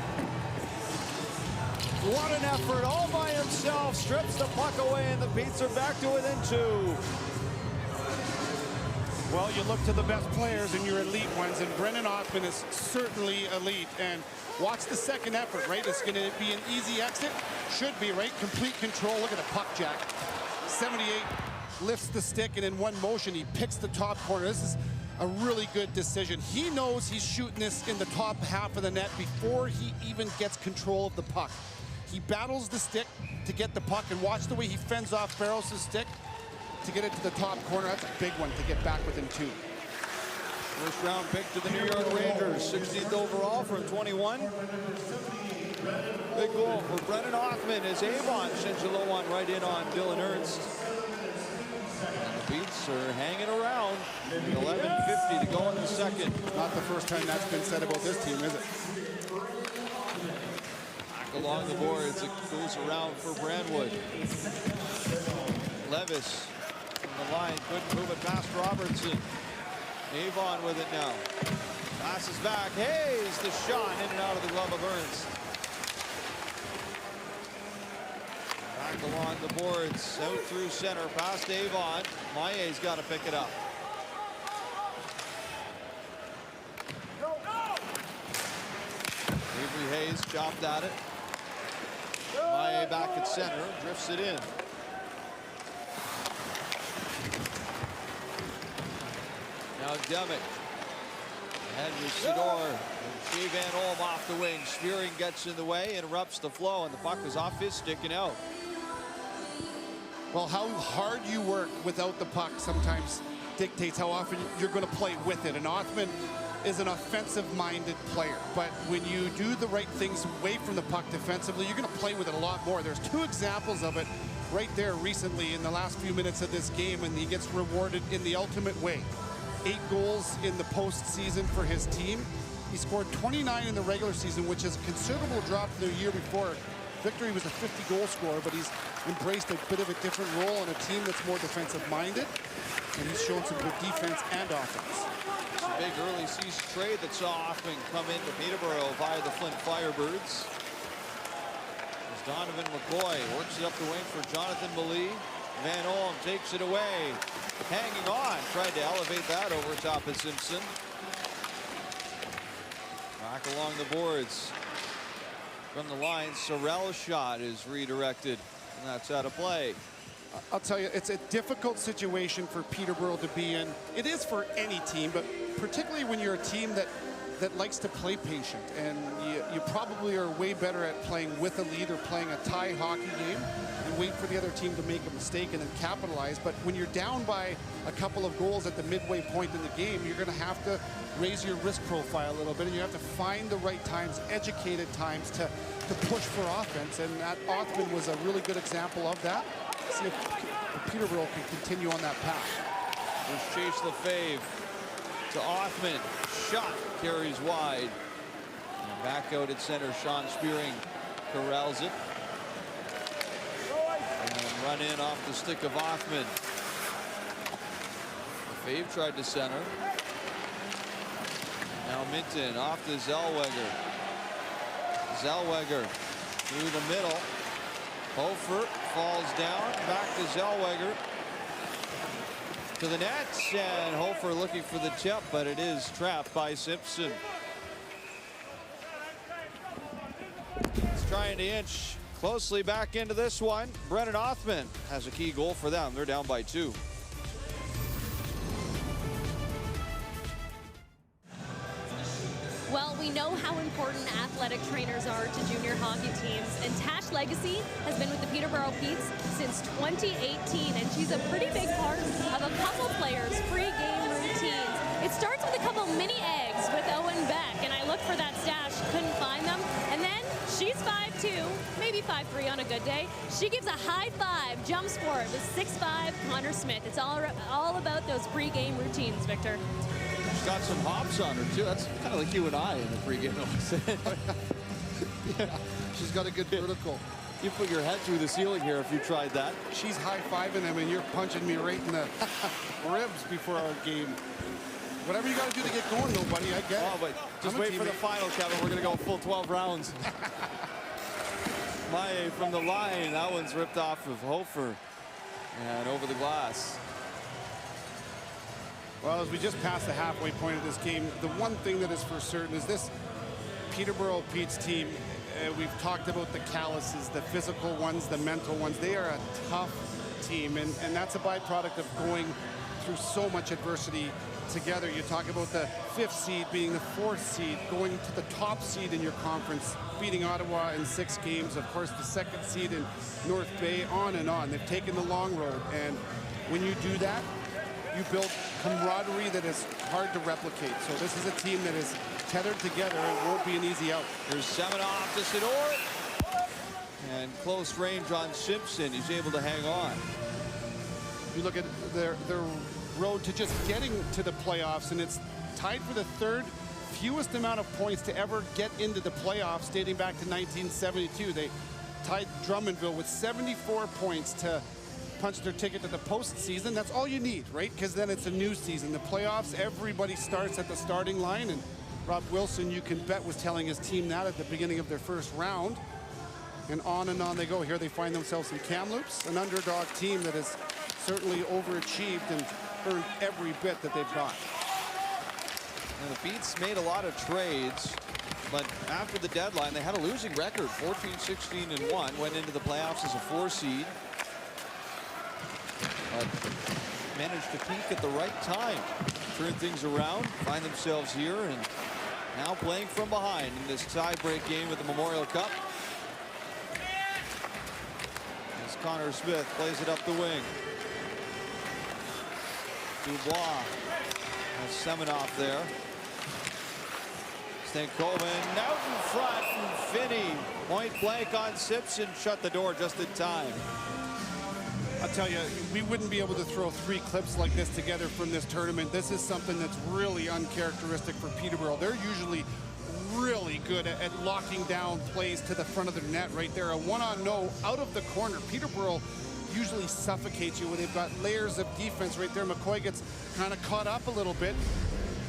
What an effort, all by himself, strips the puck away, and the Petes are back to within 2. Well, you look to the best players and your elite ones, and Brennan Hoffman is certainly elite. And watch the second effort, right? It's going to be an easy exit. Should be, right? Complete control. Look at the puck jack. 78 lifts the stick, and in one motion, he picks the top corner. This is a really good decision. He knows he's shooting this in the top half of the net before he even gets control of the puck. He battles the stick to get the puck, and watch the way he fends off Barrows' stick to get it to the top corner. That's a big one to get back within 2. First round pick to the New York Rangers, 16th overall from 21. Big goal for Brennan Hoffman as Avon sends a low one right in on Dylan Ernst. And the Petes are hanging around. 11:50 to go in the second. Not the first time that's been said about this team, is it? Back along the boards, it goes around for Brandwood. Levis from the line, couldn't move it past Robertson. Avon with it now. Passes back. Hayes, the shot in and out of the glove of Ernst. Back along the boards, out through center, past Avon. Maillet's got to pick it up. Avery Hayes chopped at it. Maillet back at center, drifts it in. Now Demick. Ahead with Sidor. And Shea Van Olm off the wing. Spearing gets in the way, interrupts the flow, and the puck was off his stick and out. Well, how hard you work without the puck sometimes dictates how often you're going to play with it. And Hoffman is an offensive-minded player. But when you do the right things away from the puck defensively, you're going to play with it a lot more. There's 2 examples of it right there recently in the last few minutes of this game, and he gets rewarded in the ultimate way. 8 goals in the postseason for his team. He scored 29 in the regular season, which is a considerable drop from the year before. Victor, he was a 50-goal scorer, but he's embraced a bit of a different role on a team that's more defensive-minded, and he's shown some good defense and offense. It's a big early season trade that saw Hoffman come into Peterborough via the Flint Firebirds. As Donovan McCoy works it up the wing for Jonathan Malee. Van Olm takes it away. Hanging on, tried to elevate that over top of Simpson. Back along the boards. From the line, Sorrell's shot is redirected, and that's out of play. I'll tell you, it's a difficult situation for Peterborough to be in. It is for any team, but particularly when you're a team that likes to play patient, and you probably are way better at playing with a lead or playing a tie hockey game and wait for the other team to make a mistake and then capitalize. But when you're down by a couple of goals at the midway point in the game, you're going to have to raise your risk profile a little bit, and you have to find the right times, educated times to push for offense, and that Othman was a really good example of that. See if Peterborough can continue on that path. There's Chase Lefebvre to Othman. Shot carries wide. And back out at center, Sean Spearing corrals it. And then run in off the stick of Othman. Lefebvre tried to center. Now Minton off to Zellweger. Zellweger through the middle. Hofer falls down, back to Zellweger. To the net, and Hofer looking for the tip, but it is trapped by Simpson. He's trying to inch closely back into this one. Brennan Othman has a key goal for them. They're down by 2. Well, we know how important athletic trainers are to junior hockey teams, and Tash Legacy has been with the Peterborough Petes since 2018, and she's a pretty big part of a couple players' pre-game routines. It starts with a couple mini eggs with Owen Beck, and I looked for that stash, couldn't find them, and then she's 5'2", maybe 5'3" on a good day. She gives a high five jump sport with 6'5" Connor Smith. It's all about those pre-game routines, Victor. She's got some hops on her, too. That's kind of like you and I in the pregame. Yeah, she's got a good vertical. You put your head through the ceiling here if you tried that. She's high-fiving them, and you're punching me right in the ribs before our game. Whatever you got to do to get going, though, buddy, I get it. Oh, but just wait for the final, Kevin. We're going to go full 12 rounds. Maye from the line. That one's ripped off of Hofer and over the glass. Well, as we just passed the halfway point of this game, the one thing that is for certain is this Peterborough Pete's team, we've talked about the calluses, the physical ones, the mental ones. They are a tough team, and that's a byproduct of going through so much adversity together. You talk about the 5th seed being the 4th seed, going to the top seed in your conference, beating Ottawa in 6 games, of course the 2nd seed in North Bay, on and on. They've taken the long road, and when you do that, you build camaraderie that is hard to replicate. So this is a team that is tethered together and won't be an easy out. Here's Semenoff to Sidor. And close range on Simpson. He's able to hang on. You look at their road to just getting to the playoffs, and it's tied for the 3rd fewest amount of points to ever get into the playoffs dating back to 1972. They tied Drummondville with 74 points to punch their ticket to the postseason. That's all you need, right? Because then it's a new season. The playoffs, everybody starts at the starting line, and Rob Wilson, you can bet, was telling his team that at the beginning of their 1st round. And on they go. Here they find themselves in Kamloops, an underdog team that has certainly overachieved and earned every bit that they've got. And the Beats made a lot of trades, but after the deadline, they had a losing record, 14-16-1, went into the playoffs as a 4 seed. But managed to peak at the right time, turn things around, find themselves here, and now playing from behind in this tie-break game of the Memorial Cup. As Connor Smith plays it up the wing. Dubois has Semenoff there. Stankoven out in front, and Finney point blank on Simpson, shut the door just in time. I'll tell you, we wouldn't be able to throw 3 clips like this together from this tournament. This is something that's really uncharacteristic for Peterborough. They're usually really good at locking down plays to the front of their net right there. A one-on-no out of the corner. Peterborough usually suffocates you when they've got layers of defense right there. McCoy gets kind of caught up a little bit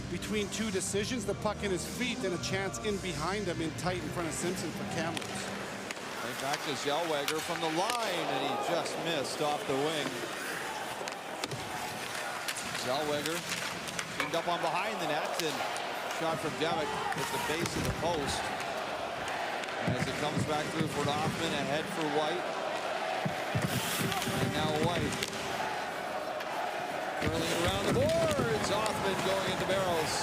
between 2 decisions. The puck in his feet and a chance in behind him in tight in front of Simpson for Kamloops. Back to Zellweger from the line, and he just missed off the wing. Zellweger teamed up on behind the net, and shot from Devitt at the base of the post. As it comes back through for Hoffman, ahead for White. And now White curling around the boards. Hoffman going into barrels.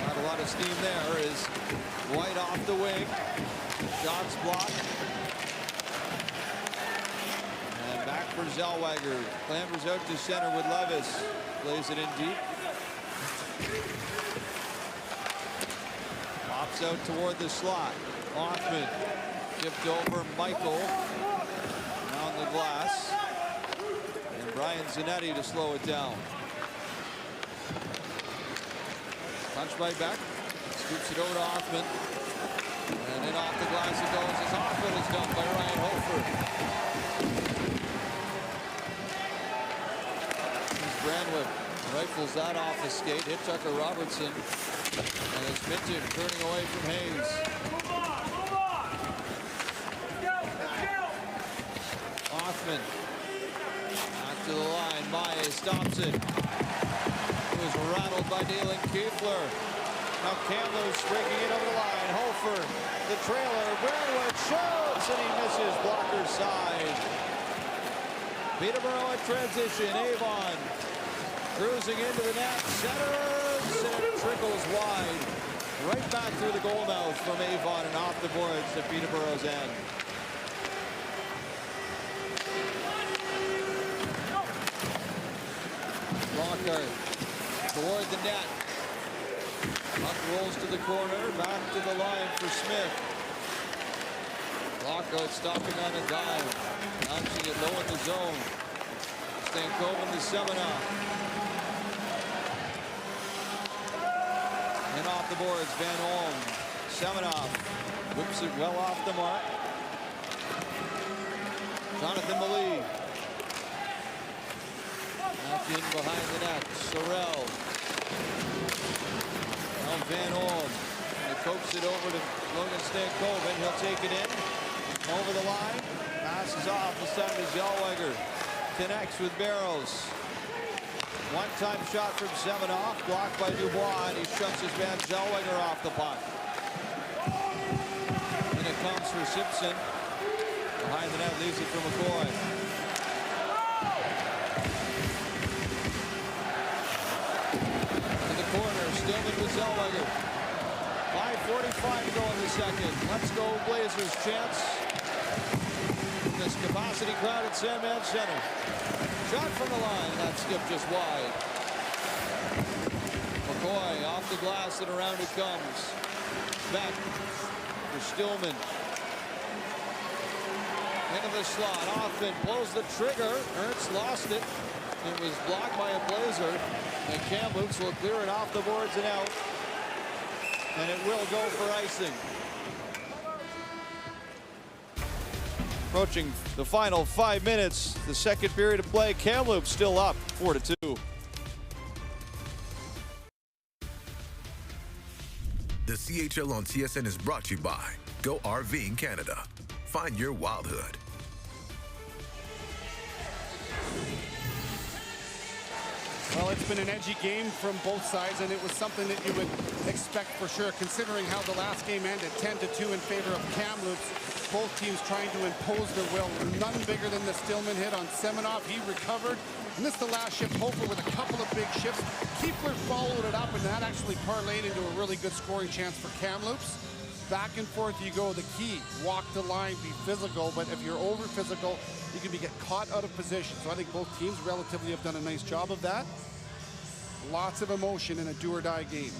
Not a lot of steam there. Is White off the wing. Shots blocked. And back for Zellweger. Clambers out to center with Levis. Plays it in deep. Pops out toward the slot. Hoffman tipped over Michael. On the glass. And Brian Zanetti to slow it down. Punch by Beck. Scoops it over to Hoffman. And then off the glass it goes as Hoffman is dumped by Ryan Hofer. Brandwick rifles that off the skate. Hit Tucker Robertson. And it's Minton turning away from Hayes. Hoffman. Back to the line. Maye stops it. It was rattled by Dalen Kiefler. Now Kamloops breaking it over the line. Hofer, the trailer. Brandwick shoots, and he misses blocker side. Peterborough at transition. Avon cruising into the net. Centers, and it trickles wide. Right back through the goal mouth from Avon and off the boards to Peterborough's end. Lockhart toward the net. Puck rolls to the corner, back to the line for Smith. Lockhart stopping on a dime, bouncing it low in the zone. Stankoven to Semenoff. And off the boards, Van Olm. Semenoff whips it well off the mark. Jonathan Malee. Back in behind the net. Sorrell. Now Van Olm. And coax it over to Logan Stankoven. He'll take it in. Over the line. Passes off. This time to Zellweger. Connects with Barrows. One-time shot from Semenoff, blocked by Dubois, and he shuts his man Zellweger off the puck. And it comes for Simpson. Behind the net, leaves it for McCoy. To the corner, Stillman with Zellweger. 5:45 to go in the second. Let's go Blazers chance. This capacity crowd at Sandman Center. Shot from the line, that skipped just wide. McCoy off the glass and around it comes. Back for Stillman. Into the slot, Hoffman blows the trigger. Ernst lost it. It was blocked by a Blazer. And Kamloops will clear it off the boards and out. And it will go for icing. Approaching the final 5 minutes, the second period of play. Kamloops still up 4-2. The CHL on TSN is brought to you by Go RVing Canada. Find your wildhood. Well, it's been an edgy game from both sides, and it was something that you would expect for sure, considering how the last game ended, 10-2 in favor of Kamloops. Both teams trying to impose their will. None bigger than the Stillman hit on Semenoff. He recovered. And this is the last shift. Hofer with a couple of big shifts. Keepler followed it up, and that actually parlayed into a really good scoring chance for Kamloops. Back and forth you go. The key, walk the line, be physical. But if you're over physical, you can get caught out of position. So I think both teams relatively have done a nice job of that. Lots of emotion in a do-or-die game.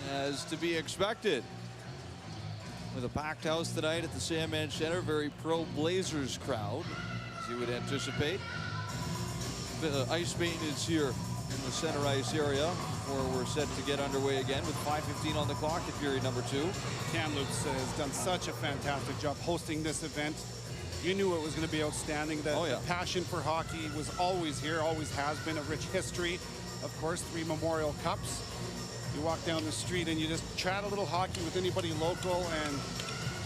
As to be expected. With a packed house tonight at the Sandman Center, very pro-Blazers crowd, as you would anticipate. The ice maintenance here in the center ice area, where we're set to get underway again with 5:15 on the clock at period number 2. Kamloops has done such a fantastic job hosting this event. You knew it was going to be outstanding. The passion for hockey was always here, always has been. A rich history. Of course, 3 Memorial Cups. You walk down the street and you just chat a little hockey with anybody local, and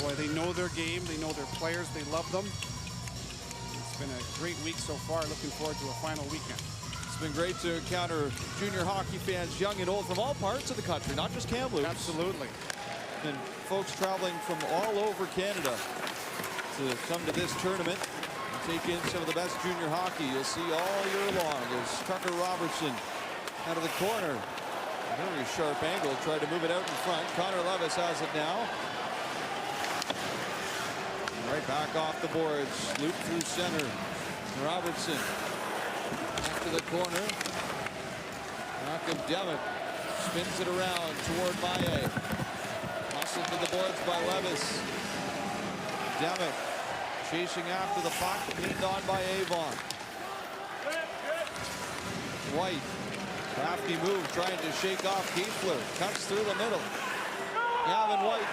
boy, they know their game, they know their players, they love them. It's been a great week so far. Looking forward to a final weekend. It's been great to encounter junior hockey fans, young and old, from all parts of the country, not just Kamloops. Absolutely. And folks traveling from all over Canada to come to this tournament and take in some of the best junior hockey you'll see all year long. As Tucker Robertson out of the corner. Very sharp angle, tried to move it out in front. Connor Levis has it now. Right back off the boards. Loop through center. Robertson back to the corner. Malcolm Devitt spins it around toward Maillet. Hustled to the boards by Levis. Devitt chasing after the puck, leaned on by Avon. White. Crafty move, trying to shake off Kiefler. Cuts through the middle. Gavin White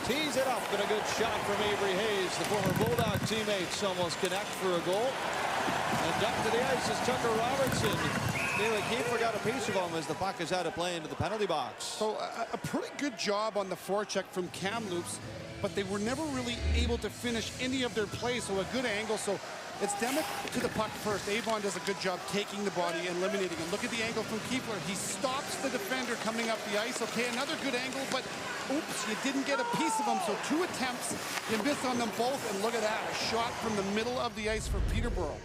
tees it up, and a good shot from Avery Hayes. The former Bulldog teammates almost connect for a goal. And dumped to the ice is Tucker Robertson. Nearly Kiefler got a piece of him as the puck is out of play into the penalty box. So a pretty good job on the forecheck from Kamloops, but they were never really able to finish any of their plays. So a good angle. So it's Demet to the puck first. Avon does a good job taking the body and eliminating him. Look at the angle from Kiefler. He stops the defender coming up the ice. Okay, another good angle, but oops, you didn't get a piece of them. So 2 attempts, you miss on them both, and look at that, a shot from the middle of the ice for Peterborough.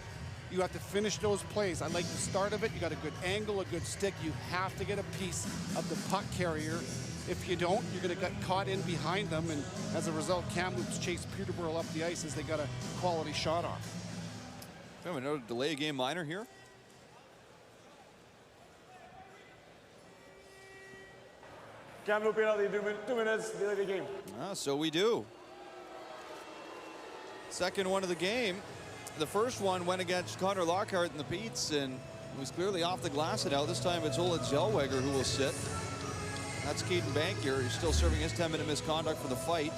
You have to finish those plays. I like the start of it. You got a good angle, a good stick. You have to get a piece of the puck carrier. If you don't, you're going to get caught in behind them. And as a result, Kamloops chased Peterborough up the ice as they got a quality shot off. We have another delay game minor here. Kamloops penalty, 2 minutes, delay the game. So we do. Second one of the game. The first one went against Connor Lockhart in the Pete's and was clearly off the glass and out. This time it's Ola Zellweger who will sit. That's Caden Bankier. He's still serving his 10-minute misconduct for the fight.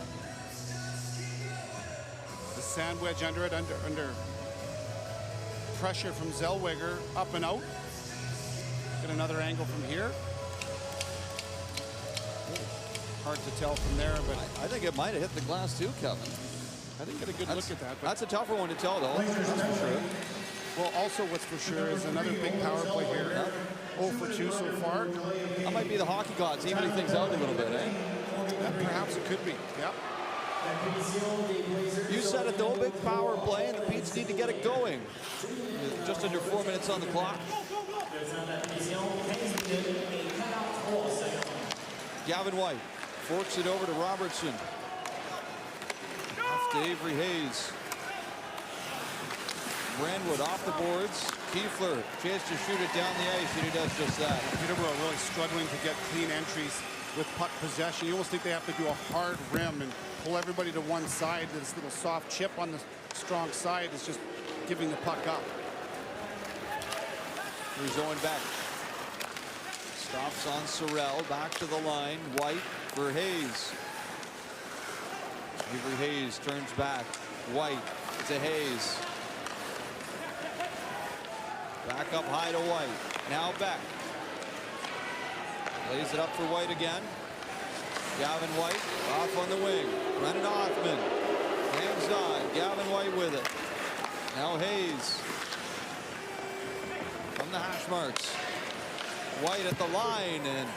The sand wedge under it, under pressure from Zellweger, up and out. Get another angle from here. Hard to tell from there, but I think it might have hit the glass too, Kevin. I didn't get a good look at that. But that's a tougher one to tell, though. That's for sure. Well, also what's for sure is another big power play here. 0 for 2 so far. That might be the hockey gods evening things out a little bit, eh? Yeah, perhaps it could be. Yep. You said it, though, big power play, and the Pete's need to get it going. Just under 4 minutes on the clock. Gavin White forks it over to Robertson. Off to Avery Hayes. Brandwood off the boards. Kiefler, chance to shoot it down the ice, and he does just that. Peterborough really struggling to get clean entries with puck possession. You almost think they have to do a hard rim and pull everybody to one side. This little soft chip on the strong side is just giving the puck up. Here's Owen Beck. Stops on Sorrell, back to the line. White for Hayes. Avery Hayes turns back. White to Hayes. Back up high to White. Now Beck. Lays it up for White again. Gavin White off on the wing. Brennan Hoffman hangs on. Gavin White with it. Now Hayes from the hash marks. White at the line, and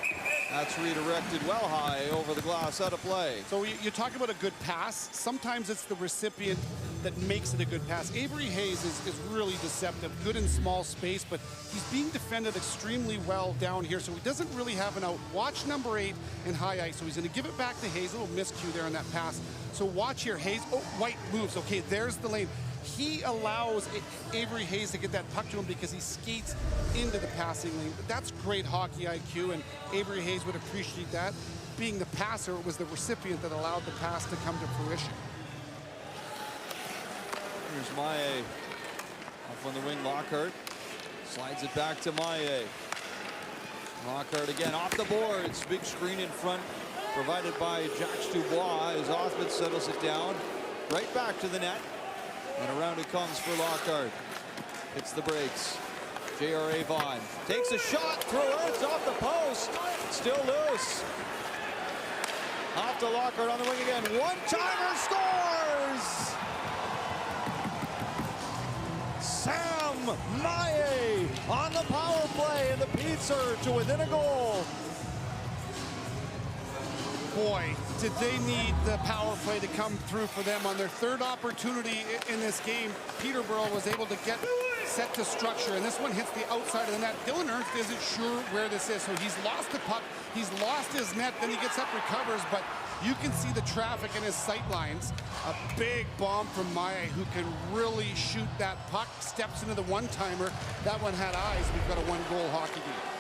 that's redirected well high over the glass, out of play. So you talk about a good pass. Sometimes it's the recipient that makes it a good pass. Avery Hayes is really deceptive, good in small space, but he's being defended extremely well down here, so he doesn't really have an out. Watch number 8 in high ice, so he's going to give it back to Hayes. A little miscue there on that pass. So watch here, Hayes. Oh, White moves. Okay, there's the lane. He allows Avery Hayes to get that puck to him because he skates into the passing lane. That's great hockey IQ, and Avery Hayes would appreciate that. Being the passer, it was the recipient that allowed the pass to come to fruition. Here's Maillet. Off on the wing, Lockhart. Slides it back to Maillet. Lockhart again off the boards. Big screen in front provided by Jacques Dubois as Othman settles it down. Right back to the net. And around it comes for Lockhart. Hits the brakes. J.R. Avon takes a shot through it. It's off the post. Still loose. Off to Lockhart on the wing again. One-timer scores! Sam Maillet on the power play, and the Pete's are to within a goal. Boy, did they need the power play to come through for them on their third opportunity in this game. Peterborough was able to get set to structure, and this one hits the outside of the net. Dylan Ernst isn't sure where this is, so he's lost the puck, he's lost his net, then he gets up, recovers, but you can see the traffic in his sight lines. A big bomb from Maillet, who can really shoot that puck, steps into the one-timer. That one had eyes. We've got a one-goal hockey game.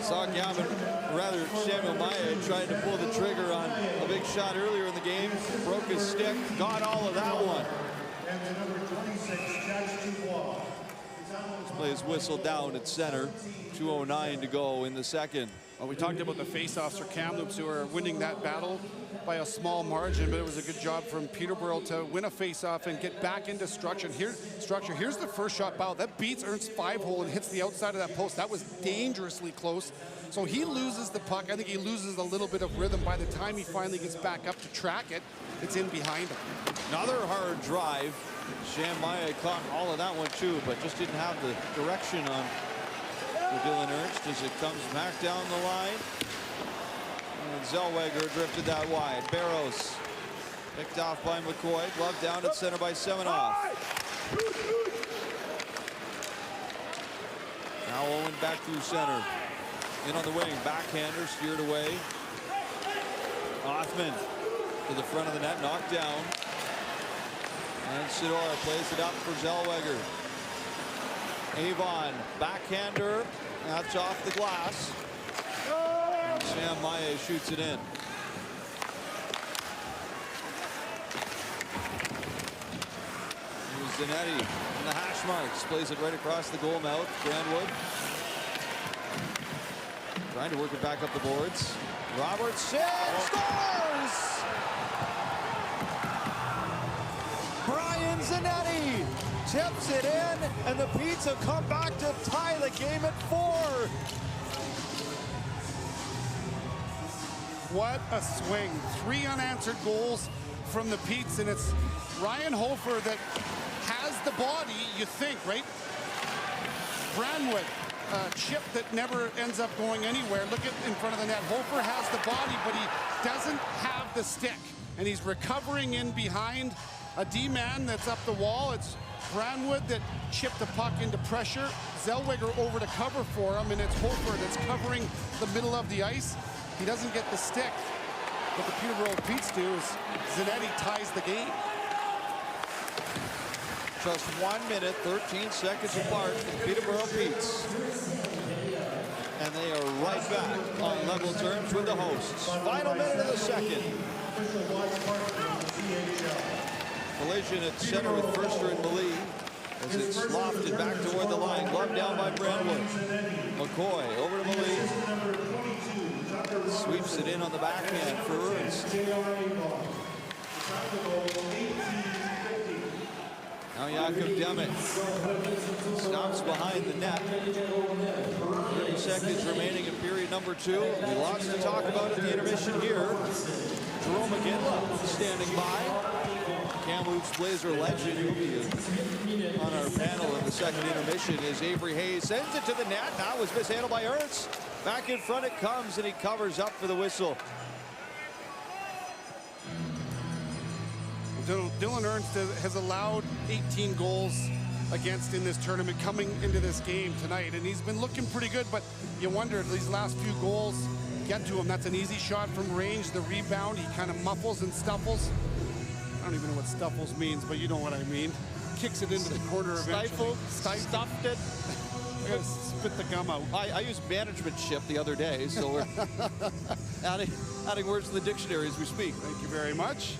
Saw Samuel Maillet trying to pull the trigger on a big shot earlier in the game. Broke his stick, got all of that one. This play is whistled down at center. 2:09 to go in the second. Well, we talked about the face-offs for Kamloops, who are winning that battle by a small margin, but it was a good job from Peterborough to win a face-off and get back into structure. Here's the first shot foul. That beats Ernst's 5-hole and hits the outside of that post. That was dangerously close. So he loses the puck. I think he loses a little bit of rhythm. By the time he finally gets back up to track it, it's in behind him. Another hard drive. Sam Maillet caught all of that one too, but just didn't have the direction on Dylan Ernst as it comes back down the line. And Zellweger drifted that wide. Barros picked off by McCoy. Glove down at center by Semenoff. back through center. In on the wing, backhander steered away. Hoffman to the front of the net, knocked down. And Sidora plays it up for Zellweger. Avon, backhander, that's off the glass. And Sam Maye shoots it in. Here's Zanetti in the hash marks, plays it right across the goal mouth. Brandwood trying to work it back up the boards. Robertson scores! Brian Zanetti tips it in, and the Petes have come back to tie the game at 4. What a swing. 3 unanswered goals from the Petes, and it's Ryan Hofer that has the body, you think, right? Brandwood, chip that never ends up going anywhere. Look at in front of the net. Hofer has the body, but he doesn't have the stick. And he's recovering in behind a D-man that's up the wall. It's Brandwood that chipped the puck into pressure. Zellweger over to cover for him, and it's Hofer that's covering the middle of the ice. He doesn't get the stick. What the Peterborough Petes do is Zanetti ties the game. Just 1 minute, 13 seconds apart from Peterborough Petes. And they are right back on level terms with the hosts. Final minute of the second. Collision at center with Firster and Malee as it's lofted back toward the line. Glove down by Brandwood. McCoy over to Malee. Sweeps it in on the backhand for Ernst. Now Jakob Demet stops behind the net. 30 seconds remaining in period number 2. Lots to talk about at the intermission here. Jerome McGinley standing by. Kamloops Blazer legend who will be on our panel in the second intermission as Avery Hayes sends it to the net. Now was mishandled by Ernst. Back in front it comes, and he covers up for the whistle. Dylan Ernst has allowed 18 goals against in this tournament coming into this game tonight, and he's been looking pretty good, but you wonder if these last few goals get to him. That's an easy shot from range. The rebound, he kind of muffles and stuffles. I don't even know what stuffles means, but you know what I mean. Kicks it into the corner eventually. Stuffed it. I gotta spit the gum out. I used managementship the other day, so we're adding words to the dictionary as we speak. Thank you very much.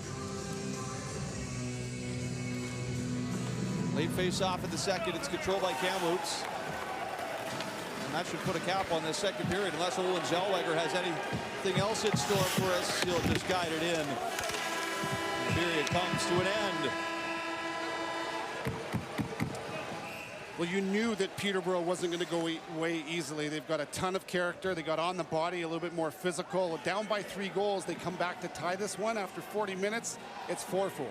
Late face-off in the second. It's controlled by Kamloops. And that should put a cap on this second period, unless Olin Zellweger has anything else in store for us. He'll just guide it in. The period comes to an end. Well, you knew that Peterborough wasn't going to go away easily. They've got a ton of character. They got on the body, a little bit more physical. Down by 3 goals, they come back to tie this one after 40 minutes. It's 4-4.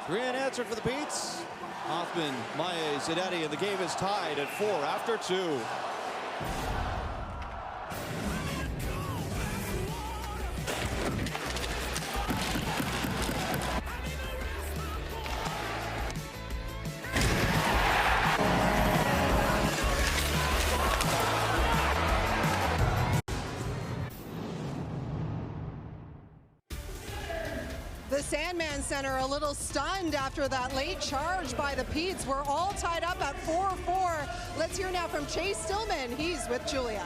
3 unanswered for the Petes. Hoffman, Maye, Zanetti, and the game is tied at 4 after 2. The Sandman Center a little stunned after that late charge by the Petes. We're all tied up at 4-4. Let's hear now from Chase Stillman. He's with Julia.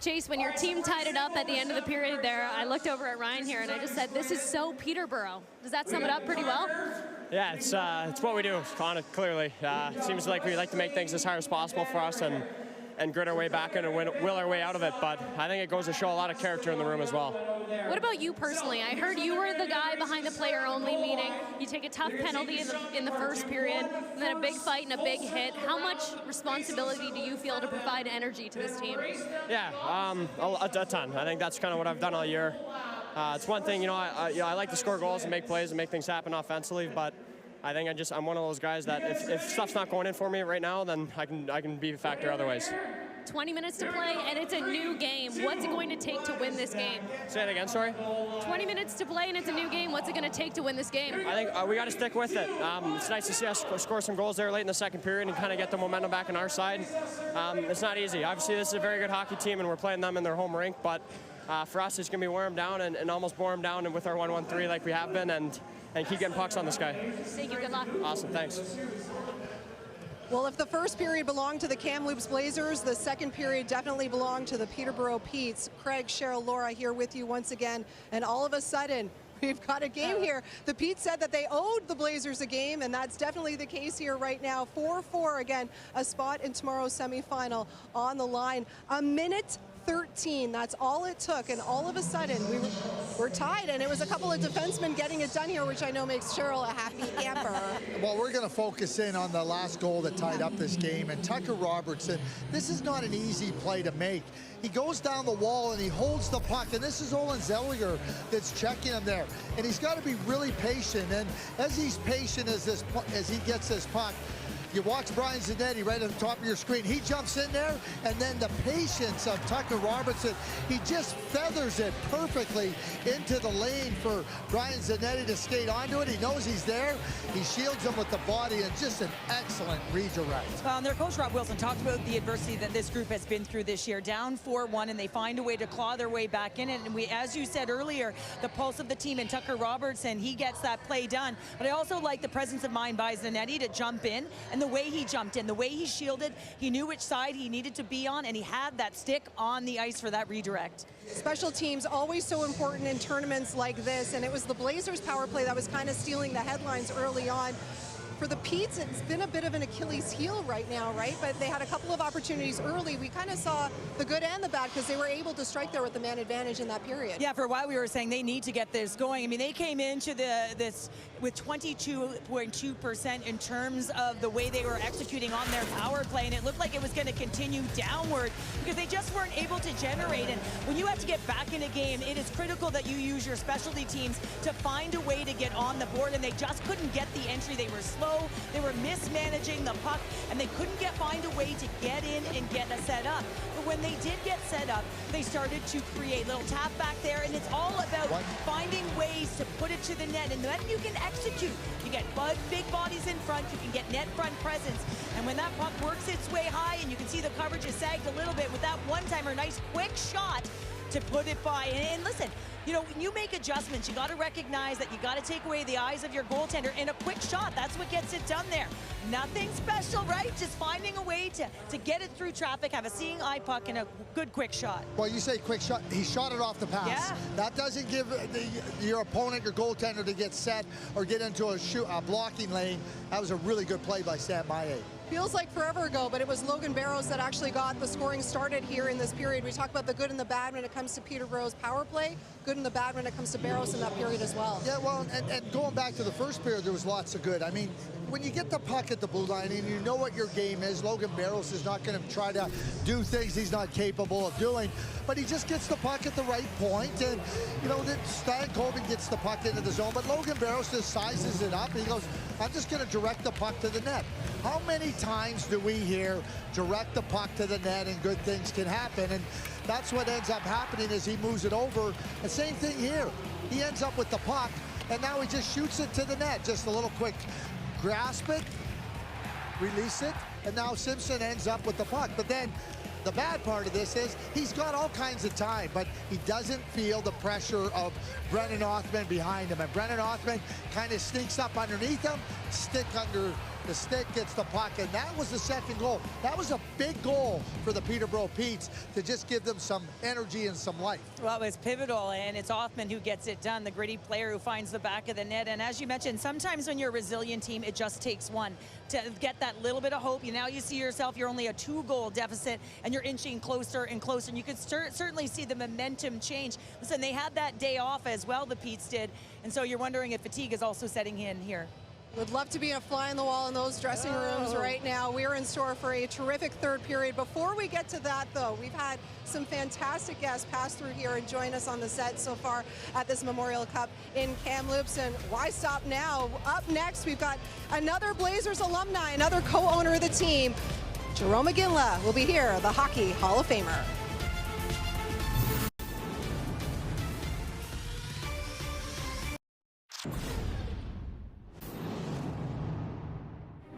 Chase, when your team tied it up at the end of the period there, I looked over at Ryan here and I just said, this is so Peterborough. Does that sum it up pretty well? Yeah, it's what we do, clearly. It seems like we like to make things as hard as possible for us and grit our way back in and will our way out of it, but I think it goes to show a lot of character in the room as well. What about you personally? I heard you were the guy behind the player-only meeting. You take a tough penalty in the first period, and then a big fight and a big hit. How much responsibility do you feel to provide energy to this team? Yeah, a ton. I think that's kind of what I've done all year. It's one thing, I like to score goals and make plays and make things happen offensively, but I think I'm one of those guys that if stuff's not going in for me right now, then I can be a factor other ways. 20 minutes to play, and it's a new game. What's it going to take to win this game? Say it again, sorry. 20 minutes to play, and it's a new game. What's it going to take to win this game? I think we got to stick with it. It's nice to see us score some goals there late in the second period and kind of get the momentum back on our side. It's not easy. Obviously, this is a very good hockey team, and we're playing them in their home rink, but for us, it's going to be wear them down and almost bore them down and with our 1-1-3 like we have been and keep getting pucks on this guy. Thank you. Good luck. Awesome. Thanks. Well, if the first period belonged to the Kamloops Blazers, the second period definitely belonged to the Peterborough Petes. Craig, Cheryl, Laura here with you once again, and all of a sudden, we've got a game here. The Petes said that they owed the Blazers a game, and that's definitely the case here right now. 4-4, again, a spot in tomorrow's semifinal on the line. A minute 13, that's all it took, and all of a sudden we're tied, and it was a couple of defensemen getting it done here, which I know makes Cheryl a happy camper. Well, we're going to focus in on the last goal that tied up this game, and Tucker Robertson, this is not an easy play to make. He goes down the wall and he holds the puck, and this is Olin Zellweger that's checking him there, and he's got to be really patient, and as he's patient as he gets this puck, you watch Brian Zanetti right at the top of your screen. He jumps in there, and then the patience of Tucker Robertson, he just feathers it perfectly into the lane for Brian Zanetti to skate onto it. He knows he's there. He shields him with the body, and just an excellent redirect. Well, and their coach, Rob Wilson, talked about the adversity that this group has been through this year. Down 4-1, and they find a way to claw their way back in it. And we, as you said earlier, the pulse of the team and Tucker Robertson, he gets that play done. But I also like the presence of mind by Zanetti to jump in, and the way he jumped in, the way he shielded, he knew which side he needed to be on, and he had that stick on the ice for that redirect. Special teams always so important in tournaments like this, and it was the Blazers power play that was kind of stealing the headlines early on. For the Petes, it's been a bit of an Achilles heel right now, right? But they had a couple of opportunities early. We kind of saw the good and the bad because they were able to strike there with the man advantage in that period. Yeah, for a while we were saying they need to get this going. I mean, they came into this with 22.2% in terms of the way they were executing on their power play, and it looked like it was going to continue downward because they just weren't able to generate. And when you have to get back in a game, it is critical that you use your specialty teams to find a way to get on the board, and they just couldn't get the entry. They were slow. They were mismanaging the puck, and they couldn't find a way to get in and get set up. But when they did get set up, they started to create little tap back there, and it's all about finding ways to put it to the net, and then you can execute. You get big bodies in front, you can get net front presence, and when that puck works its way high, and you can see the coverage is sagged a little bit with that one-timer, nice quick shot to put it by. And listen, you know, when you make adjustments, you got to recognize that you got to take away the eyes of your goaltender, and a quick shot, that's what gets it done there. Nothing special, right? Just finding a way to get it through traffic, have a seeing eye puck, and a good quick shot. Well, you say quick shot, he shot it off the pass. Yeah. That doesn't give your opponent, your goaltender, to get set or get into a blocking lane. That was a really good play by Sam Maillet. Feels like forever ago, but it was Logan Barrows that actually got the scoring started here in this period. We talk about the good and the bad when it comes to Peterborough's power play, good and the bad when it comes to Barrows in that period as well. Yeah, well, and going back to the first period, there was lots of good. I mean, when you get the puck at the blue line and you know what your game is, Logan Barrows is not going to try to do things he's not capable of doing, but he just gets the puck at the right point, and, you know, Stan Colvin gets the puck into the zone, but Logan Barrows just sizes it up, and he goes, I'm just going to direct the puck to the net. How many times do we hear direct the puck to the net and good things can happen? And that's what ends up happening as he moves it over. The same thing here. He ends up with the puck, and now he just shoots it to the net. Just a little quick grasp it, release it, and now Simpson ends up with the puck. But then the bad part of this is he's got all kinds of time, but he doesn't feel the pressure of Brennan Othman behind him. And Brennan Othman kind of sneaks up underneath him, stick under the stick, gets the puck, and that was the second goal. That was a big goal for the Peterborough Petes to just give them some energy and some life. Well, it was pivotal, and it's Othman who gets it done, the gritty player who finds the back of the net. And as you mentioned, sometimes when you're a resilient team, it just takes one to get that little bit of hope. Now you see yourself, you're only a 2-goal deficit, and you're inching closer and closer, and you could certainly see the momentum change. Listen, they had that day off as well, the Petes did, and so you're wondering if fatigue is also setting in here. Would love to be a fly on the wall in those dressing rooms right now. We're in store for a terrific third period. Before we get to that, though, we've had some fantastic guests pass through here and join us on the set so far at this Memorial Cup in Kamloops. And why stop now? Up next, we've got another Blazers alumni, another co-owner of the team, Jarome Iginla will be here, the Hockey Hall of Famer.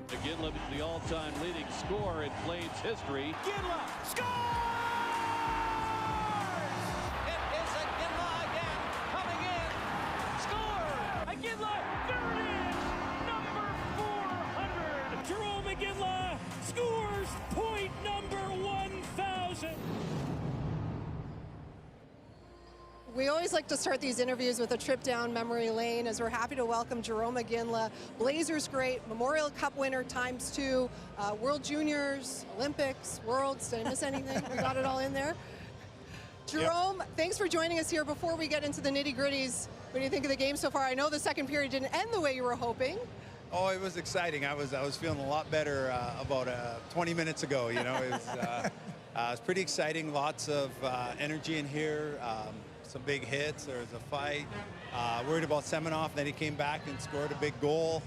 Iginla, the all-time leading scorer in Flames history. Iginla scores! It is Iginla again, coming in, scored! Iginla, there it is, number 400. Jarome Iginla scores point number 1,000. We always like to start these interviews with a trip down memory lane, as we're happy to welcome Jarome Iginla, Blazers great, Memorial Cup winner ×2, World Juniors, Olympics, Worlds. Did I miss anything? We got it all in there. Jarome, thanks for joining us here. Before we get into the nitty-gritties, what do you think of the game so far? I know the second period didn't end the way you were hoping. Oh, it was exciting. I was feeling a lot better about 20 minutes ago. You know, it was pretty exciting. Lots of energy in here. Some big hits. There was a fight. Worried about Semenoff. Then he came back and scored a big goal.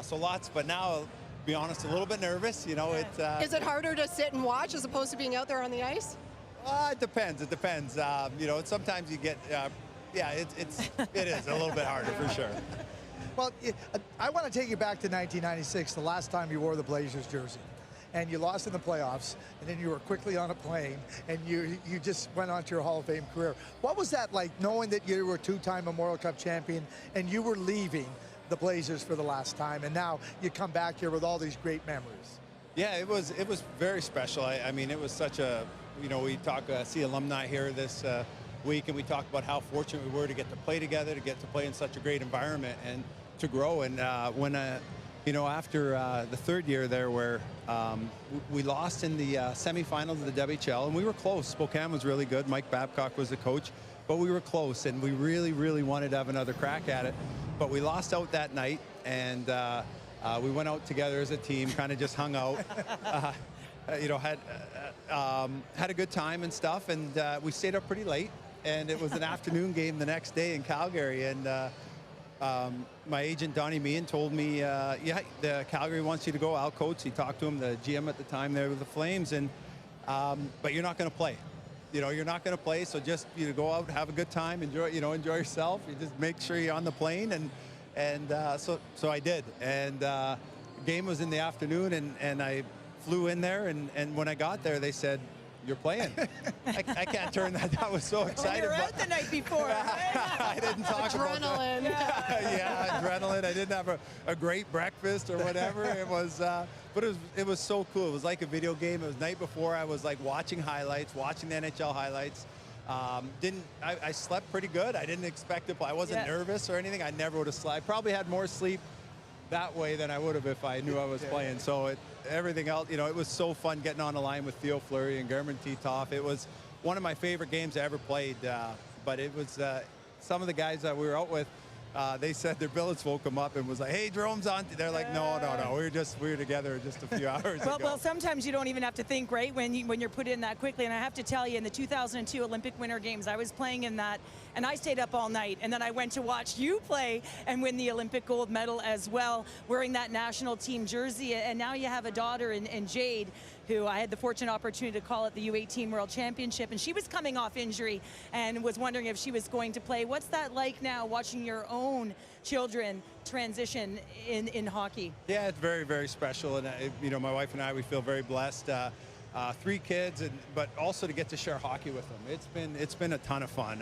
So lots. But now, to be honest, a little bit nervous. You know, Is it harder to sit and watch as opposed to being out there on the ice? It depends. It depends. You know, sometimes you get. Yeah, it is a little bit harder for sure. Well, I want to take you back to 1996, the last time you wore the Blazers jersey. And you lost in the playoffs, and then you were quickly on a plane, and you just went on to your Hall of Fame career. What was that like, knowing that you were a two-time Memorial Cup champion, and you were leaving the Blazers for the last time, and now you come back here with all these great memories? Yeah, it was very special. I mean, it was such a, you know, we see alumni here this week, and we talk about how fortunate we were to get to play together, to get to play in such a great environment, and to grow. And when you know, after the third year there, where we lost in the semifinals of the WHL, and we were close. Spokane was really good. Mike Babcock was the coach, but we were close, and we really, really wanted to have another crack at it. But we lost out that night, and we went out together as a team, kind of just hung out. You know, had a good time and stuff, and we stayed up pretty late. And it was an afternoon game the next day in Calgary, and my agent Donnie Meehan told me, yeah, the Calgary wants you to go. Al Coates, he talked to him, the GM at the time there with the Flames, and but you're not going to play. You know, you're not going to play, so just go out, have a good time, enjoy yourself. You just make sure you're on the plane, and so I did. And game was in the afternoon, and I flew in there, and when I got there, they said, "You're playing." I can't turn that. I was so excited. You were out the night before. Right? I didn't talk adrenaline. About that. Yeah, adrenaline. I didn't have a great breakfast or whatever. It was, but it was so cool. It was like a video game. It was night before. I was like watching highlights, watching the NHL highlights. I slept pretty good. I didn't expect to play. I wasn't nervous or anything. I never would have slept. I probably had more sleep that way than I would have if I knew I was playing. So everything else, it was so fun getting on the line with Theo Fleury and German Titov. It was one of my favorite games I ever played. But it was some of the guys that we were out with. They said their billets woke them up and was like, "Hey, Jerome's on." They're like, "No. We were together just a few hours ago." Well, sometimes you don't even have to think, right, when you're put in that quickly. And I have to tell you, in the 2002 Olympic Winter Games, I was playing in that, and I stayed up all night. And then I went to watch you play and win the Olympic gold medal as well, wearing that national team jersey. And now you have a daughter in Jade, who I had the fortunate opportunity to call at the U18 World Championship, and she was coming off injury and was wondering if she was going to play. What's that like now, watching your own children transition in hockey? Yeah, it's very, very special, and my wife and I, we feel very blessed. 3 kids, but also to get to share hockey with them. It's been a ton of fun.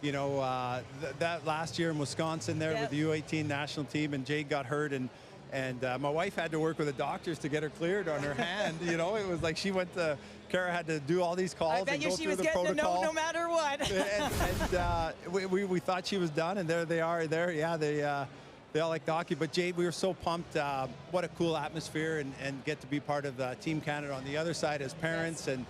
That last year in Wisconsin there with the U18 national team, and Jade got hurt, and my wife had to work with the doctors to get her cleared on her hand. It was like she went to, Kara had to do all these calls and go through the protocol. I bet you she was getting a no matter what. We thought she was done, and there they are. They all like the hockey. But Jade, we were so pumped. What a cool atmosphere, and get to be part of Team Canada on the other side as parents. And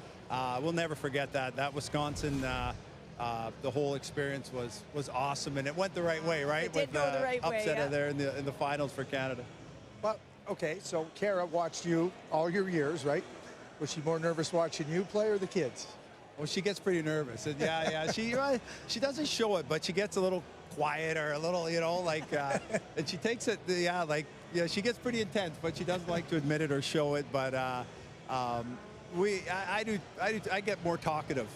we'll never forget that. That Wisconsin, the whole experience was awesome, and it went the right way, right? It did go the right way, upset there in the finals for Canada. Well, okay, so Kara watched you all your years, right? Was she more nervous watching you play or the kids? Well, she gets pretty nervous, and she doesn't show it, but she gets a little quiet or a little, and she takes it, she gets pretty intense, but she doesn't like to admit it or show it. But I get more talkative,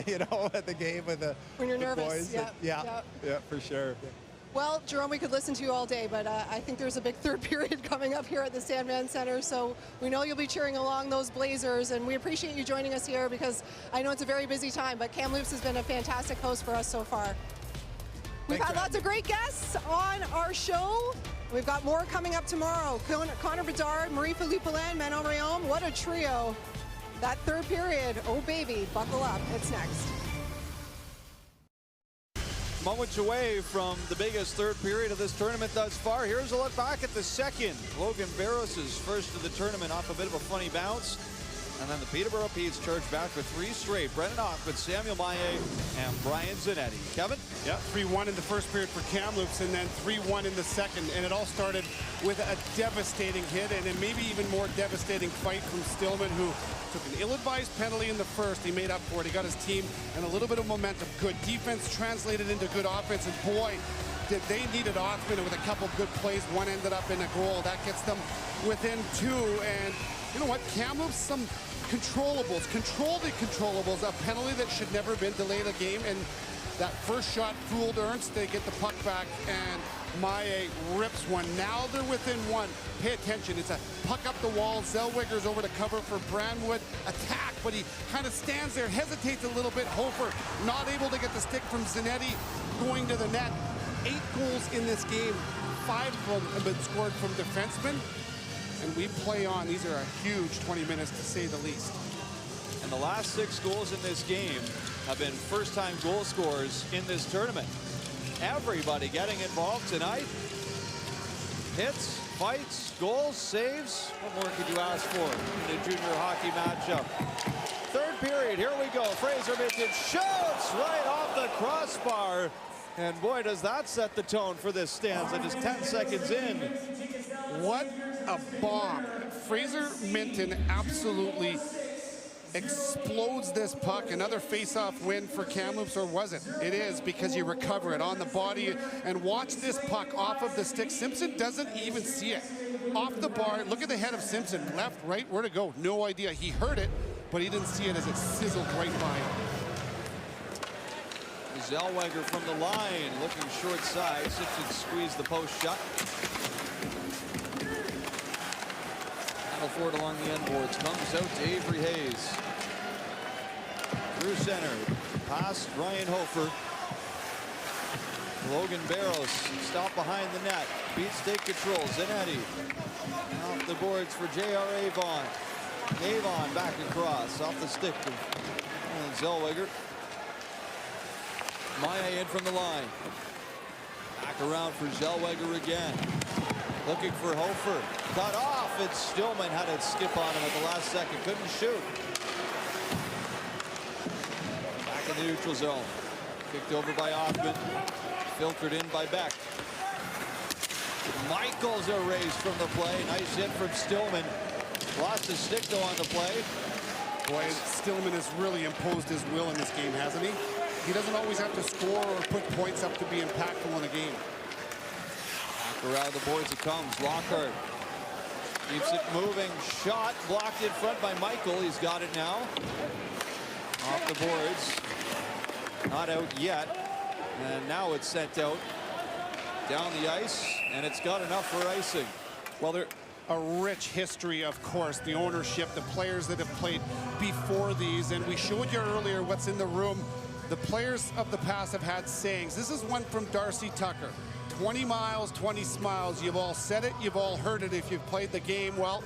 you know, at the game with the when you're nervous. boys. Yeah, for sure. Well, Jerome, we could listen to you all day, but I think there's a big third period coming up here at the Sandman Center, so we know you'll be cheering along those Blazers, and we appreciate you joining us here because I know it's a very busy time, but Kamloops has been a fantastic host for us so far. We've had lots of great guests on our show. We've got more coming up tomorrow. Connor Bedard, Marie-Philippe Poulin, Manon Rhéaume. What a trio. That third period, oh baby, buckle up. It's next. Moments away from the biggest third period of this tournament thus far. Here's a look back at the second. Logan Barros is first of the tournament off a bit of a funny bounce. And then the Peterborough Petes charge back for 3 straight. Brendan Hoffman, Samuel Maillet, and Brian Zanetti. Kevin? Yeah, 3-1 in the first period for Kamloops and then 3-1 in the second. And it all started with a devastating hit and a maybe even more devastating fight from Stillman, who took an ill-advised penalty in the first. He made up for it. He got his team and a little bit of momentum. Good defense translated into good offense. And boy, did they need it often with a couple good plays. One ended up in a goal. That gets them within 2. And you know what? Kamloops, some controllables, control the controllables. A penalty that should never have been delayed a game. And that first shot fooled Ernst. They get the puck back and Maillet rips one. Now they're within 1. Pay attention. It's a puck up the wall. Zellweger's over to cover for Brandwood. Attack, but he kind of stands there, hesitates a little bit. Hofer not able to get the stick from Zanetti going to the net. 8 goals in this game. 5 of them have been scored from defensemen. And we play on. These are a huge 20 minutes to say the least. And the last 6 goals in this game have been first-time goal scorers in this tournament. Everybody getting involved tonight. Hits, fights, goals, saves. What more could you ask for in a junior hockey matchup? Third period, here we go. Fraser Mitchell shoots right off the crossbar. And boy, does that set the tone for this stanza. Just 10 seconds in. What a bomb. Fraser Minton absolutely explodes this puck. Another face-off win for Kamloops, or was it? It is, because you recover it on the body. And watch this puck off of the stick. Simpson doesn't even see it. Off the bar, look at the head of Simpson. Left, right, where to go? No idea. He heard it, but he didn't see it as it sizzled right by him. Zellweger from the line, looking short side. Simpson squeezed the post shut. Battle for it along the end boards. Comes out to Avery Hayes. Through center. Past Ryan Hofer. Logan Barros stopped behind the net. Beats take control. Zanetti off the boards for J.R. Avon. Avon back across off the stick of Zellweger. Maillet in from the line. Back around for Zellweger again. Looking for Hofer. Cut off, and Stillman had it skip on him at the last second. Couldn't shoot. Back in the neutral zone. Kicked over by Hoffman. Filtered in by Beck. Michaels erased from the play. Nice hit from Stillman. Lost his stick though on the play. Boy, Stillman has really imposed his will in this game, hasn't he? He doesn't always have to score or put points up to be impactful in a game. Back around the boards it comes. Lockhart keeps it moving. Shot blocked in front by Michael. He's got it now. Off the boards. Not out yet. And now it's sent out down the ice, and it's got enough for icing. Well, there a rich history, of course, the ownership, the players that have played before these, and we showed you earlier what's in the room. The players of the past have had sayings. This is one from Darcy Tucker. 20 miles, 20 smiles. You've all said it, you've all heard it if you've played the game. Well,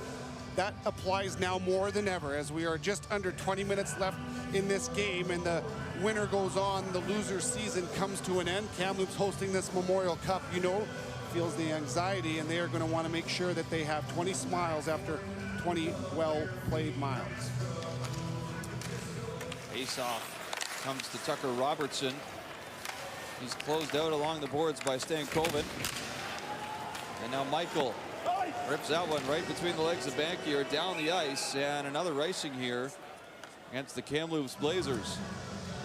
that applies now more than ever, as we are just under 20 minutes left in this game, and the winner goes on. The loser season comes to an end. Kamloops hosting this Memorial Cup, you know, feels the anxiety, and they are going to want to make sure that they have 20 smiles after 20 well-played miles. Face-off comes to Tucker Robertson. He's closed out along the boards by Stankoven. And now Michael rips that one right between the legs of Bankier down the ice, and another icing here against the Kamloops Blazers.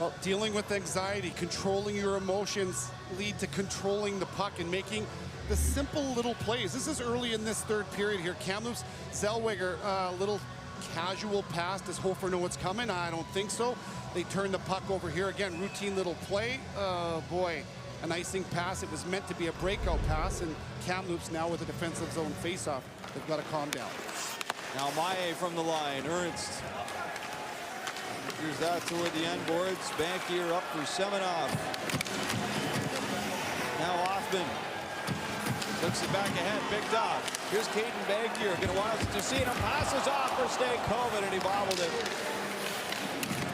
Well, dealing with anxiety, controlling your emotions lead to controlling the puck and making the simple little plays. This is early in this third period here. Kamloops, Zellweger, little casual pass. Does Hofer know what's coming? I don't think so. They turn the puck over here again. Routine little play. Boy, an icing pass. It was meant to be a breakout pass, and Kamloops now with a defensive zone faceoff. They've got to calm down. Now Maye from the line. Ernst. Here's that toward the end boards. Bankier up for Semenov. Now Hoffman. Looks it back ahead. Picked up. Here's Caden Bankier. Going to want to see him. Passes off for Stankoven, and he bobbled it.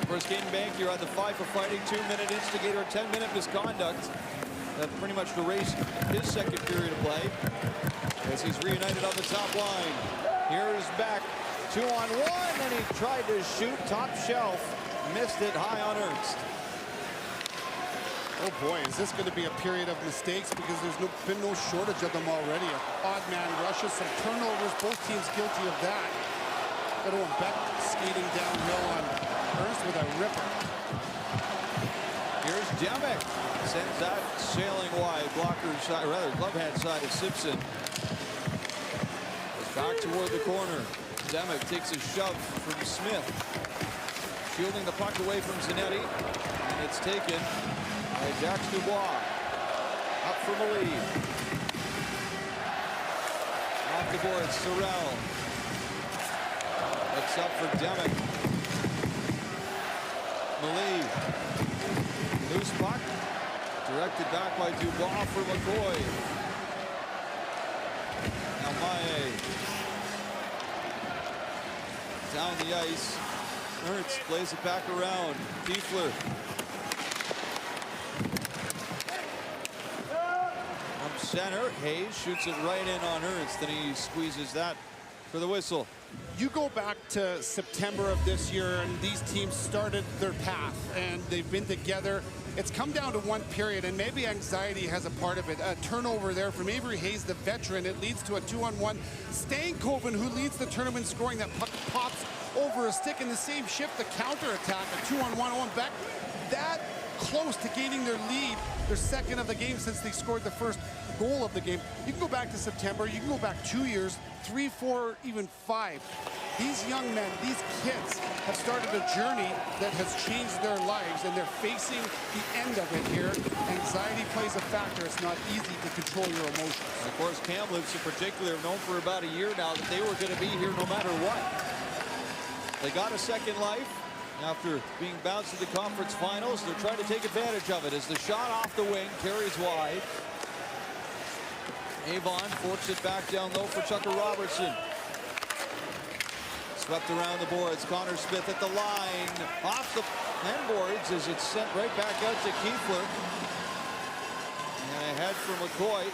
Of course, Caden Bankier had the 5 for fighting, 2-minute instigator, 10-minute misconduct. That pretty much erased his second period of play as he's reunited on the top line. Here's Beck. 2-on-1, and he tried to shoot top shelf. Missed it high on Ernst. Oh boy, is this going to be a period of mistakes, because there's been no shortage of them already. Odd man rushes, some turnovers, both teams guilty of that. Good one, Beck skating downhill on Ernst with a ripper. Here's Demick. Sends that sailing wide. Blocker side, rather glove hand side of Simpson. Goes back toward the corner. Demick takes a shove from Smith. Shielding the puck away from Zanetti. And it's taken by Jacques Dubois. Up from the lead. Off the board, Sorrell. Looks up for Demick. Malee. Loose puck. Directed back by Dubois for McCoy. Now Maye. Down the ice. Ernst plays it back around. Tiefler. From center, Hayes shoots it right in on Ernst, and he squeezes that for the whistle. You go back to September of this year, and these teams started their path, and they've been together. It's come down to one period, and maybe anxiety has a part of it. A turnover there from Avery Hayes, the veteran. It leads to a 2-on-1. Stankoven, who leads the tournament scoring, that puck pops over a stick in the same shift, the counter-attack, a 2-on-1. Owen Beck, that close to gaining their lead, their second of the game since they scored the first goal of the game. You can go back to September, you can go back 2 years, 3, 4, even 5. These young men, these kids have started a journey that has changed their lives, and they're facing the end of it here. Anxiety plays a factor. It's not easy to control your emotions. And of course, Kamloops in particular have known for about a year now that they were going to be here no matter what. They got a second life after being bounced to the conference finals. They're trying to take advantage of it as the shot off the wing carries wide. Avon forks it back down low for Tucker Robertson. Swept around the boards. Connor Smith at the line. Off the end boards as it's sent right back out to Kiefler. And ahead for McCoy.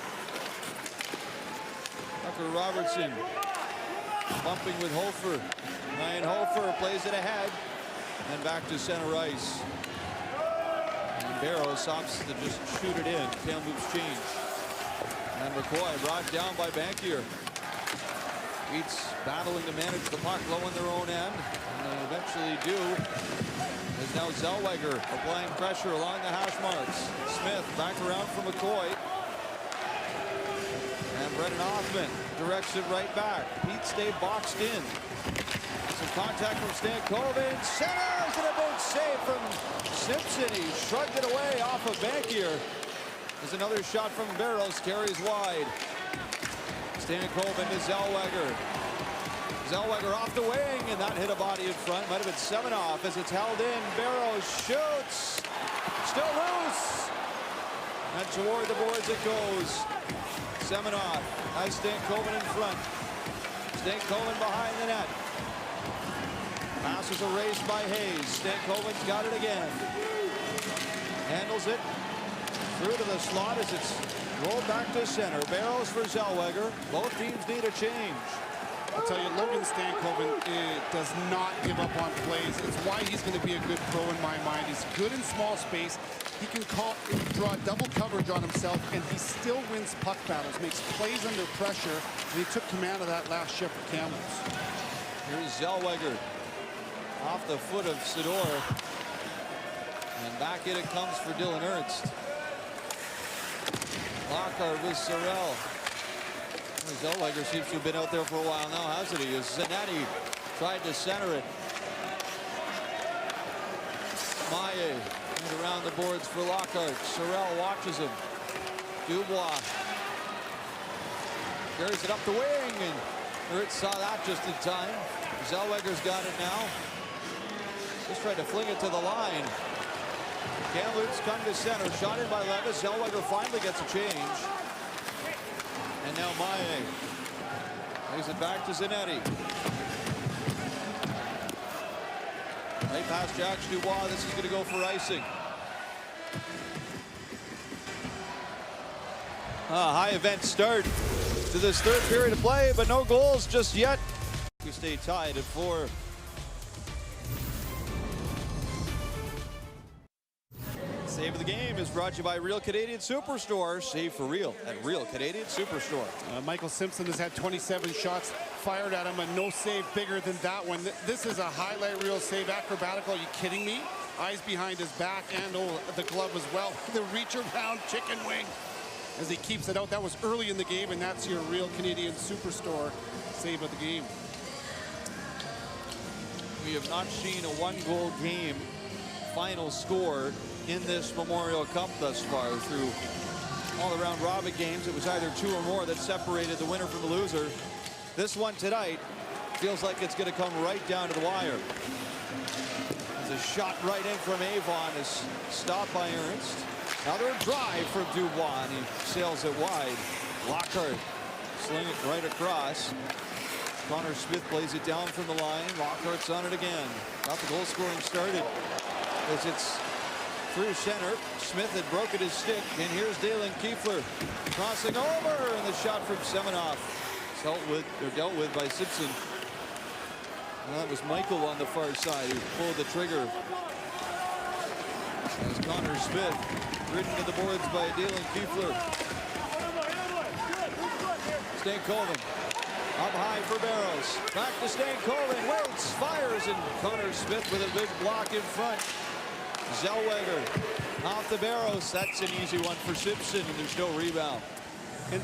Tucker Robertson bumping with Hofer. Ryan Hofer plays it ahead. And back to center ice. And Barrows opts to just shoot it in. Kamloops change. And McCoy brought down by Bankier. Beats battling to manage the puck low in their own end. And they eventually do. There's now Zellweger applying pressure along the hash marks. Smith back around for McCoy. And Brendan Hoffman directs it right back. Pete stayed boxed in. Some contact from Stankoven. Centers, and a boot save from Simpson. He shrugged it away off of Bankier. There's another shot from Barrows, carries wide. Stankoven to Zellweger. Zellweger off the wing, and that hit a body in front. Might have been Semenov as it's held in. Barrows shoots. Still loose. And toward the boards it goes. Semenov has Stankoven in front. Stankoven behind the net. Pass was erased by Hayes. Stankoven's got it again. Handles it through to the slot as it's rolled back to center. Barrows for Zellweger. Both teams need a change. I'll tell you, Logan Stankoven does not give up on plays. It's why he's going to be a good pro in my mind. He's good in small space. He can draw double coverage on himself, and he still wins puck battles, makes plays under pressure, and he took command of that last shift for Kamloops. Here's Zellweger off the foot of Sidor. And back in it comes for Dylan Ernst. Lockhart with Sorrell. Zellweger seems to have been out there for a while now, hasn't he? As Zanetti Tried to center it. Maillet and around the boards for Lockhart. Sorrell watches him. Dubois carries it up the wing, and Hurt saw that just in time. Zellweger's got it now. Just tried to fling it to the line. Kamloops come to center. Shot in by Levis. Zellweger finally gets a change. And now Maillet plays it back to Zanetti. Right past Jacques Dubois. This is going to go for icing. High event start to this third period of play, but no goals just yet. We stay tied at 4. Save of the game is brought to you by Real Canadian Superstore. Save for real at Real Canadian Superstore. Michael Simpson has had 27 shots fired at him, and no save bigger than that one. This is a highlight reel save, acrobatical. Are you kidding me? Eyes behind his back and the glove as well. The reach around chicken wing as he keeps it out. That was early in the game, and that's your Real Canadian Superstore save of the game. We have not seen a one-goal game final score in this Memorial Cup thus far. Through all the round robin games, it was either 2 or more that separated the winner from the loser. This one tonight feels like it's going to come right down to the wire. There's a shot right in from Avon is stopped by Ernst. Another drive from Dubois, and he sails it wide. Lockhart sling it right across. Connor Smith plays it down from the line. Lockhart's on it again. Got the goal scoring started as it's through center. Smith had broken his stick, and here's Dalen Kiefler crossing over, and the shot from Semenoff dealt with by Simpson. That was Michael on the far side who pulled the trigger. As Connor Smith ridden to the boards by Dalen Kiefler. Stankoven up high for Barrows. Back to Stankoven. Waits, fires, and Connor Smith with a big block in front. Zellweger off the Barrows. That's an easy one for Simpson, and there's no rebound.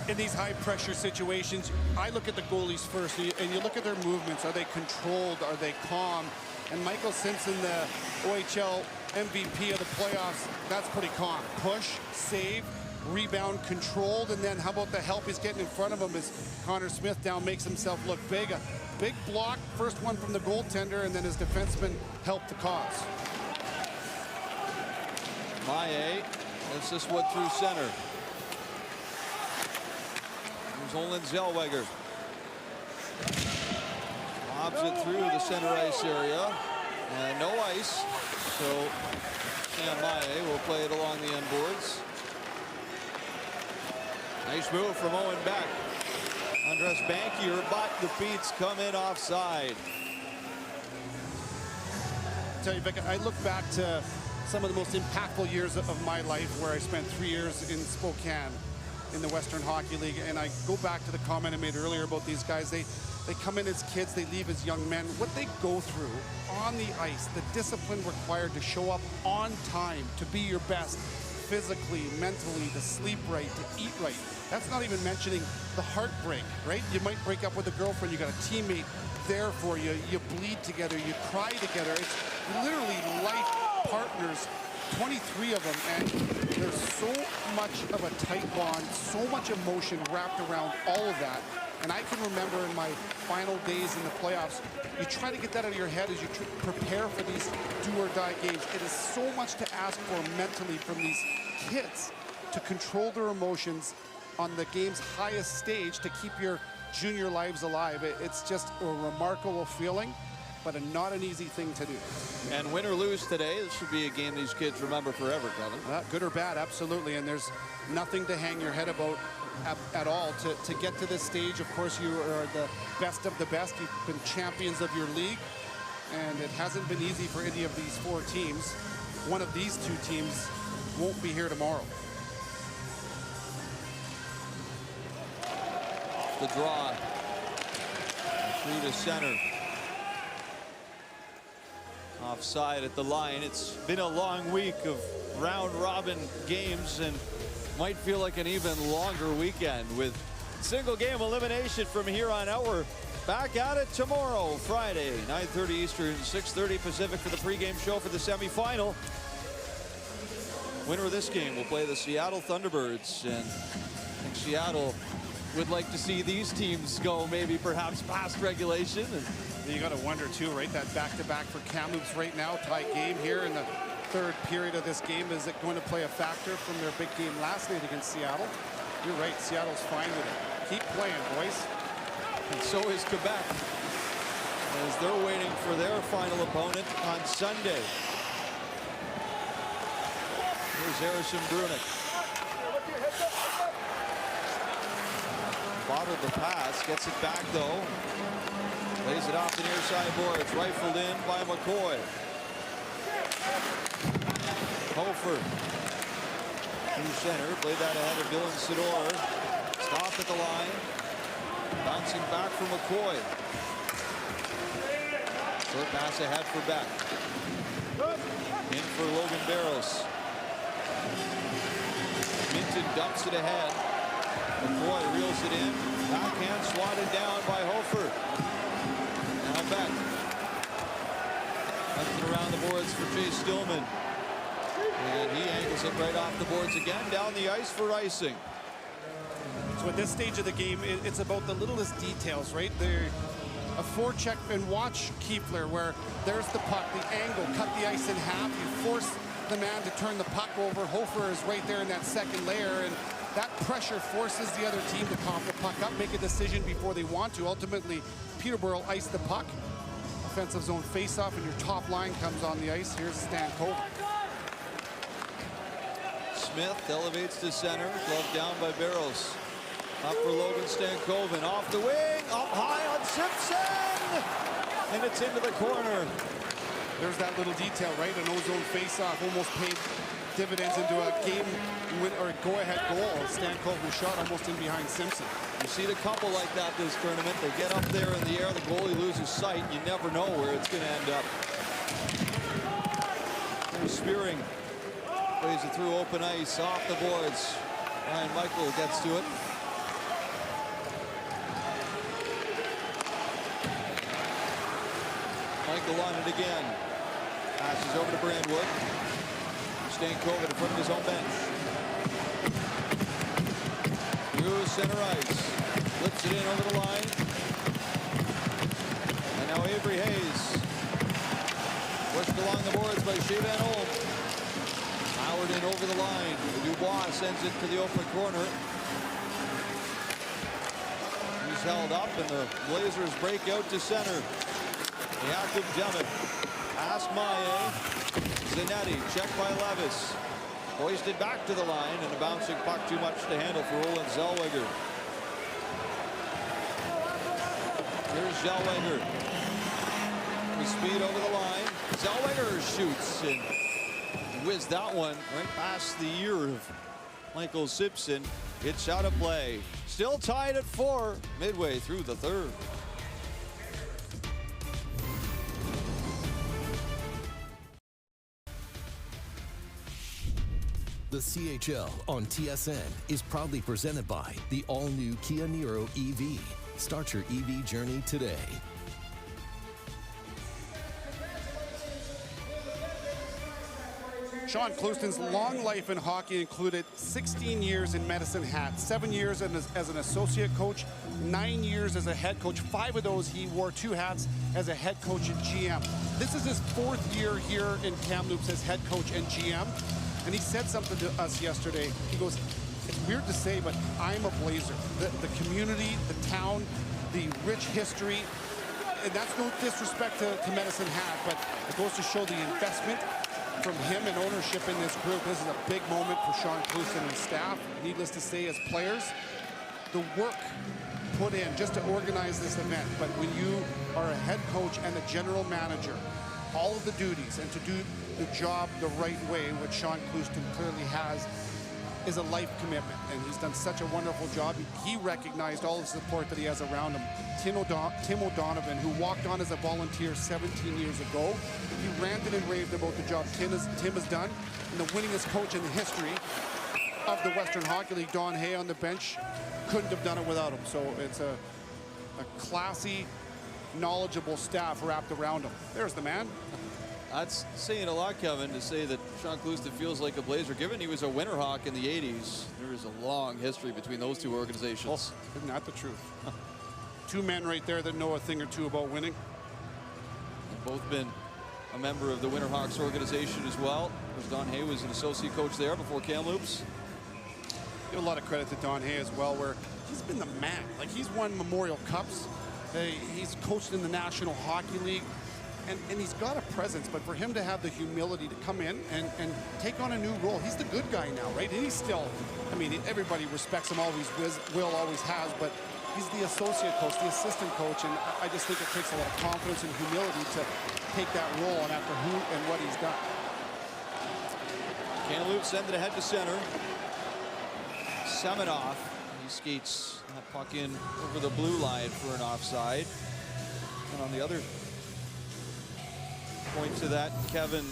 In these high-pressure situations, I look at the goalies first, and you look at their movements. Are they controlled? Are they calm? And Michael Simpson, the OHL MVP of the playoffs, that's pretty calm. Push, save, rebound, controlled, and then how about the help he's getting in front of him as Connor Smith down makes himself look big. A big block, first one from the goaltender, and then his defenseman helped the cause. Maillet gets this one through center. Here's Olin Zellweger. Lobs it through the center ice area. And no ice. So Sam Maillet will play it along the end boards. Nice move from Owen Beck. Andres Bankier, but the Pete's come in offside. I tell you, Vic, I look back to some of the most impactful years of my life, where I spent 3 years in Spokane in the Western Hockey League, and I go back to the comment I made earlier about these guys. They come in as kids, they leave as young men. What they go through on the ice, the discipline required to show up on time, to be your best, physically, mentally, to sleep right, to eat right. That's not even mentioning the heartbreak, right? You might break up with a girlfriend, you got a teammate there for you, you bleed together, you cry together. It's literally life partners, 23 of them, and there's so much of a tight bond, so much emotion wrapped around all of that. And I can remember in my final days in the playoffs, you try to get that out of your head as you prepare for these do-or-die games. It is so much to ask for mentally from these kids to control their emotions on the game's highest stage to keep your junior lives alive. It's just a remarkable feeling, but not an easy thing to do. And win or lose today, this should be a game these kids remember forever, Kevin. Good or bad, absolutely. And there's nothing to hang your head about at all. To get to this stage, of course, you are the best of the best. You've been champions of your league, and it hasn't been easy for any of these 4 teams. One of these 2 teams won't be here tomorrow. Off the draw. Through to center. Offside at the line. It's been a long week of round-robin games, and might feel like an even longer weekend with single game elimination from here on out. We're back at it tomorrow, Friday, 9:30 Eastern, 6:30 Pacific for the pregame show for the semifinal. Winner of this game will play the Seattle Thunderbirds, and I think Seattle would like to see these teams go maybe perhaps past regulation. And you got to wonder too, right? That back-to-back for Kamloops right now, tie game here in the third period of this game. Is it going to play a factor from their big game last night against Seattle? You're right, Seattle's fine with it. Keep playing, boys. And so is Quebec, as they're waiting for their final opponent on Sunday. Here's Harrison Brunick. Bottled the pass, gets it back though. Lays it off the near side boards, rifled in by McCoy. Hofer in center, played that ahead of Dylan Sidor. Stopped at the line. Bouncing back for McCoy. Short pass ahead for Beck. In for Logan Barros. Minton dumps it ahead. McCoy reels it in. Backhand swatted down by Hofer. Now Beck. Left it around the boards for Jay Stillman. And he angles it right off the boards again. Down the ice for icing. So at this stage of the game, it's about the littlest details, right? A forecheck, and watch Kiefler where there's the puck, the angle, cut the ice in half. You force the man to turn the puck over. Hofer is right there in that second layer, and that pressure forces the other team to cough the puck up, make a decision before they want to. Ultimately, Peterborough iced the puck. Offensive zone face-off, and your top line comes on the ice. Here's Stan Cole. Smith elevates to center, gloved down by Barros. Up for Logan Stankoven, off the wing, up high on Simpson! And it's into the corner. There's that little detail, right? An ozone face-off almost paid dividends into a game win or go-ahead goal. Stankoven shot almost in behind Simpson. You see a couple like that this tournament. They get up there in the air, the goalie loses sight. You never know where it's going to end up. There's Spearing. Plays it through open ice, off the boards. Ryan Michael gets to it. Michael on it again. Passes over to Brandwood. Stankoven in front of his own bench. Through center ice. Flips it in over the line. And now Avery Hayes. Pushed along the boards by Shea Van Olm. Howard in over the line. Dubois sends it to the open corner. He's held up, and the Blazers break out to center. Jakub Demet. Pass Maye. Zanetti. Checked by Levis. Hoisted back to the line, and a bouncing puck too much to handle for Roland Zellweger. Here's Zellweger. With speed over the line. Zellweger shoots and whizzed that one right past the ear of Michael Simpson. It's out of play. Still tied at 4 midway through the third. The CHL on TSN is proudly presented by the all-new Kia Niro EV. Start your EV journey today. Sean Clouston's long life in hockey included 16 years in Medicine Hat, 7 years as an associate coach, 9 years as a head coach. 5 of those he wore 2 hats as a head coach and GM. This is his 4th year here in Kamloops as head coach and GM. And he said something to us yesterday. He goes, it's weird to say, but I'm a Blazer. The community, the town, the rich history, and that's no disrespect to Medicine Hat, but it goes to show the investment from him and ownership in this group. This is a big moment for Sean Clouston and staff. Needless to say, as players, the work put in just to organize this event. But when you are a head coach and a general manager, all of the duties and to do the job the right way, which Sean Clouston clearly has, is a life commitment, and he's done such a wonderful job. He recognized all the support that he has around him. Tim O'Donovan, who walked on as a volunteer 17 years ago, he ranted and raved about the job Tim has done, and the winningest coach in the history of the Western Hockey League, Don Hay on the bench, couldn't have done it without him. So it's a classy, knowledgeable staff wrapped around him. There's the man. That's saying a lot, Kevin, to say that Sean Clouston feels like a Blazer, given he was a Winterhawk in the 80s. There is a long history between those two organizations. Oh, isn't that the truth? Two men right there that know a thing or two about winning. They've both been a member of the Winterhawks organization as well. Don Hay was an associate coach there before Kamloops. Give a lot of credit to Don Hay as well, where he's been the man. Like, he's won Memorial Cups. He's coached in the National Hockey League. And he's got a presence, but for him to have the humility to come in and take on a new role, he's the good guy now, right? And he's still, I mean, everybody respects him, always always has, but he's the associate coach, the assistant coach, and I just think it takes a lot of confidence and humility to take that role on after who and what he's done. Kamloops send it ahead to center. Semenoff, he skates that puck in over the blue line for an offside. And on the other point to that, Kevin,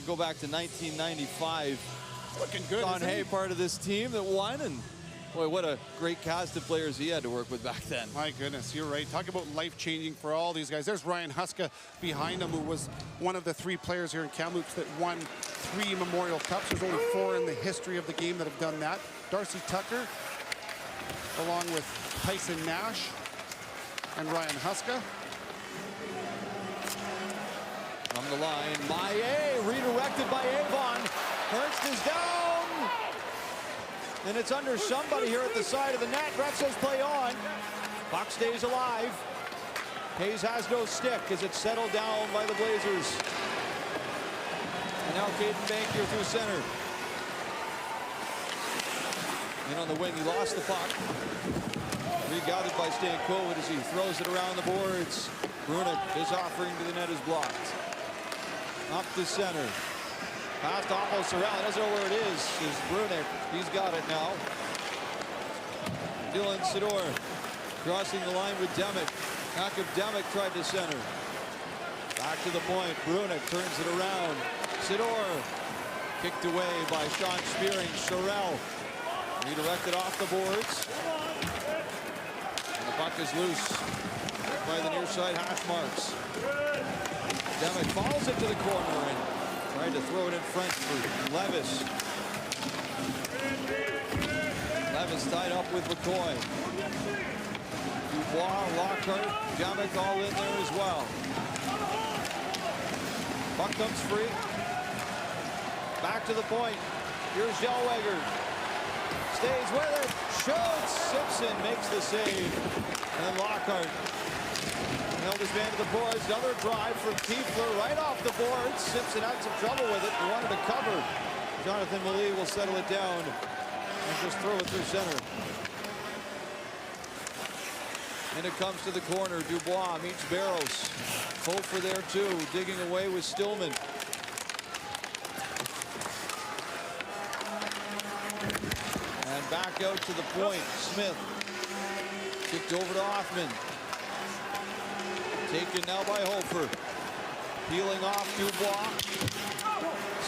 go back to 1995. Looking good. Don Hay, part of this team that won, and boy, what a great cast of players he had to work with back then. My goodness, you're right. Talk about life-changing for all these guys. There's Ryan Huska behind him, who was one of the 3 players here in Kamloops that won 3 Memorial Cups. There's only 4 in the history of the game that have done that. Darcy Tucker, along with Tyson Nash and Ryan Huska. From the line, Maillet, redirected by Avon. Ernst is down. And it's under somebody here at the side of the net. Gretzel's play on. Puck stays alive. Hayes has no stick as it's settled down by the Blazers. And now Caden Bankier through center. In on the wing, he lost the puck. Regathered by Stankovic as he throws it around the boards. Brunick, his offering to the net is blocked. Up to center. Past almost around. Doesn't know where it is. Is Brunick. He's got it now. Dylan Sidor crossing the line with Demick. Demick tried to center. Back to the point. Brunick turns it around. Sidor kicked away by Sean Spearing. Sorrell redirected off the boards. And the puck is loose by the near side hash marks. Demick falls it to the corner and tried to throw it in front for Levis. Levis tied up with McCoy. Dubois, Lockhart, Demick all in there as well. Puck comes free. Back to the point. Here's Zellweger. Stays with it. Shoots. Simpson makes the save. And then Lockhart held his man to the boards. Another drive from Tiefler right off the boards. Simpson had some trouble with it. He wanted to cover. Jonathan Malee will settle it down and just throw it through center. And it comes to the corner. Dubois meets Barrows. Hofer there too, digging away with Stillman. And back out to the point. Smith kicked over to Hoffman. Taken now by Hofer. Peeling off Dubois.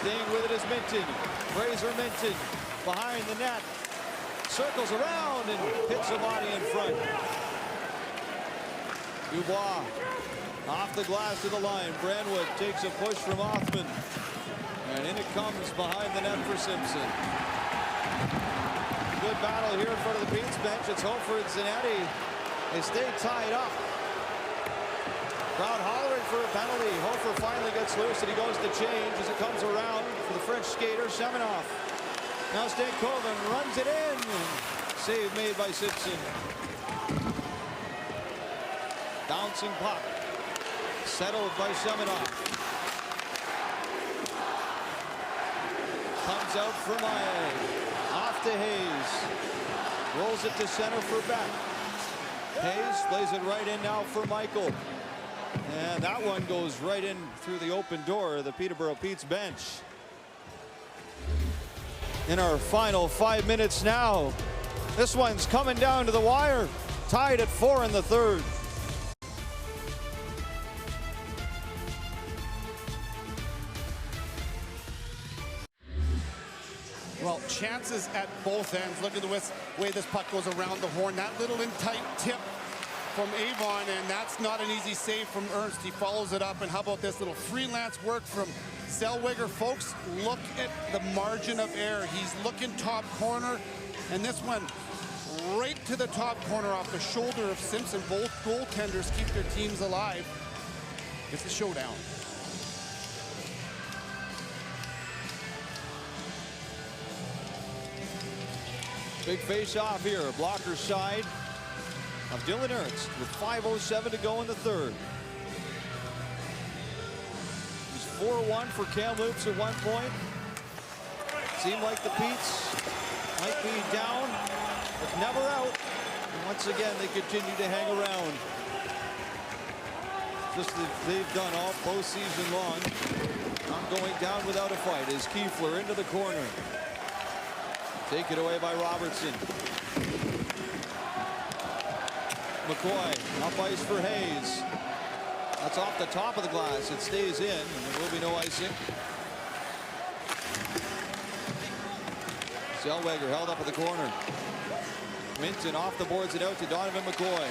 Staying with it is Minton. Fraser Minton behind the net. Circles around and hits Amati in front. Dubois off the glass to the line. Brandwood takes a push from Hoffman. And in it comes behind the net for Simpson. Good battle here in front of the Pete's bench. It's Hofer and Zanetti. They stay tied up. Crowd hollering for a penalty. Hofer finally gets loose and he goes to change as it comes around for the French skater, Semenoff. Now Stankovic runs it in. Save made by Simpson. Bouncing puck. Settled by Semenoff. Comes out for Maillet. Off to Hayes. Rolls it to center for Beck. Hayes plays it right in now for Michael. And that one goes right in through the open door of the Peterborough Pete's bench. In our final 5 minutes now. This one's coming down to the wire. Tied at 4 in the third. Well, chances at both ends. Look at the way this puck goes around the horn. That little in tight tip from Avon, and that's not an easy save from Ernst. He follows it up, and how about this little freelance work from Zellweger? Folks, look at the margin of error. He's looking top corner, and this one right to the top corner off the shoulder of Simpson. Both goaltenders keep their teams alive. It's a showdown. Big face-off here, blocker side of Dylan Ernst with 5:07 to go in the third. He's 4-1 for Kamloops at one point. Seemed like the Petes might be down, but never out. And once again, they continue to hang around. Just as they've done all postseason long. Not going down without a fight is Kiefler into the corner. Taken away by Robertson. McCoy up ice for Hayes. That's off the top of the glass. It stays in, and there will be no icing. Zellweger held up at the corner. Minton off the boards and out to Donovan McCoy.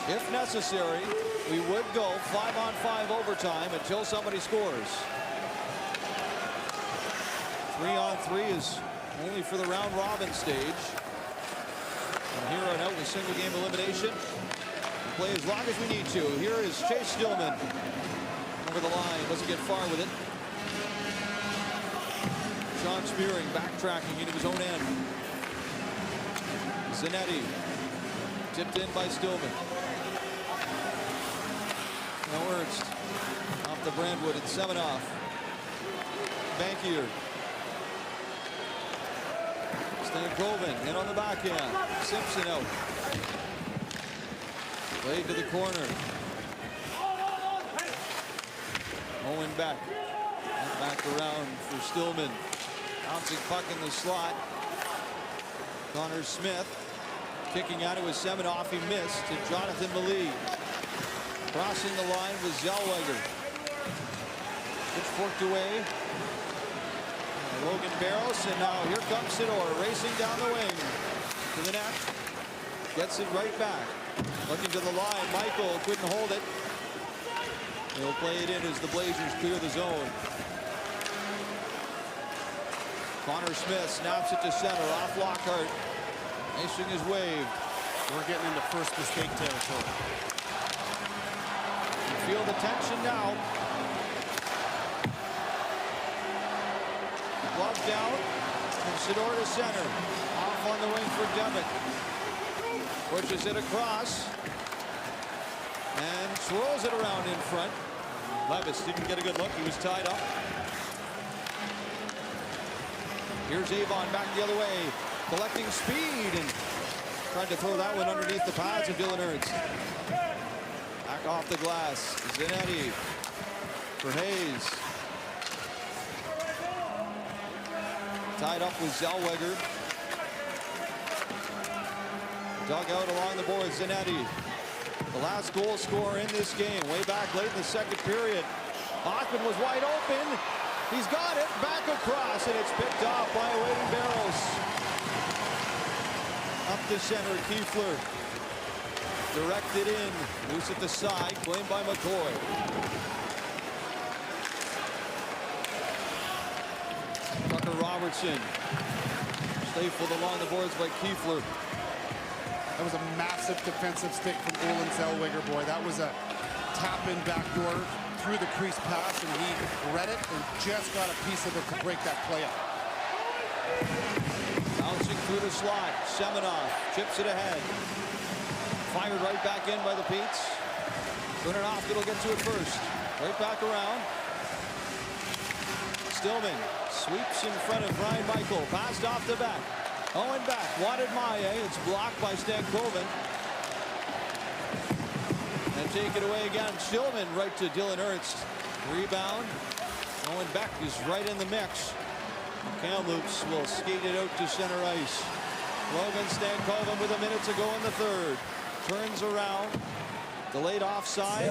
If necessary, we would go 5-on-5 overtime until somebody scores. 3-on-3 is only for the round robin stage. From here on out with single game elimination. We play as long as we need to. Here is Chase Stillman. Over the line, doesn't get far with it. Sean Spearing backtracking into his own end. Zanetti tipped in by Stillman. Now Ernst off the Brandwood at Semenoff. Bankier. Stankoven in on the backhand. Simpson out. Played to the corner. Owen back. Back around for Stillman. Bouncing puck in the slot. Connor Smith kicking out. It was Semenoff. He missed to Jonathan Malee. Crossing the line was Zellweger. Pitchforked away. Logan Barros, and now here comes Sidor racing down the wing to the net. Gets it right back. Looking to the line. Michael couldn't hold it. He'll play it in as the Blazers clear the zone. Connor Smith snaps it to center off Lockhart. Icing is waved. We're getting into first mistake territory. You feel the tension now. Glove down, and Sidor to center. Off on the wing for Devitt. Pushes it across, and swirls it around in front. Levis didn't get a good look. He was tied up. Here's Avon back the other way, collecting speed, and tried to throw that one underneath the pads of Dylan Ernst. Back off the glass. Zanetti for Hayes. Tied up with Zellweger. Dug out along the boards, Zanetti. The last goal scorer in this game, way back late in the second period. Hoffman was wide open. He's got it, back across, and it's picked off by Wayden Barros. Up the center, Kiefler. Directed in, loose at the side, claimed by McCoy. Tucker Robertson. Stayful along the boards by Kiefler. That was a massive defensive stick from Olin Zellweger, boy. That was a tap-in backdoor through the crease pass, and he read it and just got a piece of it to break that play up. Bouncing through the slot. Semenoff chips it ahead. Fired right back in by the Petes. Turnoff, it'll get to it first. Right back around. Stillman sweeps in front of Brian Michael. Passed off the back. Owen back. Wanted Maye. It's blocked by Stankoven. And take it away again. Stillman right to Dylan Ernst. Rebound. Owen Beck is right in the mix. Kamloops will skate it out to center ice. Logan Stankoven with a minute to go in the third. Turns around. Delayed offside.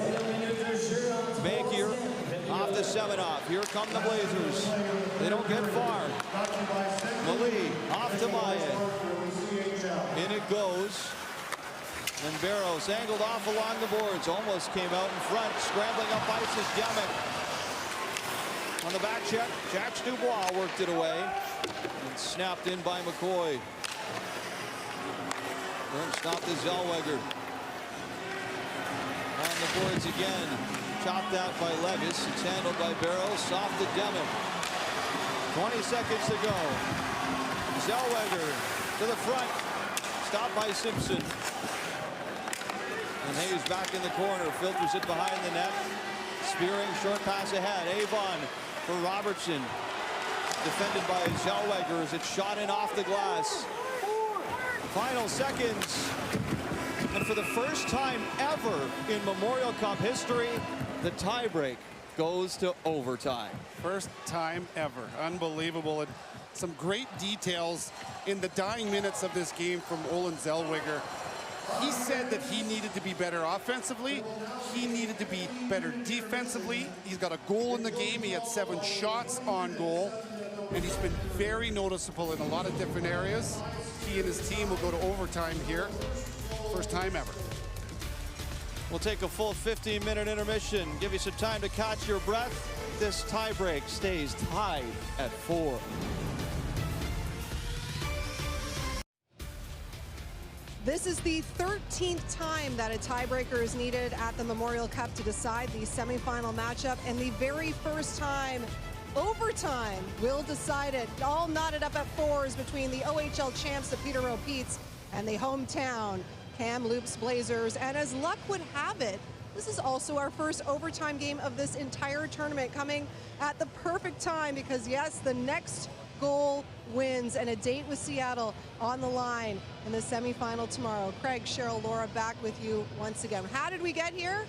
Bankier Off the Semenoff. Here come the Blazers. They don't get far. Malie off to Maya. In it goes. And Barrows angled off along the boards. Almost came out in front. Scrambling up ice is Demick. On the back check, Jack Dubois worked it away. And snapped in by McCoy. Then stopped to Zellweger. On the boards again. Chopped out by Levis. It's handled by Barrows. Soft to Demick. 20 seconds to go. Zellweger to the front. Stopped by Simpson. And Hayes back in the corner. Filters it behind the net. Spearing, short pass ahead. Avon for Robertson. Defended by Zellweger as it's shot in off the glass. Final seconds. And for the first time ever in Memorial Cup history, the tiebreak goes to overtime. First time ever. Unbelievable. And some great details in the dying minutes of this game from Olen Zellweger. He said that he needed to be better offensively. He needed to be better defensively. He's got a goal in the game. He had 7 shots on goal. And he's been very noticeable in a lot of different areas. He and his team will go to overtime here. First time ever. We'll take a full 15-minute intermission. Give you some time to catch your breath. This tiebreak stays tied at 4. This is the 13th time that a tiebreaker is needed at the Memorial Cup to decide the semifinal matchup, and the very first time overtime will decide it. All knotted up at 4s between the OHL champs, the Peterborough Petes, and the hometown Kamloops Blazers. And as luck would have it, this is also our first overtime game of this entire tournament, coming at the perfect time because, yes, the next goal wins, and a date with Seattle on the line in the semifinal tomorrow. Craig, Cheryl, Laura, back with you once again. How did we get here?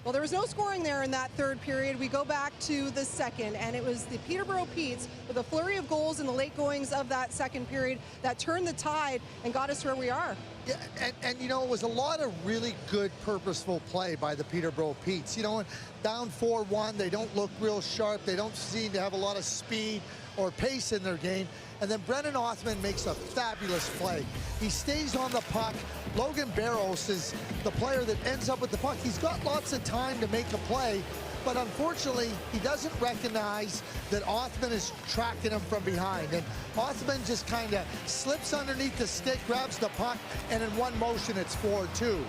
Well, there was no scoring there in that third period. We go back to the second, and it was the Peterborough Petes with a flurry of goals in the late goings of that second period that turned the tide and got us where we are. Yeah, and you know, it was a lot of really good purposeful play by the Peterborough Petes. You know, down 4-1, they don't look real sharp. They don't seem to have a lot of speed or pace in their game. And then Brennan Othman makes a fabulous play. He stays on the puck. Logan Barrows is the player that ends up with the puck. He's got lots of time to make a play, but unfortunately, he doesn't recognize that Othman is tracking him from behind. And Othman just kind of slips underneath the stick, grabs the puck, and in one motion, it's 4-2.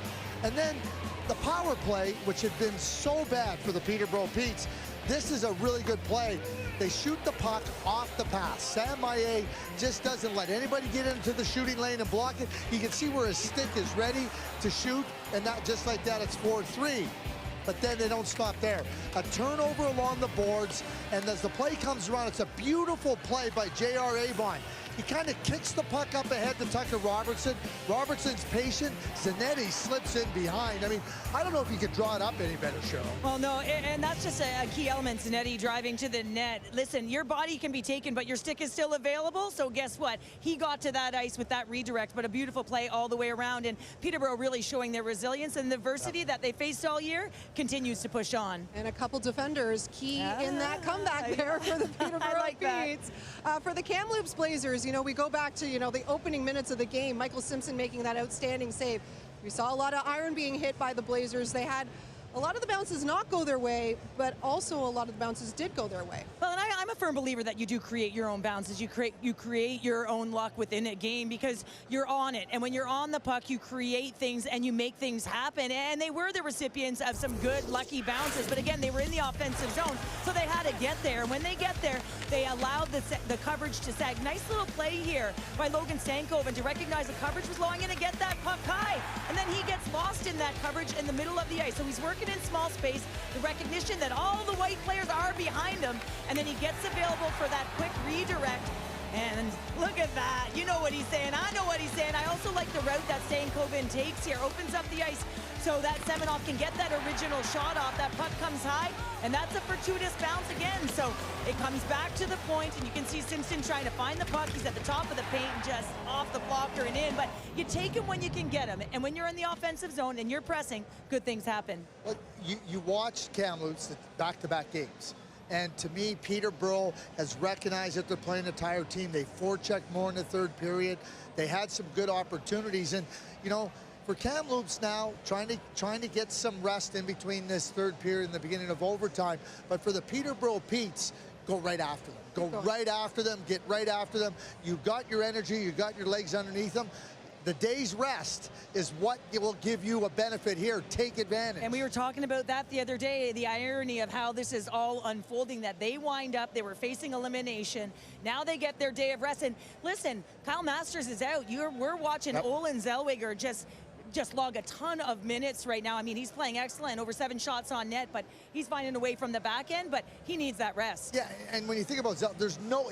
And then the power play, which had been so bad for the Peterborough Petes, this is a really good play. They shoot the puck off the pass. Sam Maillet just doesn't let anybody get into the shooting lane and block it. You can see where his stick is ready to shoot, and not just like that, it's 4-3. But then they don't stop there. A turnover along the boards, and as the play comes around, it's a beautiful play by J.R. Avon. He kind of kicks the puck up ahead to Tucker Robertson. Robertson's patient. Zanetti slips in behind. I mean, I don't know if you could draw it up any better, Cheryl. Well, no, and that's just a key element, Zanetti driving to the net. Listen, your body can be taken, but your stick is still available. So guess what? He got to that ice with that redirect, but a beautiful play all the way around. And Peterborough really showing their resilience and the adversity that they faced all year continues to push on. And a couple defenders key in that comeback there for the Peterborough Petes. For the Kamloops Blazers, you know, we go back to, you know, the opening minutes of the game, Michael Simpson making that outstanding save. We saw a lot of iron being hit by the Blazers. They had a lot of the bounces not go their way, but also a lot of the bounces did go their way. Well, and I'm a firm believer that you do create your own bounces. You create your own luck within a game because you're on it. And when you're on the puck, you create things and you make things happen. And they were the recipients of some good, lucky bounces. But again, they were in the offensive zone, so they had to get there. And when they get there, they allowed the coverage to sag. Nice little play here by Logan Stankoven to recognize the coverage was low and to get that puck high. And then he gets lost in that coverage in the middle of the ice. So he's working in small space, the recognition that all the white players are behind him, and then he gets available for that quick redirect And look at that. You know what he's saying. I know what he's saying. I also like the route that Stankoven takes here. Opens up the ice so that Semenoff can get that original shot off. That puck comes high, and that's a fortuitous bounce again. So it comes back to the point, and you can see Simpson trying to find the puck. He's at the top of the paint, just off the blocker and in. But you take him when you can get him. And when you're in the offensive zone and you're pressing, good things happen. Well, you watched Kamloops back-to-back games. And to me, Peterborough has recognized that they're playing a tired team. They forechecked more in the third period. They had some good opportunities. And, you know, for Kamloops now, trying to get some rest in between this third period and the beginning of overtime. But for the Peterborough Petes, go right after them. Go right after them. Get right after them. You got your energy. You got your legs underneath them. The day's rest is what will give you a benefit here. Take advantage. And we were talking about that the other day, the irony of how this is all unfolding, that they wind up, they were facing elimination. Now they get their day of rest. And listen, Kyle Masters is out. We're watching Olin Zellweger just log a ton of minutes right now. I mean, he's playing excellent, over 7 shots on net, but he's finding a way from the back end, but he needs that rest. Yeah, and when you think about Zell,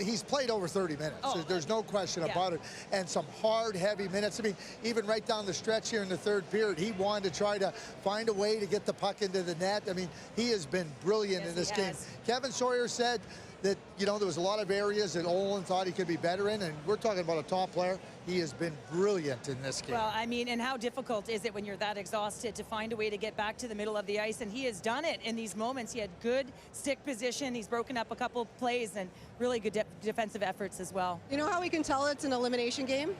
he's played over 30 minutes. There's no question about it. And some hard, heavy minutes. I mean, even right down the stretch here in the third period, he wanted to try to find a way to get the puck into the net. I mean, he has been brilliant in this game. Kevin Sawyer said that, you know, there was a lot of areas that Olin thought he could be better in, and we're talking about a top player. He has been brilliant in this game. Well, I mean, and how difficult is it when you're that exhausted to find a way to get back to the middle of the ice? And he has done it in these moments. He had good stick position. He's broken up a couple plays and really good defensive efforts as well. You know how we can tell it's an elimination game?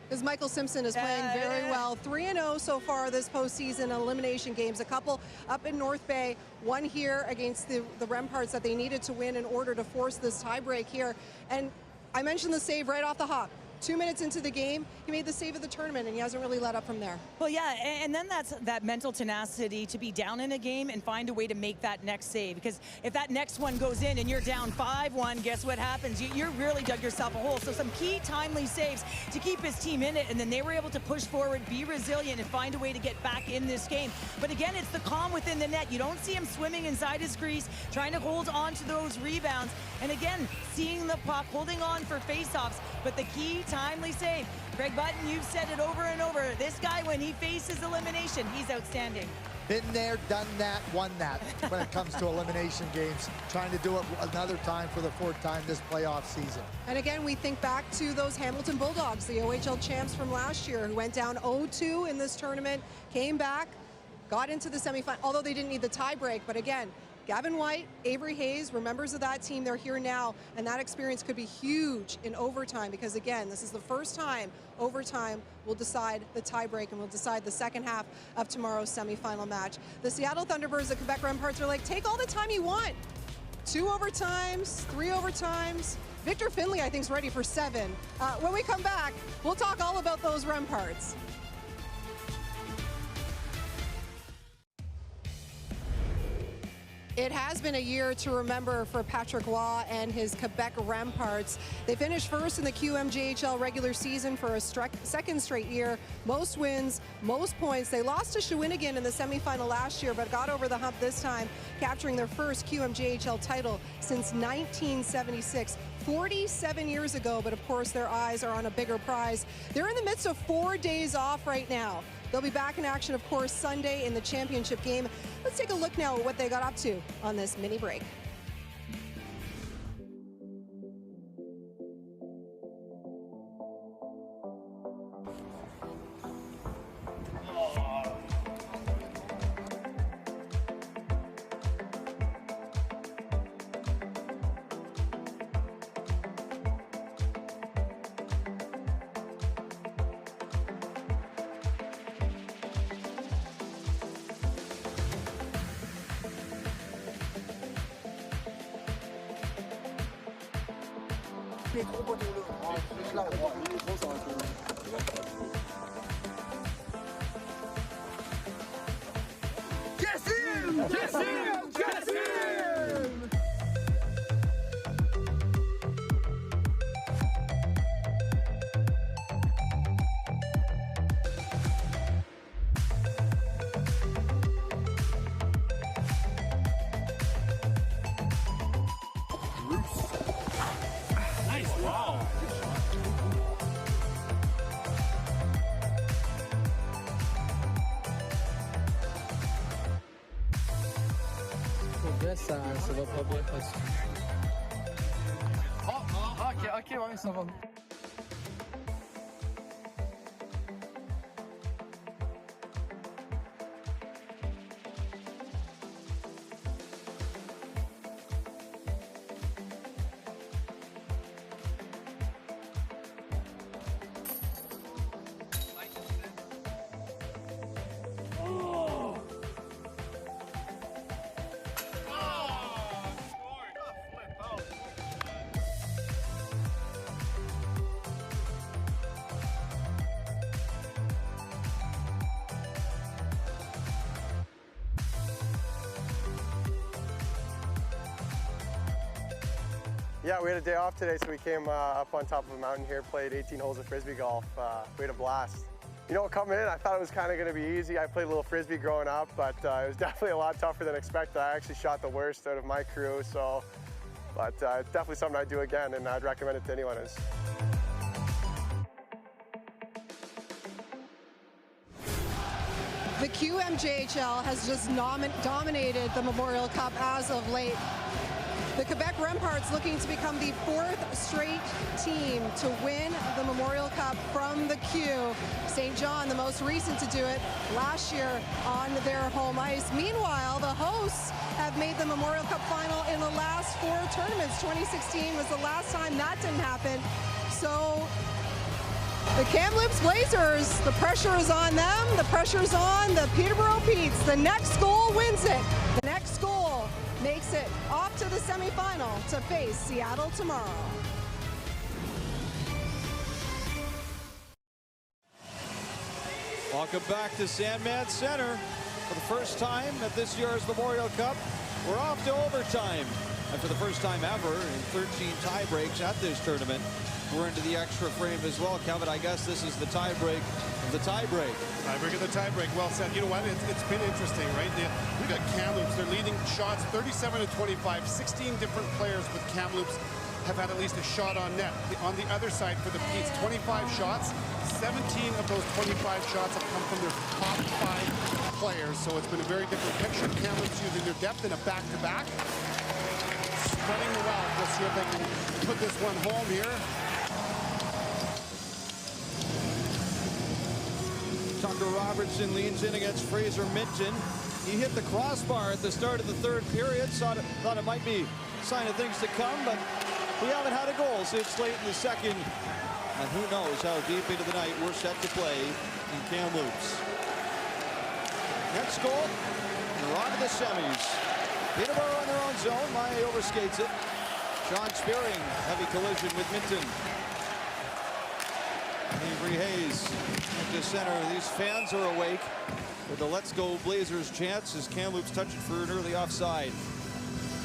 Because Michael Simpson is playing very well. 3-0 so far this postseason elimination games. A couple up in North Bay, one here against the Remparts that they needed to win in order to force this tiebreak here. And I mentioned the save right off the hop. 2 minutes into the game, he made the save of the tournament, and he hasn't really let up from there. Well, yeah, and then that's that mental tenacity to be down in a game and find a way to make that next save. Because if that next one goes in and you're down 5-1, guess what happens? You really dug yourself a hole. So some key timely saves to keep his team in it, and then they were able to push forward, be resilient, and find a way to get back in this game. But again, it's the calm within the net. You don't see him swimming inside his crease, trying to hold on to those rebounds. And again, seeing the puck, holding on for faceoffs, but the key timely save. Greg Button, you've said it over and over. This guy, when he faces elimination, he's outstanding. Been there, done that, won that when it comes to elimination games. Trying to do it another time for the 4th time this playoff season. And again, we think back to those Hamilton Bulldogs, the OHL champs from last year, who went down 0-2 in this tournament, came back, got into the semifinal, although they didn't need the tiebreak. But again, Gavin White, Avery Hayes were members of that team. They're here now, and that experience could be huge in overtime because, again, this is the first time overtime will decide the tiebreak and will decide the second half of tomorrow's semifinal match. The Seattle Thunderbirds, the Quebec Remparts are like, take all the time you want. 2 overtimes, 3 overtimes. Victor Finley, I think, is ready for 7. When we come back, we'll talk all about those Remparts. It has been a year to remember for Patrick Roy and his Quebec Remparts. They finished first in the QMJHL regular season for a second straight year. Most wins, most points. They lost to Shawinigan in the semifinal last year, but got over the hump this time, capturing their first QMJHL title since 1976. 47 years ago, but of course their eyes are on a bigger prize. They're in the midst of 4 days off right now. They'll be back in action, of course, Sunday in the championship game. Let's take a look now at what they got up to on this mini break. Nice, wow. ça va pas bien passer. Ok, ouais, ça va. Yeah, we had a day off today, so we came up on top of a mountain here, played 18 holes of Frisbee golf. We had a blast. You know, coming in, I thought it was kind of going to be easy. I played a little Frisbee growing up, but it was definitely a lot tougher than expected. I actually shot the worst out of my crew, so, but it's definitely something I'd do again, and I'd recommend it to anyone. The QMJHL has just dominated the Memorial Cup as of late. The Quebec Remparts looking to become the 4th straight team to win the Memorial Cup from the Q. St. John, the most recent to do it last year on their home ice. Meanwhile, the hosts have made the Memorial Cup final in the last 4 tournaments. 2016 was the last time that didn't happen. So the Kamloops Blazers, the pressure is on them. The pressure's on the Peterborough Petes. The next goal wins it. The next goal makes it off to the semifinal to face Seattle tomorrow. Welcome back to Sandman Center. For the first time at this year's Memorial Cup, we're off to overtime. And for the first time ever in 13 tie breaks at this tournament, we're into the extra frame as well. Kevin, I guess this is the tie break of the tie break. Tie break of the tie break. Well said. You know what? It's been interesting, right? We've got Kamloops. They're leading shots 37-25. 16 different players with Kamloops have had at least a shot on net. On the other side for the Petes, 25 shots. 17 of those 25 shots have come from their top 5 players. So it's been a very different picture. Kamloops using their depth in a back-to-back. Spreading the wealth. We'll see if they can put this one home here. Tucker Robertson leans in against Fraser Minton. He hit the crossbar at the start of the 3rd period. Thought it might be a sign of things to come, but we haven't had a goal since late in the 2nd. And who knows how deep into the night we're set to play in Kamloops. Next goal, we're on to the semis. Peterborough in their own zone. Maya overskates it. Sean Spearing, heavy collision with Minton. Avery Hayes into center. These fans are awake with the Let's Go Blazers chance as Kamloops touch it for an early offside.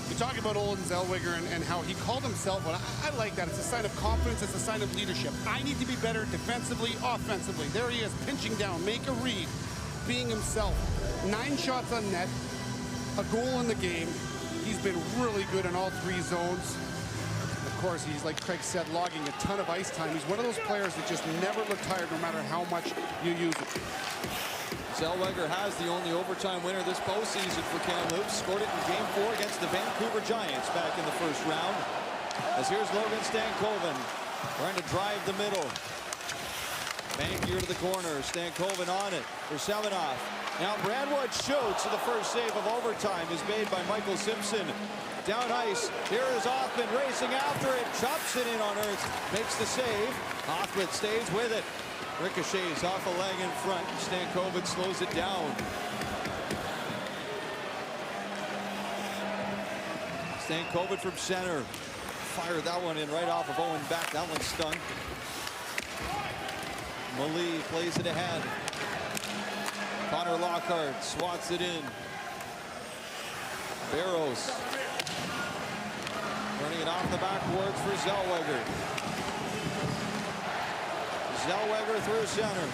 We talk about Olin Zellweger and how he called himself, but I like that. It's a sign of confidence. It's a sign of leadership. I need to be better defensively, offensively. There he is, pinching down, make a read, being himself. 9 shots on net, a goal in the game. He's been really good in all 3 zones. Of course, he's, like Craig said, logging a ton of ice time. He's one of those players that just never look tired no matter how much you use it. Zellweger has the only overtime winner this postseason for Kamloops. Scored it in Game 4 against the Vancouver Giants back in the 1st round. As here's Logan Stankoven trying to drive the middle. Bankier to the corner. Stankoven on it for Semenoff. Now Brandwood shoots, and the first save of overtime is made by Michael Simpson. Down ice, here is Hoffman racing after it, chops it in on Earth, makes the save. Hoffman stays with it. Ricochets off a leg in front, and Stankoven slows it down. Stankoven from center. Fired that one in right off of Owen back. That one stung. Malee plays it ahead. Connor Lockhart swats it in. Barrows running it off the backboards for Zellweger. Zellweger through center.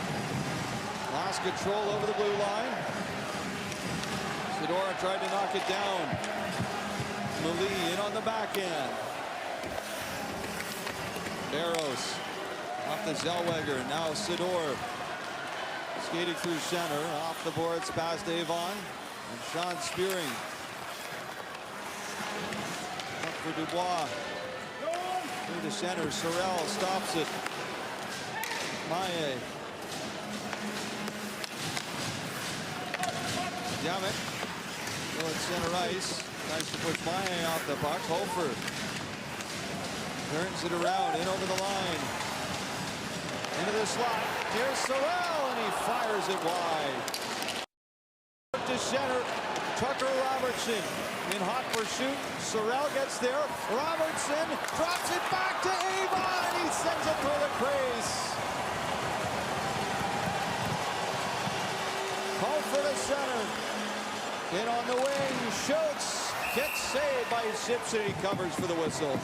Lost control over the blue line. Sedora tried to knock it down. Malee in on the back end. Barrows off the Zellweger. Now Sedor skating through center. Off the boards past Avon. And Sean Spearing. Up for Dubois. Through the center, Sorrell stops it. Maye. Yamek. Still at center ice. Tries to push Maye off the puck. Hofer turns it around, in over the line. Into the slot. Here's Sorrell, and he fires it wide. To center, Tucker Robertson in hot pursuit. Sorrell gets there. Robertson drops it back to Avon, and he sends it through the crease. Hofer to center. In on the wing, shoots. Gets saved by Simpson. He covers for the whistle.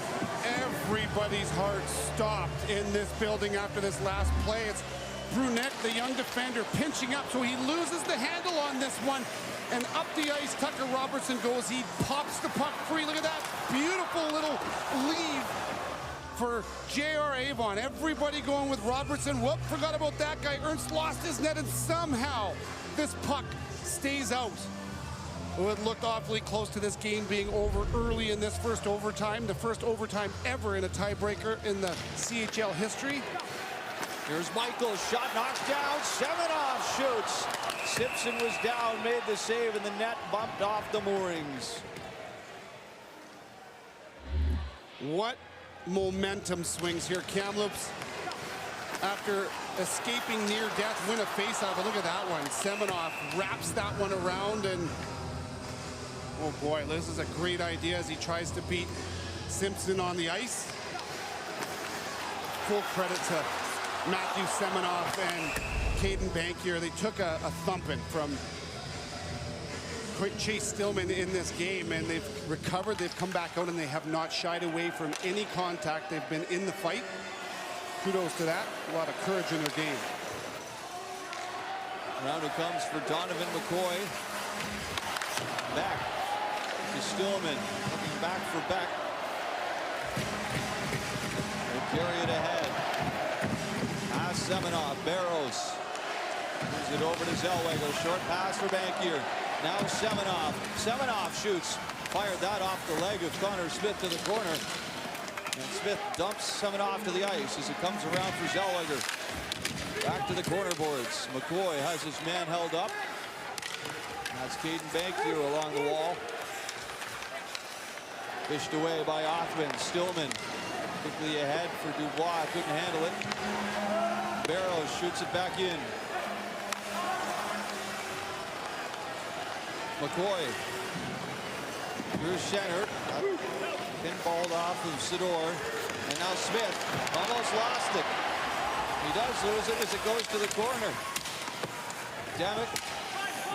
Everybody's heart stopped in this building after this last play. It's Brunette, the young defender, pinching up, so he loses the handle on this one. And up the ice, Tucker Robertson goes. He pops the puck free. Look at that beautiful little leave for J.R. Avon. Everybody going with Robertson. Whoop, forgot about that guy. Ernst lost his net, and somehow this puck stays out. Well, it looked awfully close to this game being over early in this first overtime, the first overtime ever in a tiebreaker in the CHL history. Here's Michael, shot knocks down, Semenoff shoots. Simpson was down, made the save, and the net bumped off the moorings. What momentum swings here. Kamloops, after escaping near death, win a faceoff. But look at that one. Semenoff wraps that one around, and oh boy, this is a great idea as he tries to beat Simpson on the ice. Full credit to Matthew Semenoff and Caden Bankier. They took a thumping from Chase Stillman in this game, and they've recovered. They've come back out, and they have not shied away from any contact. They've been in the fight. Kudos to that. A lot of courage in their game. Round it comes for Donovan McCoy. Back to Stillman, looking back for Beck. Will carry it ahead. Pass Semenoff, Barrows. Moves it over to Zellweger. Short pass for Bankier. Now Semenoff. Semenoff shoots. Fired that off the leg of Connor Smith to the corner. And Smith dumps Semenoff to the ice as it comes around for Zellweger. Back to the corner boards. McCoy has his man held up. That's Caden Bankier along the wall. Fished away by Othman. Stillman quickly ahead for Dubois. Couldn't handle it. Barrows shoots it back in. McCoy through center. Pinballed off of Sidor. And now Smith almost lost it. He does lose it as it goes to the corner. Dammit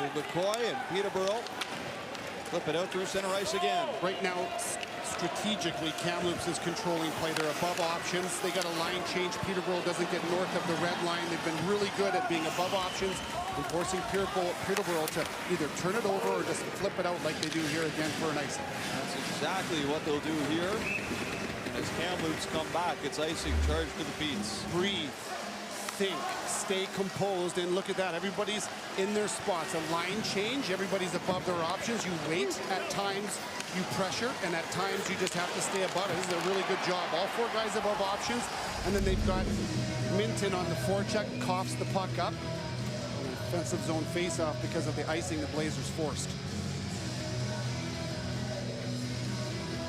with McCoy and Peterborough. Flip it out through center ice again. Right now, strategically, Kamloops is controlling play. They're above options. They got a line change. Peterborough doesn't get north of the red line. They've been really good at being above options and forcing Peterborough to either turn it over or just flip it out like they do here again for an icing. That's exactly what they'll do here. And as Kamloops come back, it's icing charged to the Petes. Breathe, think, stay composed, and look at that. Everybody's in their spots. A line change, everybody's above their options. You wait, at times you pressure, and at times you just have to stay above it. This is a really good job. All four guys above options, and then they've got Minton on the forecheck, coughs the puck up. Offensive zone face-off because of the icing the Blazers forced.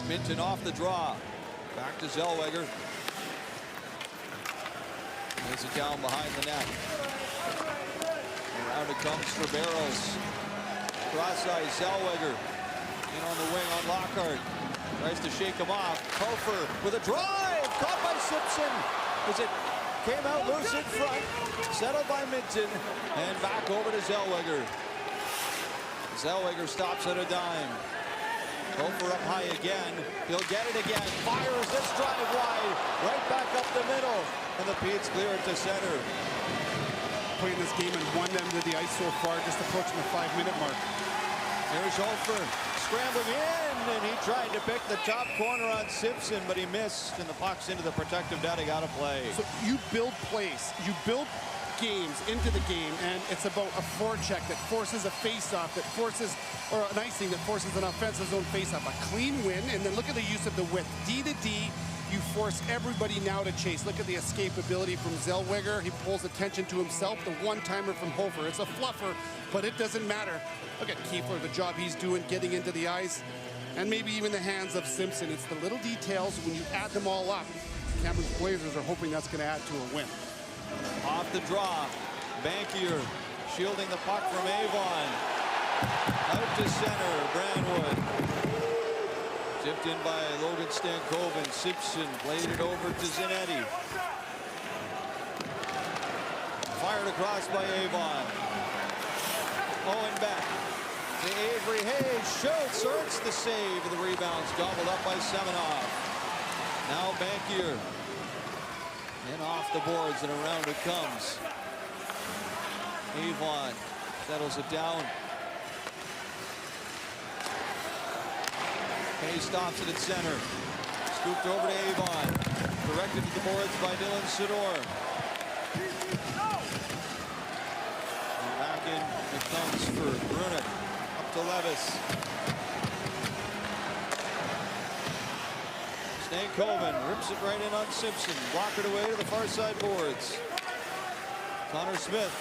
Minton off the draw. Back to Zellweger. Lays it down behind the net. Around it comes for Barrows. Cross-ice, Zellweger. In on the wing on Lockhart. Tries to shake him off. Hofer with a drive. Caught by Simpson. As it came out loose in front. Settled by Minton. And back over to Zellweger. Zellweger stops at a dime. Hofer up high again. He'll get it again. Fires this drive wide. Right back up the middle. And the Petes clear it to center. Playing this game and one end of the ice so far, just approaching the 5-minute mark. Here's Hofer scrambling in, and he tried to pick the top corner on Simpson, but he missed, and the puck's into the protective net. He got to play. So you build plays. You build games into the game, and it's about a forecheck that forces a face-off, that forces, or an icing that forces an offensive zone face-off. A clean win, and then look at the use of the width. D to D, you force everybody now to chase. Look at the escapability from Zellweger. He pulls attention to himself. The one-timer from Hofer. It's a fluffer, but it doesn't matter. Look at Kiefer, the job he's doing, getting into the ice, and maybe even the hands of Simpson. It's the little details. When you add them all up, Kamloops Blazers are hoping that's going to add to a win. Off the draw, Bankier shielding the puck from Avon. Out to center, Brandwood. Tipped in by Logan Stankoven. Simpson played it over to Zanetti. Fired across by Avon. Owen back to Avery Hayes. Shoots, earns the save. The rebound's gobbled up by Semenoff. Now Bankier. And off the boards, and around it comes. Avon settles it down. Hayes stops it at center. Scooped over to Avon. Directed to the boards by Dylan Sidor. And back in it comes for Brunick. Up to Levis. Stankoven rips it right in on Simpson. Blockered away to the far side boards. Connor Smith.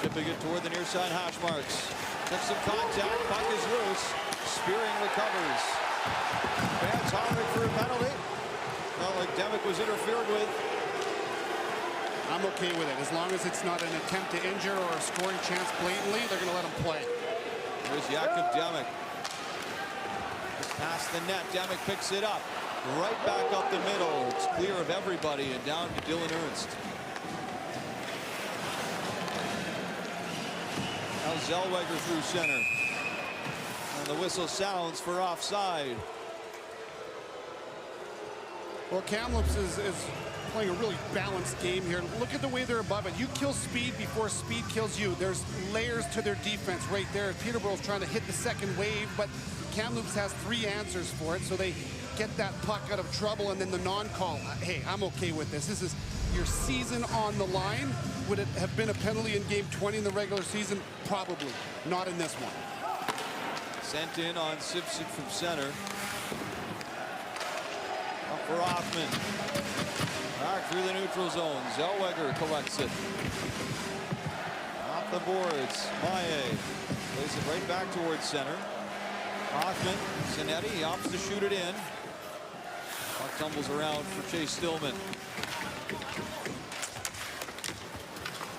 Chipping it toward the near side hash marks. Took some contact. Puck is loose. Spearing recovers. Fans hollering for a penalty. Felt like Demick was interfered with. I'm okay with it. As long as it's not an attempt to injure or a scoring chance blatantly, they're going to let him play. There's Jakub Demick. Past the net, Demick picks it up. Right back up the middle. It's clear of everybody and down to Dylan Ernst. Now Zellweger through center. And the whistle sounds for offside. Well, Kamloops is playing a really balanced game here. Look at the way they're above it. You kill speed before speed kills you. There's layers to their defense right there. Peterborough's trying to hit the second wave, but Kamloops has 3 answers for it, so they get that puck out of trouble, and then the non-call. Hey, I'm okay with this. This is your season on the line. Would it have been a penalty in game 20 in the regular season? Probably. Not in this one. Sent in on Simpson from center. Up for Hoffman. Back through the neutral zone. Zellweger collects it. Off the boards. Maillet plays it right back towards center. Hoffman, Zanetti, he opts to shoot it in. Puck tumbles around for Chase Stillman.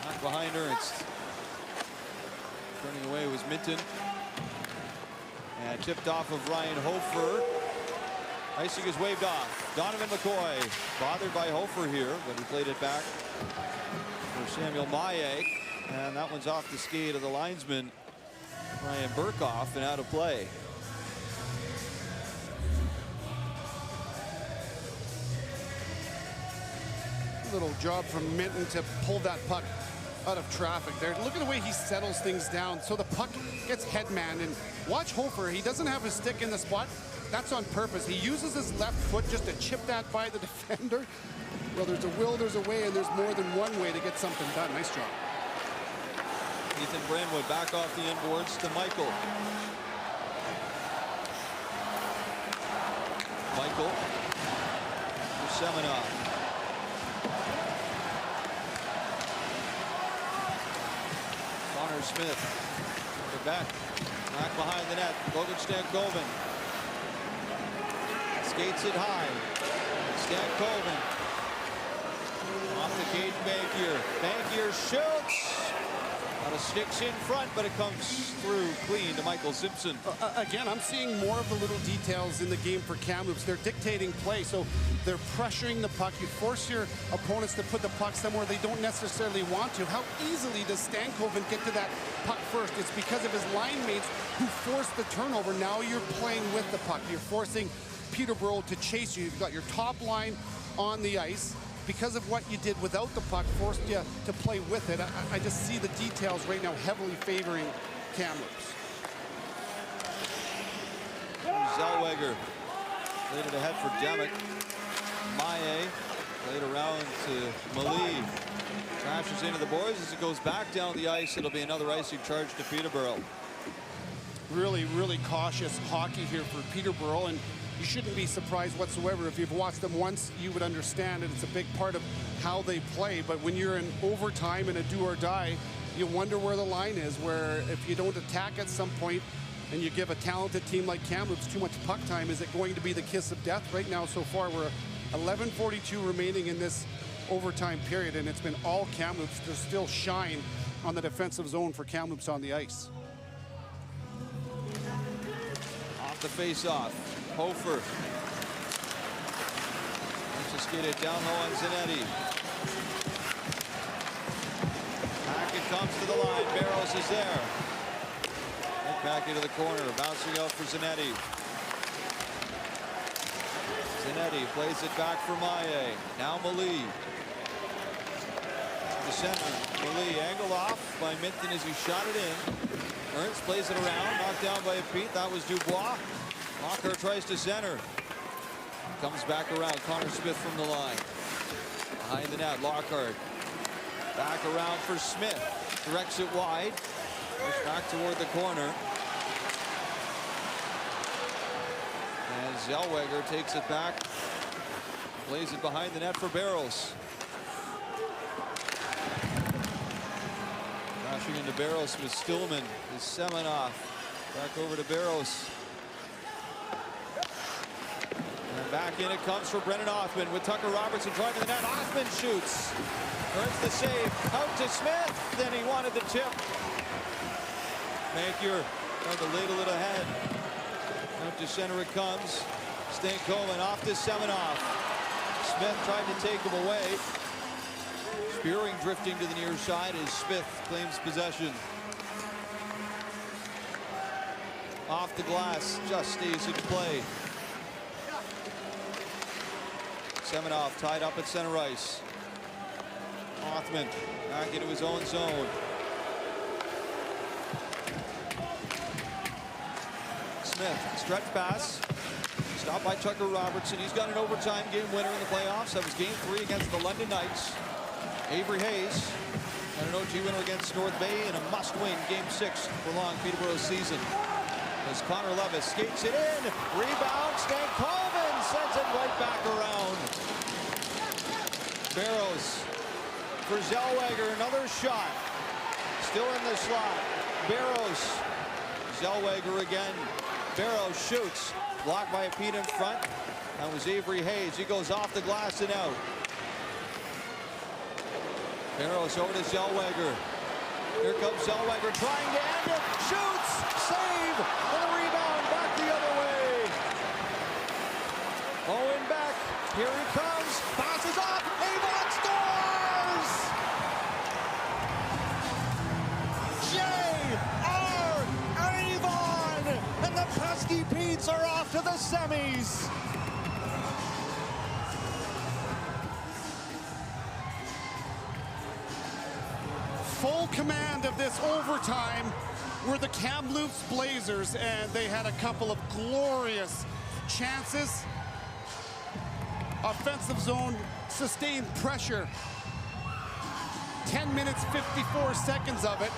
Back behind Ernst. Turning away was Minton. And tipped off of Ryan Hofer. Icing is waved off. Donovan McCoy bothered by Hofer here, but he played it back for Samuel Maillet. And that one's off the skate of the linesman, Ryan Burkhoff, and out of play. Little job from Minton to pull that puck out of traffic there. Look at the way he settles things down. So the puck gets headman, and watch Hofer. He doesn't have his stick in the spot. That's on purpose. He uses his left foot just to chip that by the defender. Well, there's a will, there's a way, and there's more than one way to get something done. Nice job. Ethan Brandwood back off the inboards to Michael. Michael for Semenoff. Connor Smith. Back behind the net. Logan Stankoven. Skates it high. Stankoven. Off the cage, Bankier. Bankier shoots. Out of sticks in front, but it comes through clean to Michael Simpson. Again, I'm seeing more of the little details in the game for Kamloops. They're dictating play, so they're pressuring the puck. You force your opponents to put the puck somewhere they don't necessarily want to. How easily does Stankoven get to that puck first? It's because of his line mates who forced the turnover. Now you're playing with the puck. You're forcing Peterborough to chase you. You've got your top line on the ice. Because of what you did without the puck, forced you to play with it. I just see the details right now heavily favoring Kamloops. Zellweger played it ahead for Demick. Maillet played around to Malie. Crashes into the boards as it goes back down the ice. It'll be another icing charge to Peterborough. Really, really cautious hockey here for Peterborough, and you shouldn't be surprised whatsoever. If you've watched them once, you would understand it. It's a big part of how they play, but when you're in overtime and a do or die, you wonder where the line is, where if you don't attack at some point and you give a talented team like Kamloops too much puck time, is it going to be the kiss of death? Right now, so far, we're 11:42 remaining in this overtime period, and it's been all Kamloops. There's still shine on the defensive zone for Kamloops on the ice. Off the face-off, Hofer. Let's just get it down low on Zanetti. Hackett comes to the line. Barrows is there. Right back into the corner, bouncing out for Zanetti. Zanetti plays it back for Maillet. Now Malie. The center. Malie angled off by Minton as he shot it in. Ernst plays it around, knocked down by a Pete. That was Dubois. Lockhart tries to center. Comes back around. Connor Smith from the line. Behind the net, Lockhart. Back around for Smith. Directs it wide. Pushed back toward the corner. And Zellweger takes it back. Plays it behind the net for Barrows. Crashing into Barrows with Stillman. Is Semenoff. Back over to Barrows. And back in it comes for Brennan Othman with Tucker Robertson driving the net. Othman shoots. Earns the save. Out to Smith. Then he wanted the tip. Mankier tried to ladle it ahead. Out to center it comes. Stankoven off to Semenoff. Smith tried to take him away. Spearing drifting to the near side as Smith claims possession. Off the glass, just stays in play. Semenoff tied up at center ice. Othman back into his own zone. Smith, stretch pass. Stopped by Tucker Robertson. He's got an overtime game winner in the playoffs. That was game 3 against the London Knights. Avery Hayes and an OT winner against North Bay in a must-win game 6 for long Peterborough's season. As Connor Levis skates it in. Rebound. Stankoven sends it right back around. Barrows for Zellweger. Another shot. Still in the slot. Barrows. Zellweger again. Barrows shoots. Blocked by a Pete in front. That was Avery Hayes. He goes off the glass and out. Barrows over to Zellweger. Here comes Zellweger trying to end it. Shoots! Save! And the rebound back the other way. Owen Beck. Here he comes. Passes off. Avon scores! J.R. Avon! And the pesky Petes are off to the semis. Full command of this overtime were the Kamloops Blazers, and they had a couple of glorious chances. Offensive zone, sustained pressure. 10 minutes, 54 seconds of it.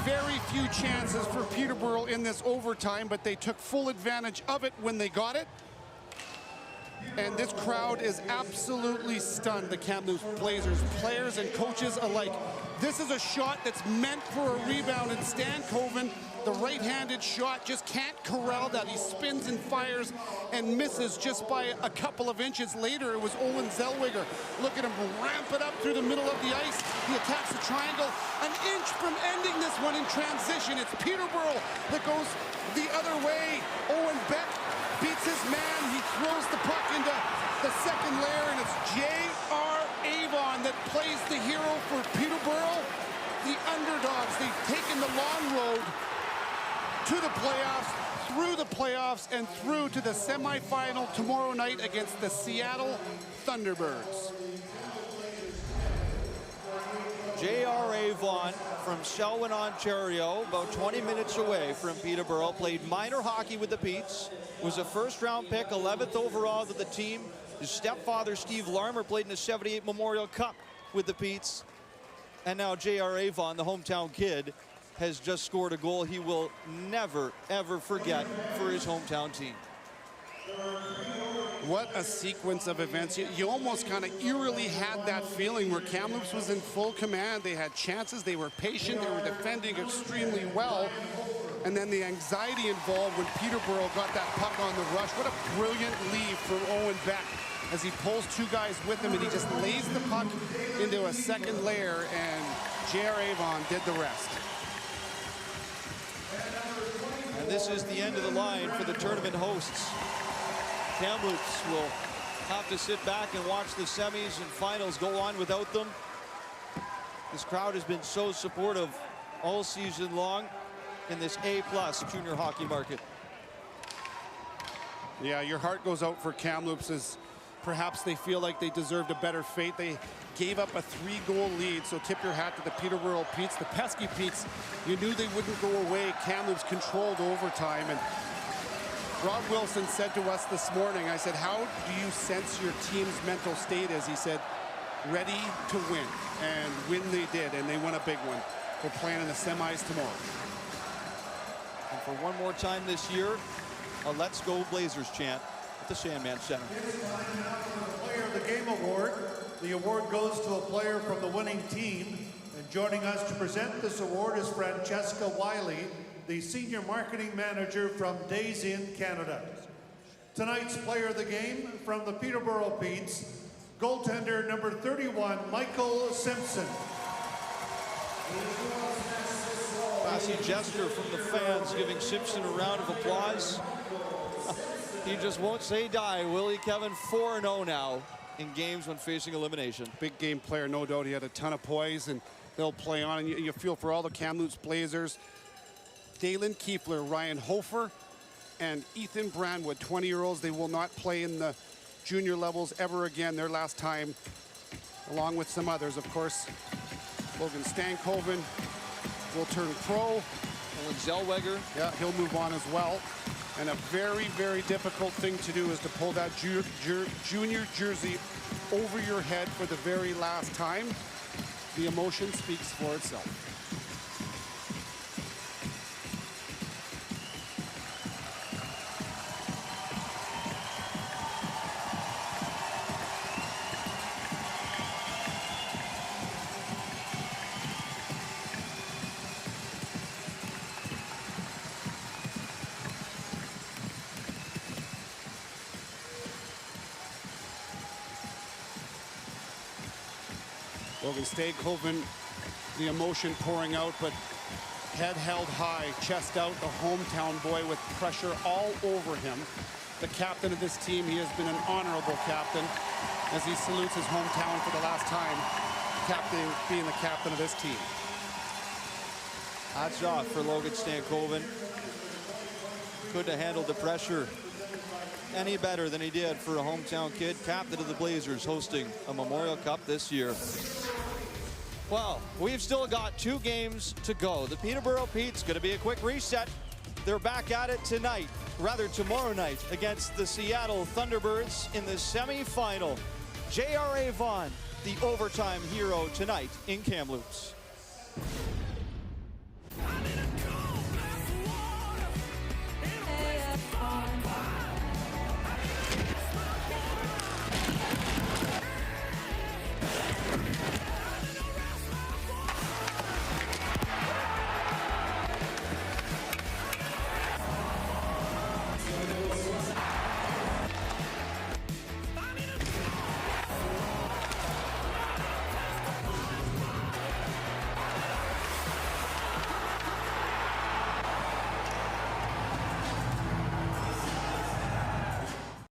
Very few chances for Peterborough in this overtime, but they took full advantage of it when they got it. And this crowd is absolutely stunned, the Kamloops Blazers, players and coaches alike. This is a shot that's meant for a rebound, and Stankoven, the right-handed shot, just can't corral that. He spins and fires and misses just by a couple of inches. Later, it was Olin Zellweger. Look at him ramp it up through the middle of the ice. He attacks the triangle. An inch from ending this one in transition. It's Peterborough that goes the other way. Owen Beck beats his man. He throws the puck into the second layer, and it's J.R. Avon that plays the hero for Peterborough. The underdogs, they've taken the long road to the playoffs, through the playoffs, and through to the semifinal tomorrow night against the Seattle Thunderbirds. J.R. Avon from Selwyn, Ontario, about 20 minutes away from Peterborough, played minor hockey with the Petes, was a first-round pick, 11th overall to the team. His stepfather, Steve Larmer, played in the '78 Memorial Cup with the Petes. And now J.R. Avon, the hometown kid, has just scored a goal he will never, ever forget for his hometown team. What a sequence of events. You almost kind of eerily had that feeling where Kamloops was in full command. They had chances, they were patient, they were defending extremely well. And then the anxiety involved when Peterborough got that puck on the rush. What a brilliant leave from Owen Beck as he pulls two guys with him and he just lays the puck into a second layer, and J.R. Avon did the rest. And this is the end of the line for the tournament hosts. Kamloops will have to sit back and watch the semis and finals go on without them. This crowd has been so supportive all season long in this A-plus junior hockey market. Yeah, your heart goes out for Kamloops as perhaps they feel like they deserved a better fate. They gave up a 3-goal lead, so tip your hat to the Peterborough Petes. The pesky Petes, you knew they wouldn't go away. Kamloops controlled overtime, and Rob Wilson said to us this morning, I said, how do you sense your team's mental state is? He said, ready to win, and win they did, and they won a big one. They're playing in the semis tomorrow. And for one more time this year, a Let's Go Blazers chant at the Sandman Center. Player of the Game Award. The award goes to a player from the winning team. And joining us to present this award is Francesca Wiley, the Senior Marketing Manager from Days Inn, Canada. Tonight's player of the game from the Peterborough Petes, goaltender number 31, Michael Simpson. Classy gesture from the fans, giving Simpson a round of applause. He just won't say die, will he, Kevin? 4-0 now in games when facing elimination. Big game player, no doubt. He had a ton of poise, and they'll play on. And you feel for all the Kamloops Blazers. Dalen Kiefler, Ryan Hofer, and Ethan Brandwood, 20-year-olds. They will not play in the junior levels ever again. Their last time, along with some others, of course. Logan Stankoven will turn pro. And Zellweger. Yeah, he'll move on as well. And a very, very difficult thing to do is to pull that junior jersey over your head for the very last time. The emotion speaks for itself. Logan Stankoven, the emotion pouring out, but head held high, chest out, the hometown boy with pressure all over him. The captain of this team, he has been an honorable captain as he salutes his hometown for the last time, being the captain of this team. Hats off for Logan Stankoven. Couldn't have handled the pressure any better than he did for a hometown kid, captain of the Blazers, hosting a Memorial Cup this year. Well, we've still got 2 games to go. The Peterborough Petes going to be a quick reset. They're back at it tonight, rather tomorrow night, against the Seattle Thunderbirds in the semifinal. J.R. Avon, the overtime hero tonight in Kamloops.